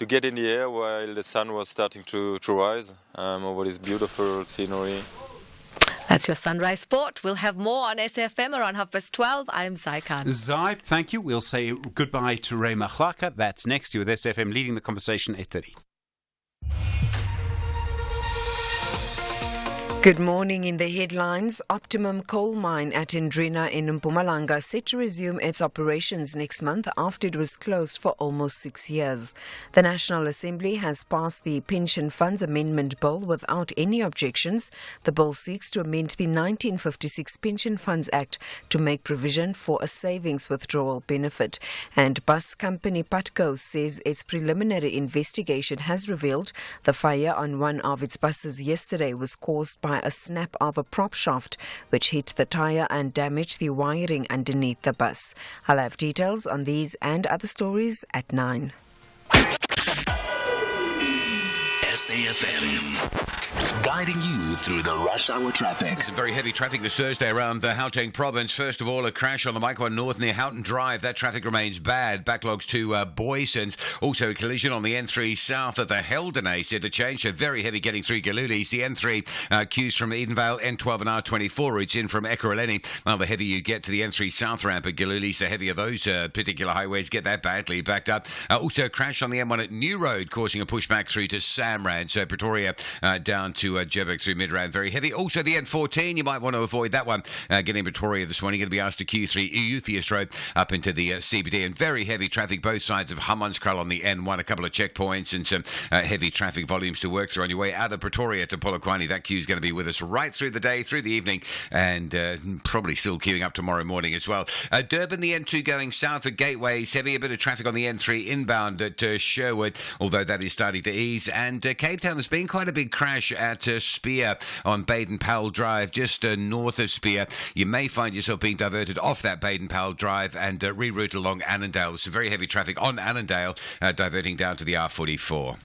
get in the air while the sun was starting to rise over this beautiful scenery. That's your Sunrise Sport. We'll have more on SFM around 12:30. I'm Zai Khan. Zai, thank you. We'll say goodbye to Ray Machlaka. That's next to you with SFM leading the conversation at 8:30. Good morning. In the headlines, Optimum coal mine at Ndrina in Mpumalanga set to resume its operations next month after it was closed for almost 6 years. The National Assembly has passed the Pension Funds Amendment Bill without any objections. The bill seeks to amend the 1956 Pension Funds Act to make provision for a savings withdrawal benefit. And bus company Patco says its preliminary investigation has revealed the fire on one of its buses yesterday was caused by a snap of a prop shaft which hit the tyre and damaged the wiring underneath the bus. I'll have details on these and other stories at 9. SAFM, guiding you through the rush hour traffic. Some very heavy traffic this Thursday around the Gauteng province. First of all, a crash on the Mike 1 North near Houghton Drive. That traffic remains bad. Backlogs to Boysons. Also a collision on the N3 south at the Heldenay interchange. So very heavy getting through Galulis. The N3 queues from Edenvale, N12 and R24 routes in from Ekurhuleni. Well, the heavier you get to the N3 south ramp at Galulis, the heavier those particular highways get that badly backed up. Also a crash on the M1 at New Road, causing a pushback through to Samrand. So Pretoria down to Joburg through Midrand, very heavy. Also the N14, you might want to avoid that one. Getting Pretoria this morning, going to be asked to Q3 Euthius Road up into the CBD, and very heavy traffic both sides of Hammanskraal on the N1. A couple of checkpoints and some heavy traffic volumes to work through on your way out of Pretoria to Polokwane. That queue is going to be with us right through the day, through the evening, and probably still queuing up tomorrow morning as well. Durban, the N2 going south at Gateways, heavy, a bit of traffic on the N3 inbound at Sherwood, although that is starting to ease. And Cape Town, there's been quite a big crash at Spear on Baden-Powell Drive, just north of Spear. You may find yourself being diverted off that Baden-Powell Drive and rerouted along Annandale. There's some very heavy traffic on Annandale, diverting down to the R44.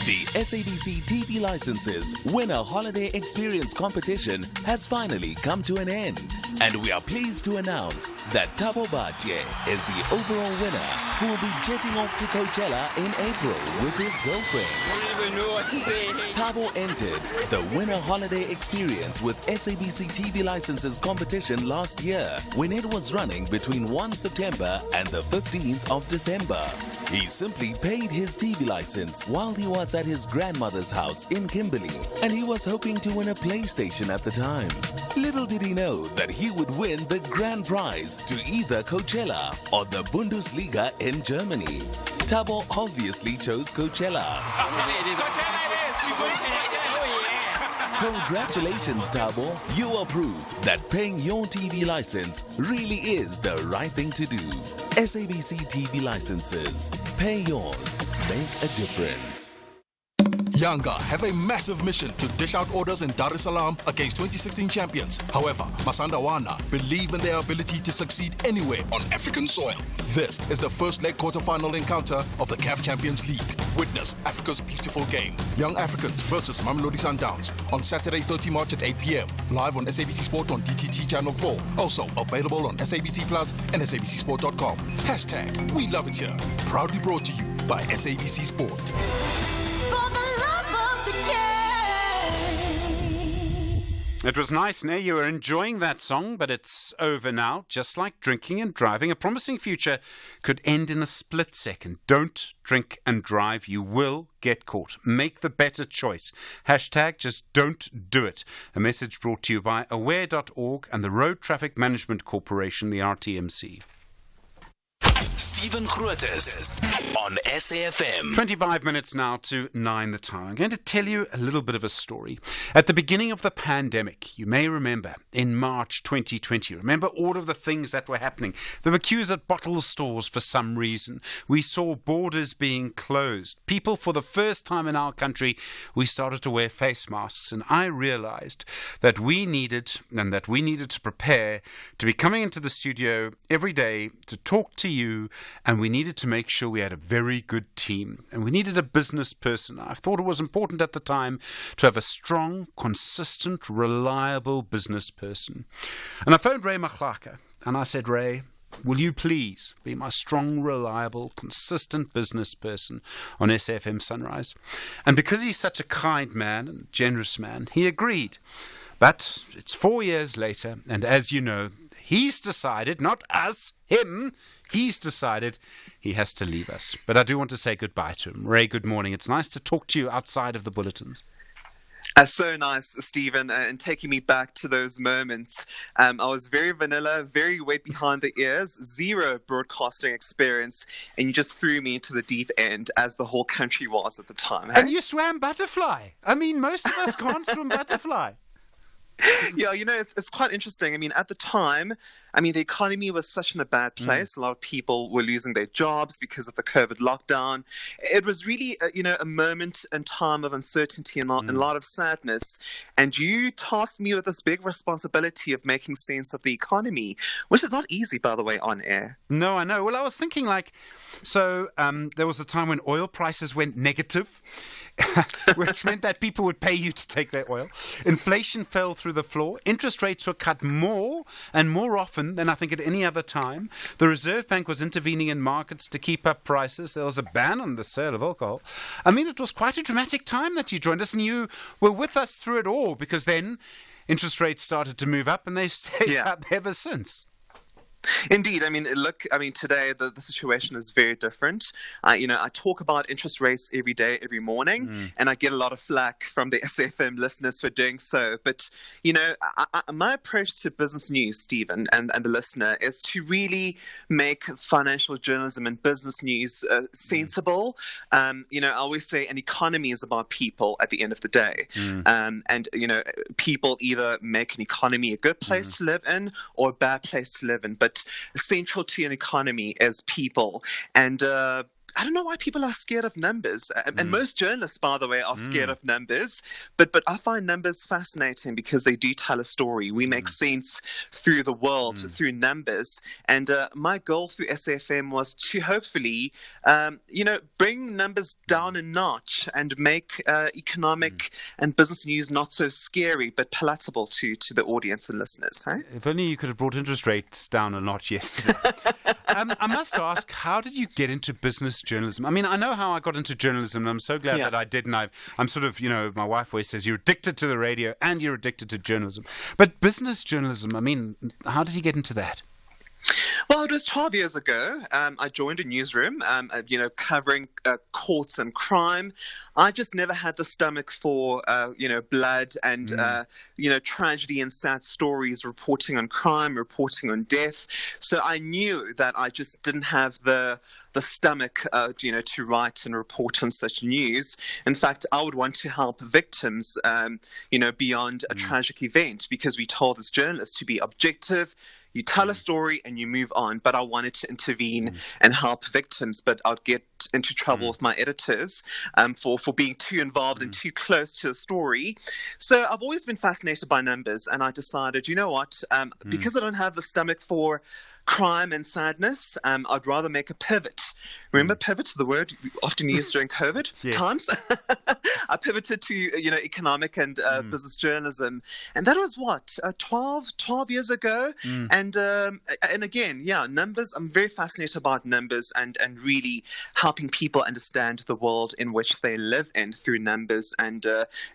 The SABC TV Licenses Winner Holiday Experience competition has finally come to an end. And we are pleased to announce that Thabo Batye is the overall winner, who will be jetting off to Coachella in April with his girlfriend. I don't even know what to say. Thabo entered the Winner Holiday Experience with SABC TV Licenses competition last year when it was running between 1 September and the 15th of December. He simply paid his TV license while he was at his grandmother's house in Kimberley, and he was hoping to win a PlayStation at the time. Little did he know that he would win the grand prize to either Coachella or the Bundesliga in Germany. Thabo obviously chose Coachella. Congratulations, Thabo. You are proof that paying your TV license really is the right thing to do. SABC TV Licenses. Pay yours. Make a difference. Yanga have a massive mission to dish out orders in Dar es Salaam against 2016 champions. However, Masandawana believe in their ability to succeed anywhere on African soil. This is the first leg quarter-final encounter of the CAF Champions League. Witness Africa's beautiful game. Young Africans versus Mamelodi Sundowns on Saturday 30 March at 8 p.m. Live on SABC Sport on DTT Channel 4. Also available on SABC Plus and SABCSport.com. Hashtag We Love It Here. Proudly brought to you by SABC Sport. It was nice, Nay. You were enjoying that song, but it's over now. Just like drinking and driving, a promising future could end in a split second. Don't drink and drive. You will get caught. Make the better choice. Hashtag just don't do it. A message brought to you by aware.org and the Road Traffic Management Corporation, the RTMC. Stephen Grootes on SAFM. 25 minutes now to 9 the time. I'm going to tell you a little bit of a story. At the beginning of the pandemic, you may remember, in March 2020, remember all of the things that were happening. There were queues at bottle stores for some reason. We saw borders being closed. People, for the first time in our country, we started to wear face masks. And I realized that we needed to prepare to be coming into the studio every day to talk to you, and we needed to make sure we had a very good team, and we needed a business person. I thought it was important at the time to have a strong, consistent, reliable business person. And I phoned Ray Machlaka and I said, Ray, will you please be my strong, reliable, consistent business person on SAFM Sunrise? And because he's such a kind man and generous man, he agreed. But it's 4 years later, and as you know, he's decided, not us, him, he's decided he has to leave us. But I do want to say goodbye to him. Ray, good morning. It's nice to talk to you outside of the bulletins. So nice, Stephen, and taking me back to those moments. I was very vanilla, very wet behind the ears, zero broadcasting experience, and you just threw me into the deep end, as the whole country was at the time. And you swam butterfly. I mean, most of us can't swim butterfly. Yeah, it's quite interesting. I mean, at the time, the economy was such in a bad place. A lot of people were losing their jobs because of the COVID lockdown. It was really, a moment in time of uncertainty and a lot of sadness. And you tasked me with this big responsibility of making sense of the economy, which is not easy, by the way, on air. No, I know. Well, I was thinking there was a time when oil prices went negative. Which meant that people would pay you to take their oil. Inflation fell through the floor. Interest rates were cut more and more often than I think at any other time. The Reserve Bank was intervening in markets to keep up prices. There was a ban on the sale of alcohol. I mean, it was quite a dramatic time that you joined us, and you were with us through it all, because then interest rates started to move up, and they stayed up ever since. Indeed. Today the situation is very different. I talk about interest rates every day, every morning, and I get a lot of flack from the SFM listeners for doing so. But, my approach to business news, Stephen, and the listener, is to really make financial journalism and business news sensible. I always say an economy is about people at the end of the day. People either make an economy a good place to live in or a bad place to live in. But central to an economy is people. And I don't know why people are scared of numbers. And most journalists, by the way, are scared of numbers. But I find numbers fascinating because they do tell a story. We make sense through the world, through numbers. And my goal through SFM was to hopefully, bring numbers down a notch and make economic and business news not so scary, but palatable to the audience and listeners. Hey? If only you could have brought interest rates down a notch yesterday. I must ask, how did you get into business journalism? I mean, I know how I got into journalism, and I'm so glad that I did. And I'm sort of, my wife always says, you're addicted to the radio and you're addicted to journalism. But business journalism, I mean, how did you get into that? Well, it was 12 years ago. I joined a newsroom, covering courts and crime. I just never had the stomach for, blood and, tragedy and sad stories, reporting on crime, reporting on death. So I knew that I just didn't have the stomach, to write and report on such news. In fact, I would want to help victims, beyond a tragic event, because we told as journalists to be objective. You tell a story and you move on, but I wanted to intervene and help victims, but I'd get into trouble with my editors for being too involved and too close to the story. So I've always been fascinated by numbers, and I decided, because I don't have the stomach for crime and sadness, I'd rather make a pivot. Remember pivot, the word often used during COVID times? I pivoted to, economic and business journalism. And that was 12 years ago. And again, numbers. I'm very fascinated about numbers and really helping people understand the world in which they live in through numbers. And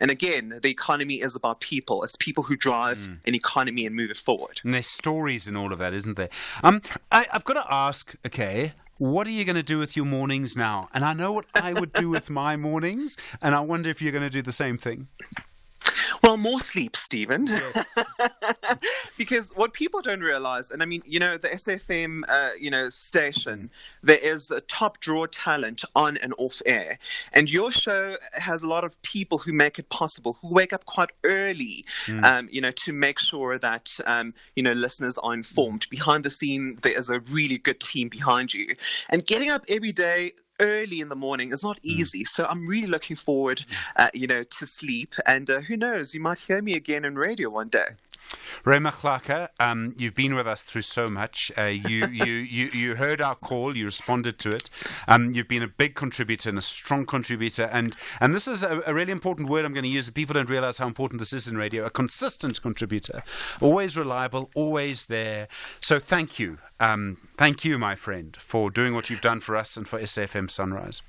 again, the economy is about people. It's people who drive an economy and move it forward. And there's stories in all of that, isn't there? I've got to ask, what are you going to do with your mornings now? And I know what I would do with my mornings, and I wonder if you're going to do the same thing. Well, more sleep, Stephen. Yes. Because what people don't realize, and the SFM, station, there is a top draw talent on and off air. And your show has a lot of people who make it possible, who wake up quite early, to make sure that, listeners are informed. Behind the scene, there is a really good team behind you. And getting up every day early in the morning is not easy. So I'm really looking forward, to sleep. And who knows, you might hear me again in radio one day. Ray Machlaka, you've been with us through so much. You heard our call, you responded to it. You've been a big contributor and a strong contributor. And this is a really important word I'm going to use that people don't realize how important this is in radio. A consistent contributor. Always reliable, always there. So thank you. Thank you, my friend, for doing what you've done for us and for SFM Sunrise.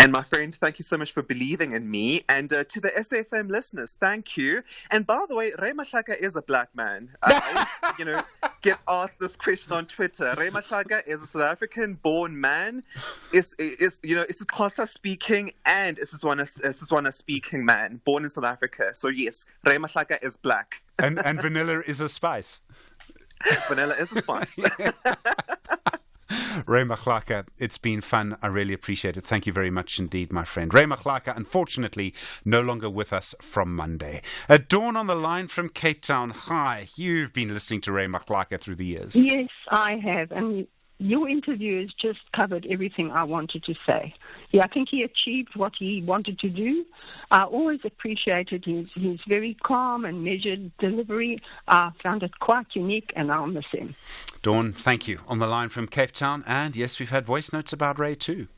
And my friend, thank you so much for believing in me. And to the SAFM listeners, thank you. And by the way, Ray Mahlaka is a black man. I always, get asked this question on Twitter. Ray Mahlaka is a South African-born man. Is Xhosa speaking and is Setswana speaking man, born in South Africa. So yes, Ray Mahlaka is black. And vanilla is a spice. Vanilla is a spice. Ray Mahlaka, it's been fun. I really appreciate it. Thank you very much indeed, my friend. Ray Mahlaka, unfortunately, no longer with us from Monday. Dawn on the line from Cape Town. Hi, you've been listening to Ray Mahlaka through the years. Yes, I have. And your interview has just covered everything I wanted to say. Yeah, I think he achieved what he wanted to do. I always appreciated his very calm and measured delivery. I found it quite unique, and I'll miss him. Dawn, thank you. On the line from Cape Town, and yes, we've had voice notes about Ray too.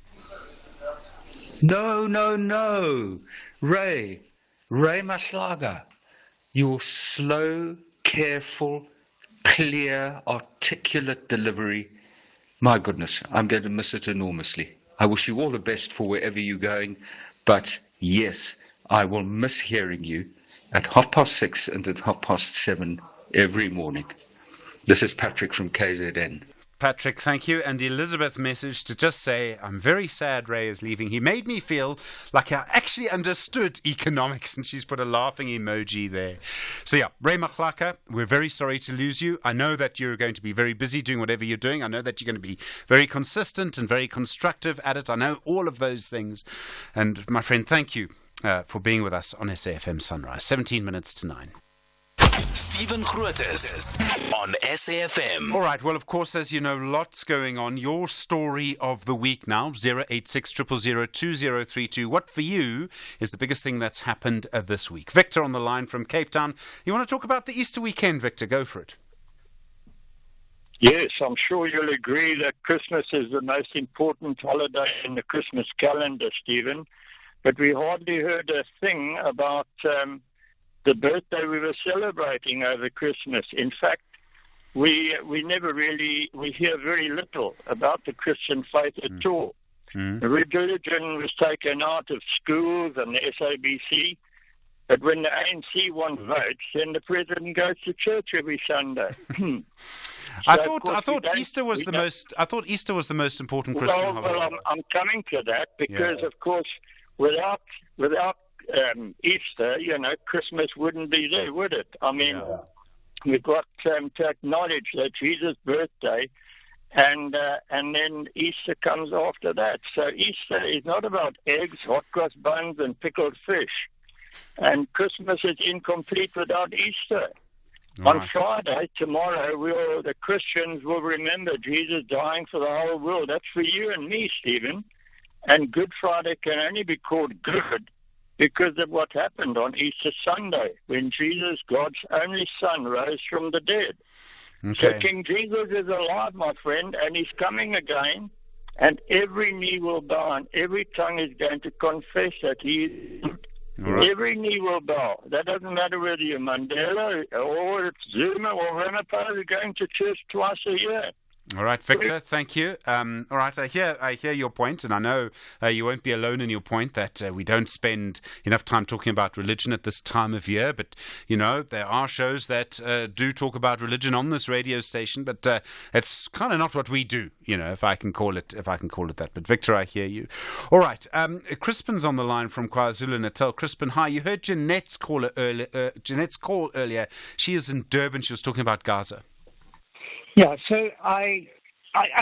No. Ray Mahlaka, your slow, careful, clear, articulate delivery. My goodness, I'm going to miss it enormously. I wish you all the best for wherever you're going, but yes, I will miss hearing you at 6:30 and at 7:30 every morning. This is Patrick from KZN. Patrick, thank you. And Elizabeth messaged to just say, I'm very sad Ray is leaving. He made me feel like I actually understood economics, and she's put a laughing emoji there. So yeah, Ray Mahlaka, we're very sorry to lose you. I know that you're going to be very busy doing whatever you're doing. I know that you're going to be very consistent and very constructive at it. I know all of those things. And my friend, thank you for being with us on SAFM Sunrise. 17 minutes to 9. Stephen Grootes on SAFM. All right, well, of course, as you know, lots going on. Your story of the week now, 086 000 2032. What for you is the biggest thing that's happened this week? Victor on the line from Cape Town. You want to talk about the Easter weekend, Victor? Go for it. Yes, I'm sure you'll agree that Christmas is the most important holiday in the Christmas calendar, Stephen. But we hardly heard a thing about the birthday we were celebrating over Christmas. In fact, we hear very little about the Christian faith at all. Religion was taken out of schools and the SABC, but when the ANC won votes, then the president goes to church every Sunday. I thought Easter was the most important Christian holiday. Well, I'm coming to that because, of course, without Easter, Christmas wouldn't be there, would it? I mean, we've got to acknowledge that Jesus' birthday, and then Easter comes after that. So Easter is not about eggs, hot cross buns, and pickled fish. And Christmas is incomplete without Easter. On Friday, tomorrow, the Christians will remember Jesus dying for the whole world. That's for you and me, Stephen. And Good Friday can only be called good because of what happened on Easter Sunday when Jesus, God's only Son, rose from the dead. Okay. So King Jesus is alive, my friend, and he's coming again, and every knee will bow and every tongue is going to confess that he is. Right. Every knee will bow. That doesn't matter whether you're Mandela or it's Zuma or Ramaphosa, are going to church twice a year. All right, Victor, thank you. All right, I hear your point, and I know you won't be alone in your point that we don't spend enough time talking about religion at this time of year. But there are shows that do talk about religion on this radio station, but it's kind of not what we do. If I can call it that. But Victor, I hear you. All right, Crispin's on the line from KwaZulu-Natal. Crispin, hi. You heard Jeanette's call earlier. She is in Durban. She was talking about Gaza. Yeah, so I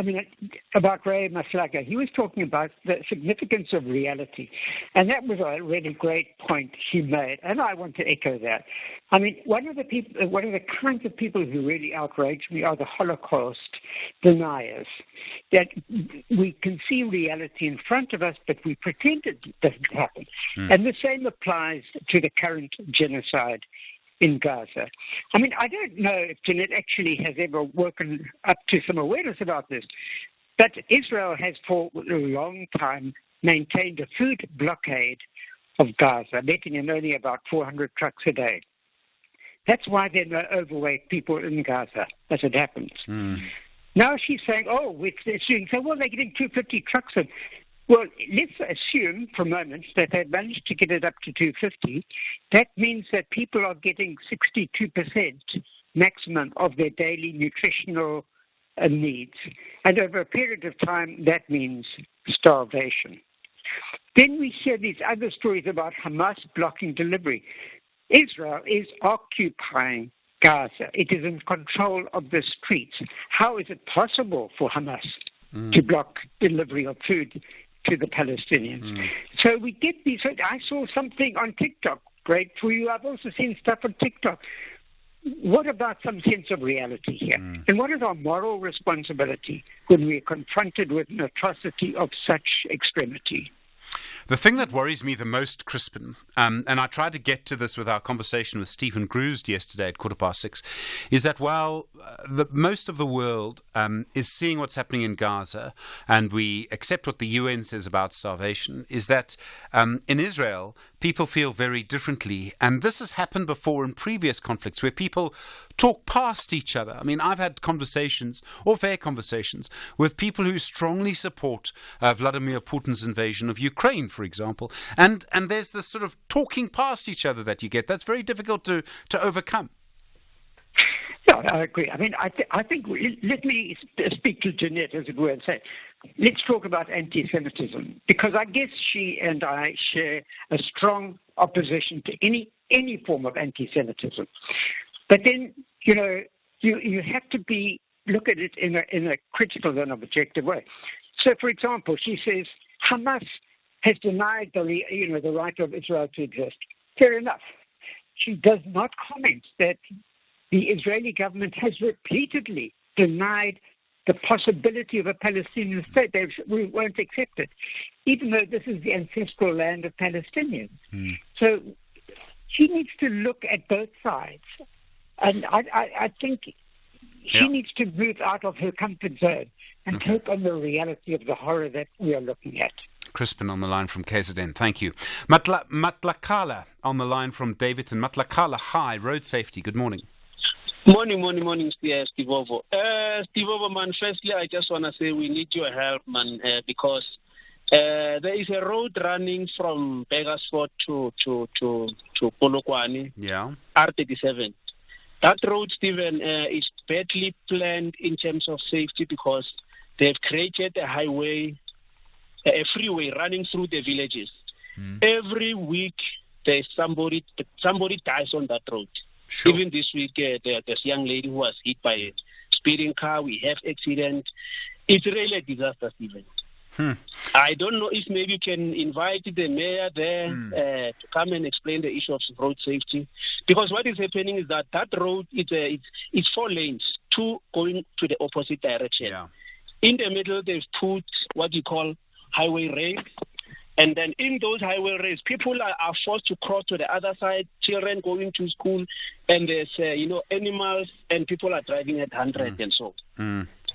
mean, about Ray Mahlaka, he was talking about the significance of reality, and that was a really great point he made, and I want to echo that. I mean, one of the kinds of people who really outrage me are the Holocaust deniers, that we can see reality in front of us, but we pretend it doesn't happen. And the same applies to the current genocide in Gaza. I mean, I don't know if Jeanette actually has ever woken up to some awareness about this, but Israel has for a long time maintained a food blockade of Gaza, letting in only about 400 trucks a day. That's why there are no overweight people in Gaza, as it happens. Now she's saying, we're soon. So, they're getting 250 trucks in. Well, let's assume for a moment that they've managed to get it up to 250. That means that people are getting 62% maximum of their daily nutritional needs. And over a period of time, that means starvation. Then we hear these other stories about Hamas blocking delivery. Israel is occupying Gaza. It is in control of the streets. How is it possible for Hamas to block delivery of food to the Palestinians? So we get these. I saw something on TikTok. Great for you. I've also seen stuff on TikTok. What about some sense of reality here? And what is our moral responsibility when we are confronted with an atrocity of such extremity? The thing that worries me the most, Crispin, and I tried to get to this with our conversation with Stephen Grootes yesterday at 6:15, is that while most of the world is seeing what's happening in Gaza, and we accept what the UN says about starvation, is that in Israel, people feel very differently. And this has happened before in previous conflicts where people talk past each other. I mean, I've had conversations, or fair conversations, with people who strongly support Vladimir Putin's invasion of Ukraine, for example. And there's this sort of talking past each other that you get. That's very difficult to overcome. Yeah, I agree. I mean, I think let me speak to Jeanette, as it were, and say, let's talk about anti-Semitism, because I guess she and I share a strong opposition to any form of anti-Semitism. But then, you have to look at it in a critical and objective way. So, for example, she says Hamas has denied the right of Israel to exist. Fair enough. She does not comment that the Israeli government has repeatedly denied the possibility of a Palestinian state. We won't accept it, even though this is the ancestral land of Palestinians. So she needs to look at both sides. And I think she needs to move out of her comfort zone and take on the reality of the horror that we are looking at. Crispin on the line from KZN. Thank you. Matlakala on the line from Davidson. Matlakala, hi, road safety. Good morning. Morning, Steve Ovo. Steve Ovo, man, firstly, I just want to say we need your help, man, because there is a road running from Begasford to Polokwane, R37. That road, Stephen, is badly planned in terms of safety because they've created a highway, a freeway running through the villages. Every week, there's somebody dies on that road. Sure. Even this week, there's a young lady who was hit by a speeding car. We have accident. It's really a disaster, Stephen. I don't know if maybe you can invite the mayor there to come and explain the issue of road safety. Because what is happening is that road, it's 4 lanes, 2 going to the opposite direction. Yeah. In the middle, they've put what you call highway rails. And then in those highway rails, people are forced to cross to the other side, children going to school, and there's, animals, and people are driving at 100 and so.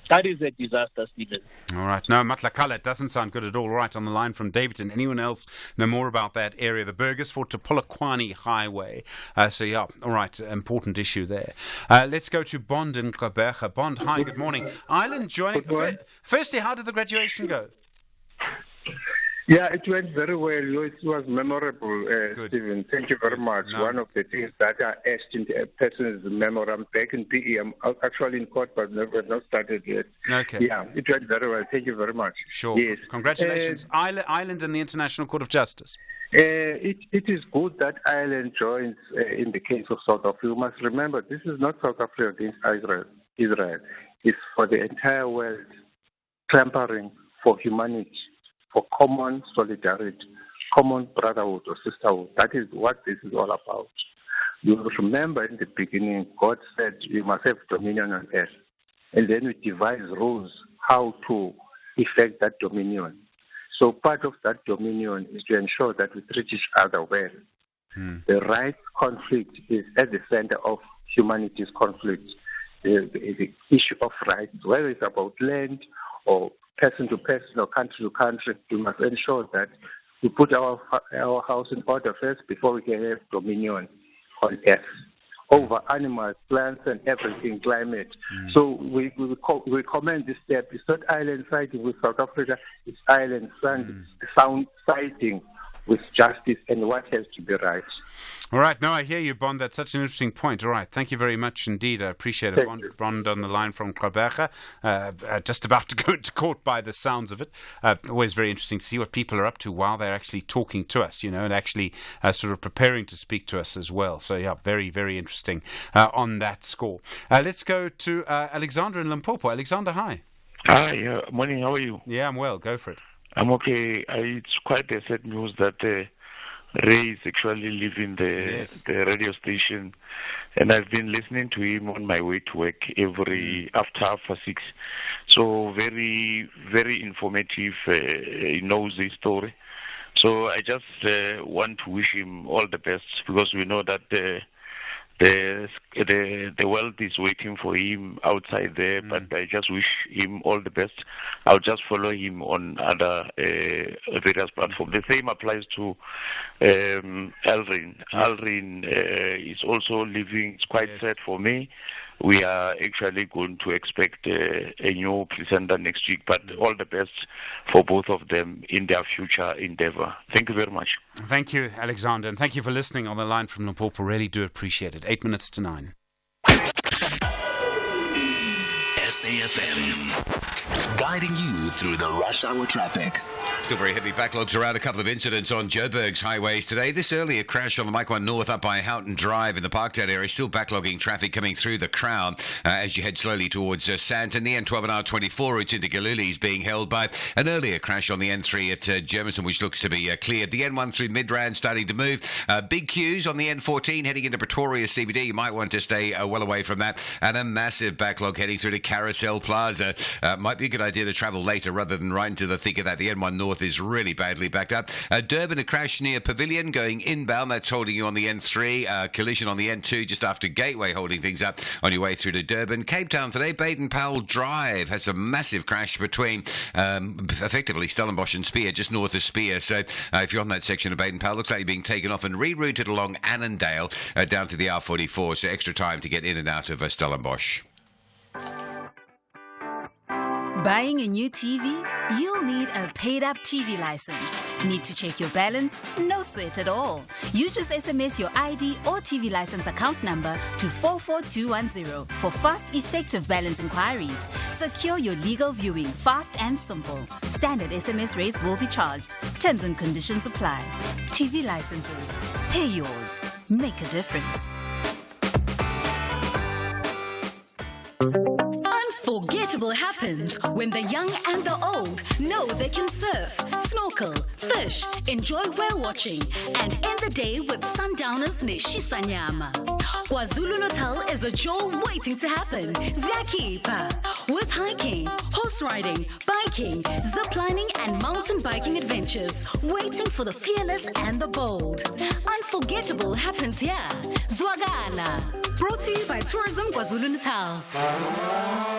That is a disaster, Stephen. All right. No, Matlakala, it doesn't sound good at all. Right, on the line from Davidson. Anyone else know more about that area? The Burgersfort to Polokwane Highway. All right, important issue there. Let's go to Bond in Gqeberha. Bond, hi, good morning. Ireland joining. Firstly, how did the graduation go? Yeah, it went very well. It was memorable, Stephen. Thank you very much. No. One of the things that I asked in a person's memory, I'm back in PE. I'm actually in court, but never not started yet. Okay. Yeah, it went very well. Thank you very much. Sure. Yes. Congratulations. Ireland and the International Court of Justice. It is good that Ireland joins in the case of South Africa. You must remember, this is not South Africa against Israel. It's for the entire world, clamoring for humanity, for common solidarity, common brotherhood or sisterhood. That is what this is all about. You remember in the beginning, God said you must have dominion on earth. And then we devise rules how to effect that dominion. So part of that dominion is to ensure that we treat each other well. The rights conflict is at the center of humanity's conflict. The issue of rights, whether it's about land or person to person or country to country, we must ensure that we put our house in order first before we can have dominion on earth. over animals, plants, and everything, climate. So we commend this step. It's not island siding with South Africa, it's island sound siding with justice and what has to be right. All right. No, I hear you, Bond. That's such an interesting point. All right. Thank you very much indeed. I appreciate it. Bond on the line from Gqeberha, just about to go into court by the sounds of it. Always very interesting to see what people are up to while they're actually talking to us, and actually sort of preparing to speak to us as well. So, yeah, very, very interesting on that score. Let's go to Alexander in Limpopo. Alexander, hi. Hi. Morning. How are you? Yeah, I'm well. Go for it. I'm okay. It's quite a sad news that Ray is actually leaving the radio station, and I've been listening to him on my way to work after 6. So very, very informative. He knows his story. So I just want to wish him all the best, because we know that the world is waiting for him outside there, but I just wish him all the best. I'll just follow him on other various platforms. The same applies to Alrin. Alrin is also leaving. It's quite sad for me. We are actually going to expect a new presenter next week, but all the best for both of them in their future endeavor. Thank you very much. Thank you, Alexander, and thank you for listening on the line from Limpopo. Really do appreciate it. 8 minutes to 9. SAFM, guiding you through the rush hour traffic. Still very heavy backlogs around. A couple of incidents on Joburg's highways today. This earlier crash on the Mike 1 North up by Houghton Drive in the Parktown area. Still backlogging traffic coming through the Crown as you head slowly towards Sandton. The N12 and R24 routes into Galooly is being held by an earlier crash on the N3 at Germiston, which looks to be cleared. The N1 through Midrand starting to move. Big queues on the N14 heading into Pretoria CBD. You might want to stay well away from that. And a massive backlog heading through to Carousel Plaza. Might be a good idea to travel later rather than right into the thick of that. The N1 North is really badly backed up. Durban, a crash near Pavilion going inbound. That's holding you on the N3. Collision on the N2 just after Gateway, holding things up on your way through to Durban. Cape Town today, Baden-Powell Drive has a massive crash between effectively Stellenbosch and Spear, just north of Spear. So if you're on that section of Baden-Powell, looks like you're being taken off and rerouted along Annandale down to the R44. So extra time to get in and out of Stellenbosch. Buying a new TV? You'll need a paid-up TV license. Need to check your balance? No sweat at all. You just SMS your ID or TV license account number to 44210 for fast, effective balance inquiries. Secure your legal viewing fast and simple. Standard SMS rates will be charged. Terms and conditions apply. TV licenses. Pay yours. Make a difference. Unforgettable happens when the young and the old know they can surf, snorkel, fish, enjoy whale watching, and end the day with sundowners Neshisanyama. KwaZulu-Natal is a jewel waiting to happen. Ziyakhipha. With hiking, horse riding, biking, ziplining, and mountain biking adventures waiting for the fearless and the bold. Unforgettable happens here. Zwagala. Brought to you by Tourism KwaZulu-Natal.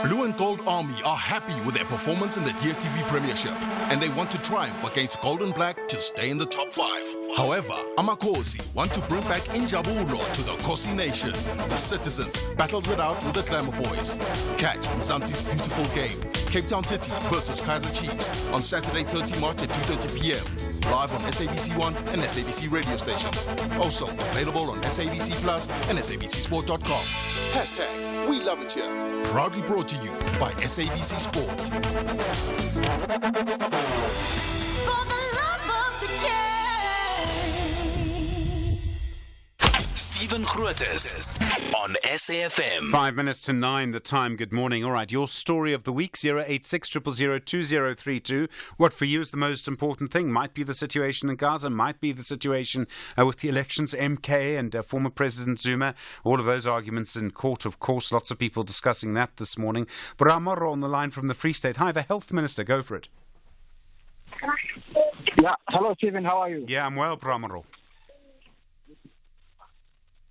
Blue and Gold Army are happy with their performance in the DStv Premiership, and they want to triumph against Gold and Black to stay in the top 5. However, Amakosi want to bring back Injabulo to the Kosi Nation. The citizens battles it out with the Glamour Boys. Catch Mzansi's beautiful game, Cape Town City versus Kaizer Chiefs, on Saturday 30 March at 2:30 p.m. Live on SABC1 and SABC radio stations. Also available on SABC Plus and SABCSport.com. Hashtag We Love It Here. Proudly brought to you by SABC Sport. For the love of the game. Stephen Grootes on SAFM. 5 minutes to 9 the time. Good morning. All right, your story of the week, 086 000 2032. What for you is the most important thing? Might be the situation in Gaza, might be the situation with the elections, MK and former President Zuma. All of those arguments in court, of course. Lots of people discussing that this morning. Bramaro on the line from the Free State. Hi, the Health Minister. Go for it. Yeah. Hello, Stephen. How are you? Yeah, I'm well, Bramaro.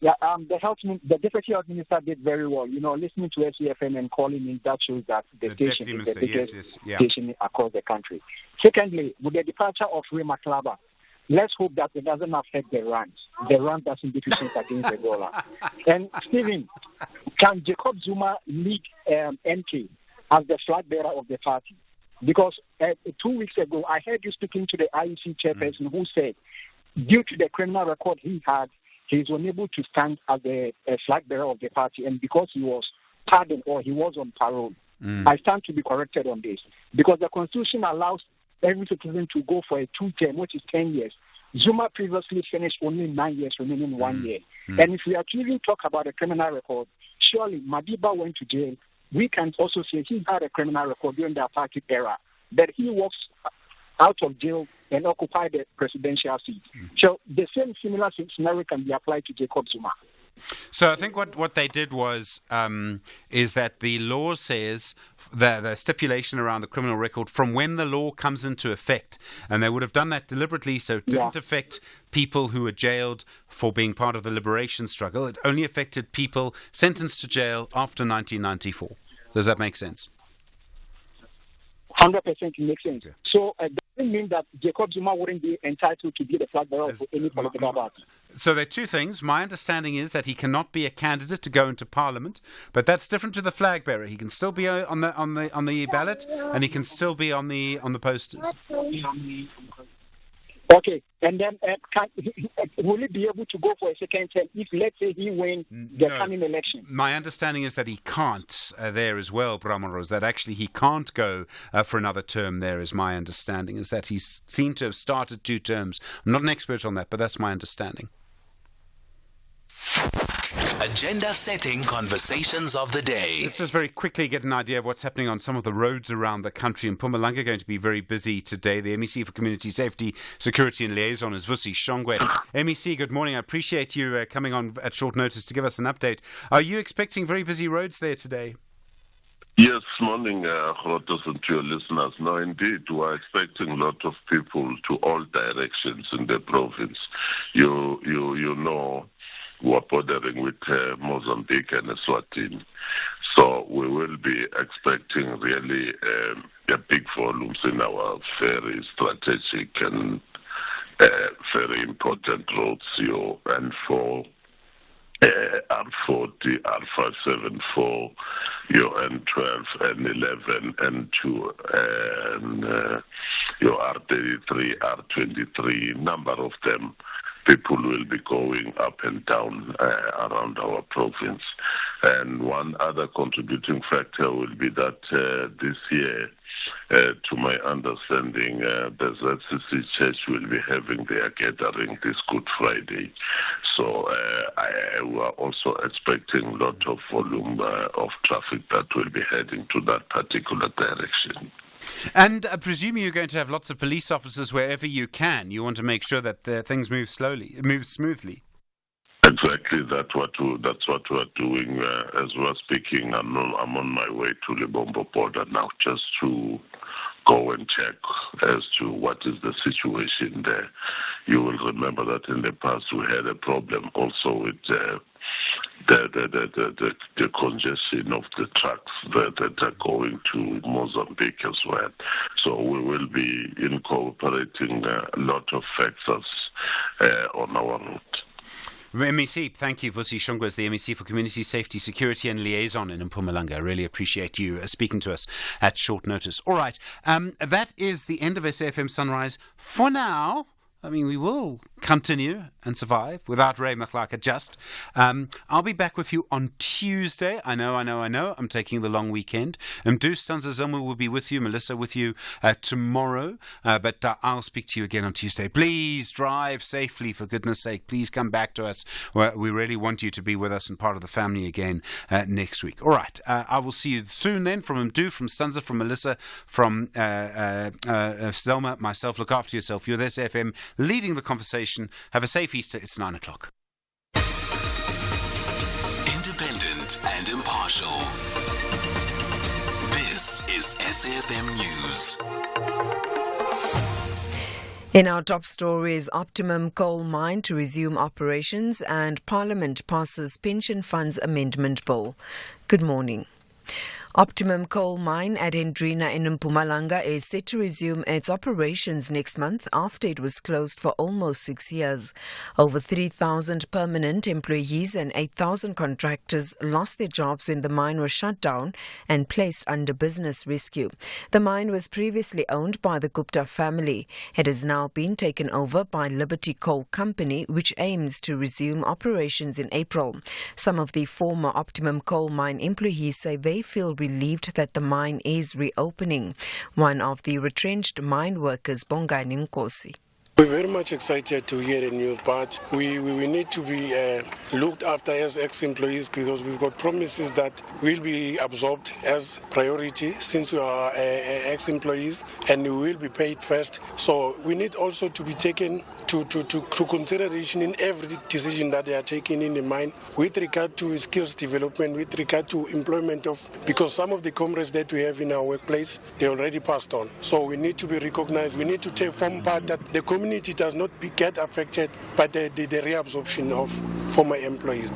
Yeah, the Deputy Health Minister did very well. You know, listening to SAFM and calling in, that shows that the station is the biggest station across the country. Secondly, with the departure of Ray Matlaba, let's hope that it doesn't affect the rands. The rand doesn't depreciate against the dollar. And Stephen, can Jacob Zuma lead NK as the flag bearer of the party? Because 2 weeks ago, I heard you speaking to the IEC chairperson who said, due to the criminal record he had, he is unable to stand as a flag bearer of the party, and because he was pardoned or he was on parole. I stand to be corrected on this, because the Constitution allows every citizen to go for a 2-term, which is 10 years. Zuma previously finished only 9 years, remaining 1 year. And if we are to even talk about a criminal record, surely Madiba went to jail. We can also say he had a criminal record during the apartheid era, that he walks out of jail and occupied the presidential seat. So the same similar scenario can be applied to Jacob Zuma. So I think what they did was is that the law says the stipulation around the criminal record from when the law comes into effect, and they would have done that deliberately so it didn't affect people who were jailed for being part of the liberation struggle. It only affected people sentenced to jail after 1994. Does that make sense? 100% makes sense. So it doesn't mean that Jacob Zuma wouldn't be entitled to be the flag bearer of any political party. So there are two things. My understanding is that he cannot be a candidate to go into Parliament, but that's different to the flag bearer. He can still be on the ballot, and he can still be on the posters. Okay, and then will he be able to go for a second term if, let's say, he wins the coming election? My understanding is that he can't there as well, Bramaros, that actually he can't go for another term there, is my understanding, is that he's seemed to have started 2 terms. I'm not an expert on that, but that's my understanding. Agenda-setting conversations of the day. Let's just very quickly get an idea of what's happening on some of the roads around the country. In Mpumalanga, going to be very busy today. The MEC for Community Safety, Security and Liaison is Vusi Shongwe. MEC, good morning. I appreciate you coming on at short notice to give us an update. Are you expecting very busy roads there today? Yes, morning, Grootes, and to your listeners. No, indeed, we are expecting a lot of people to all directions in the province. You know, we are bordering with Mozambique and Eswatini. So we will be expecting really big volumes in our very strategic and very important roads, and for R40, R574, N12, N11, N2, and R33, R23, number of them. People will be going up and down around our province. And one other contributing factor will be that this year, to my understanding, the ZCC Church will be having their gathering this Good Friday. So we are also expecting a lot of volume of traffic that will be heading to that particular direction. And I presume you're going to have lots of police officers wherever you can. You want to make sure that things move smoothly. Exactly, that's what we're doing. As we're speaking, I'm on my way to Lebombo border now, just to go and check as to what is the situation there. You will remember that in the past we had a problem also with the congestion of the trucks that are going to Mozambique as well. So we will be incorporating a lot of factors on our route. MEC, thank you. Vusi Shongwe is the MEC for Community Safety, Security and Liaison in Mpumalanga. I really appreciate you speaking to us at short notice. All right, that is the end of SAFM Sunrise for now. I mean, we will continue and survive without Ray Machlaka just. I'll be back with you on Tuesday. I know. I'm taking the long weekend. Mdu Stanzazama will be with you, Melissa with you tomorrow. But I'll speak to you again on Tuesday. Please drive safely, for goodness sake. Please come back to us. We really want you to be with us and part of the family again next week. All right. I will see you soon then. From Mdu, from Stanza, from Melissa, from Selma, myself. Look after yourself. You're this FM leading the conversation. Have a safe Easter. It's 9 o'clock. Independent and impartial. This is SAFM News. In our top stories, Optimum Coal Mine to resume operations, and Parliament passes Pension Funds Amendment Bill. Good morning. Optimum Coal Mine at Hendrina in Mpumalanga is set to resume its operations next month after it was closed for almost 6 years. Over 3,000 permanent employees and 8,000 contractors lost their jobs when the mine was shut down and placed under business rescue. The mine was previously owned by the Gupta family. It has now been taken over by Liberty Coal Company, which aims to resume operations in April. Some of the former Optimum Coal Mine employees say they feel relieved that the mine is reopening. One of the retrenched mine workers, Bongani Nkosi. We're very much excited to hear the news, but we need to be looked after as ex-employees because we've got promises that will be absorbed as priority since we are ex-employees and we will be paid first. So we need also to be taken to consideration in every decision that they are taking in the mine with regard to skills development, with regard to employment of, because some of the comrades that we have in our workplace, they already passed on. So we need to be recognized. We need to take form part that the community does not get affected by the reabsorption of former employees.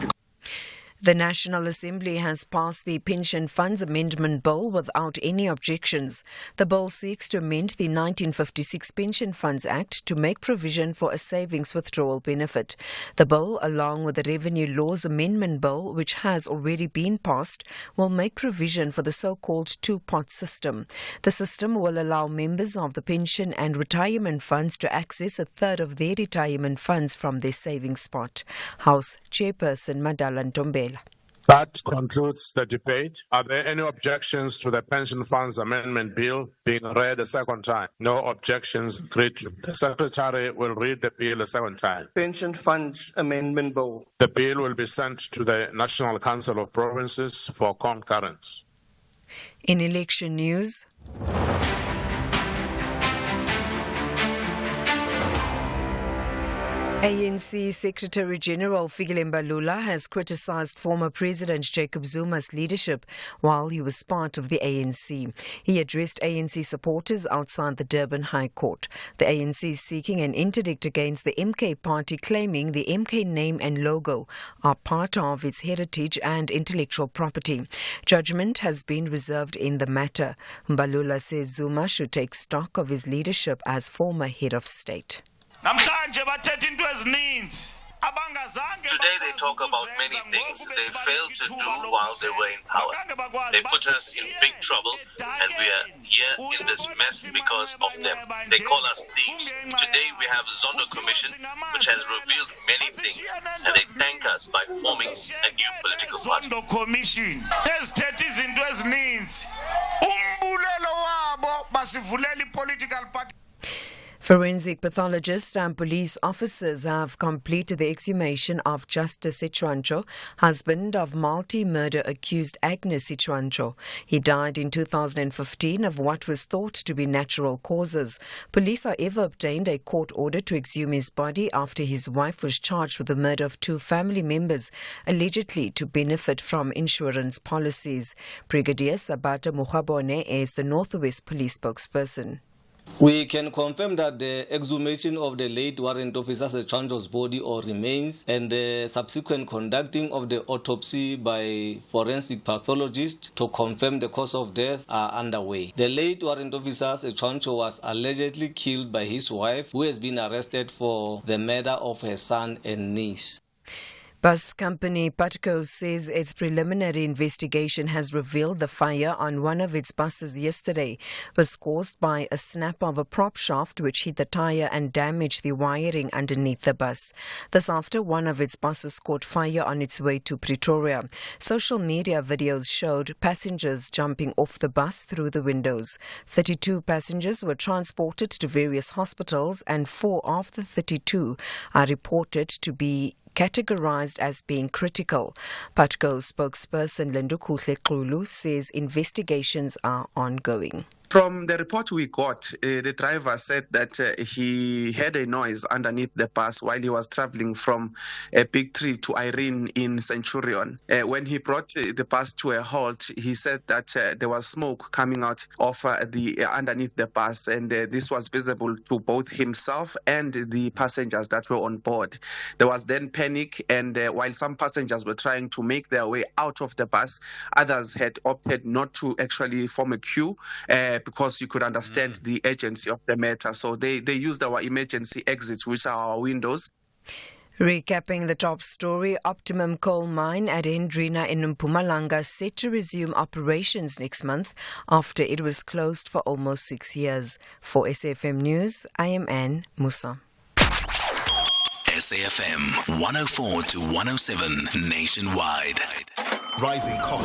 The National Assembly has passed the Pension Funds Amendment Bill without any objections. The bill seeks to amend the 1956 Pension Funds Act to make provision for a savings withdrawal benefit. The bill, along with the Revenue Laws Amendment Bill, which has already been passed, will make provision for the so-called two-pot system. The system will allow members of the pension and retirement funds to access a third of their retirement funds from their savings pot. House Chairperson Madala Ntombela. That concludes the debate. Are there any objections to the Pension Funds Amendment Bill being read a second time? No objections. Agreed to. The Secretary will read the bill a second time. Pension Funds Amendment Bill. The bill will be sent to the National Council of Provinces for concurrence. In election news, ANC Secretary-General Fikile Mbalula has criticized former President Jacob Zuma's leadership while he was part of the ANC. He addressed ANC supporters outside the Durban High Court. The ANC is seeking an interdict against the MK party, claiming the MK name and logo are part of its heritage and intellectual property. Judgment has been reserved in the matter. Mbalula says Zuma should take stock of his leadership as former head of state. Today they talk about many things they failed to do while they were in power. They put us in big trouble and we are here in this mess because of them. They call us thieves. Today we have a Zondo Commission which has revealed many things and they thank us by forming a new political party. Forensic pathologists and police officers have completed the exhumation of Justice Setshwantsho, husband of multi-murder accused Agnes Setshwantsho. He died in 2015 of what was thought to be natural causes. Police, however, obtained a court order to exhume his body after his wife was charged with the murder of two family members, allegedly to benefit from insurance policies. Brigadier Sabata Mukhabone is the Northwest Police spokesperson. We can confirm that the exhumation of the late warrant officer Setshwantsho's body or remains and the subsequent conducting of the autopsy by forensic pathologists to confirm the cause of death are underway. The late warrant officer Setshwantsho was allegedly killed by his wife, who has been arrested for the murder of her son and niece. Bus company Patco says its preliminary investigation has revealed the fire on one of its buses yesterday was caused by a snap of a prop shaft which hit the tire and damaged the wiring underneath the bus. This after one of its buses caught fire on its way to Pretoria. Social media videos showed passengers jumping off the bus through the windows. 32 passengers were transported to various hospitals and 4 of the 32 are reported to be categorized as being critical. Patco spokesperson Lindu Kuhle Xulu says investigations are ongoing. From the report we got, the driver said that he heard a noise underneath the bus while he was traveling from Big Tree to Irene in Centurion. When he brought the bus to a halt, he said that there was smoke coming out of the underneath the bus, and this was visible to both himself and the passengers that were on board. There was then panic, and while some passengers were trying to make their way out of the bus, others had opted not to actually form a queue because you could understand the urgency of the matter. So they used our emergency exits, which are our windows. Recapping the top story, Optimum Coal Mine at Hendrina in Mpumalanga set to resume operations next month after it was closed for almost 6 years. For SAFM News, I am Anne Musa. SAFM 104 to 107 nationwide. Rising costs.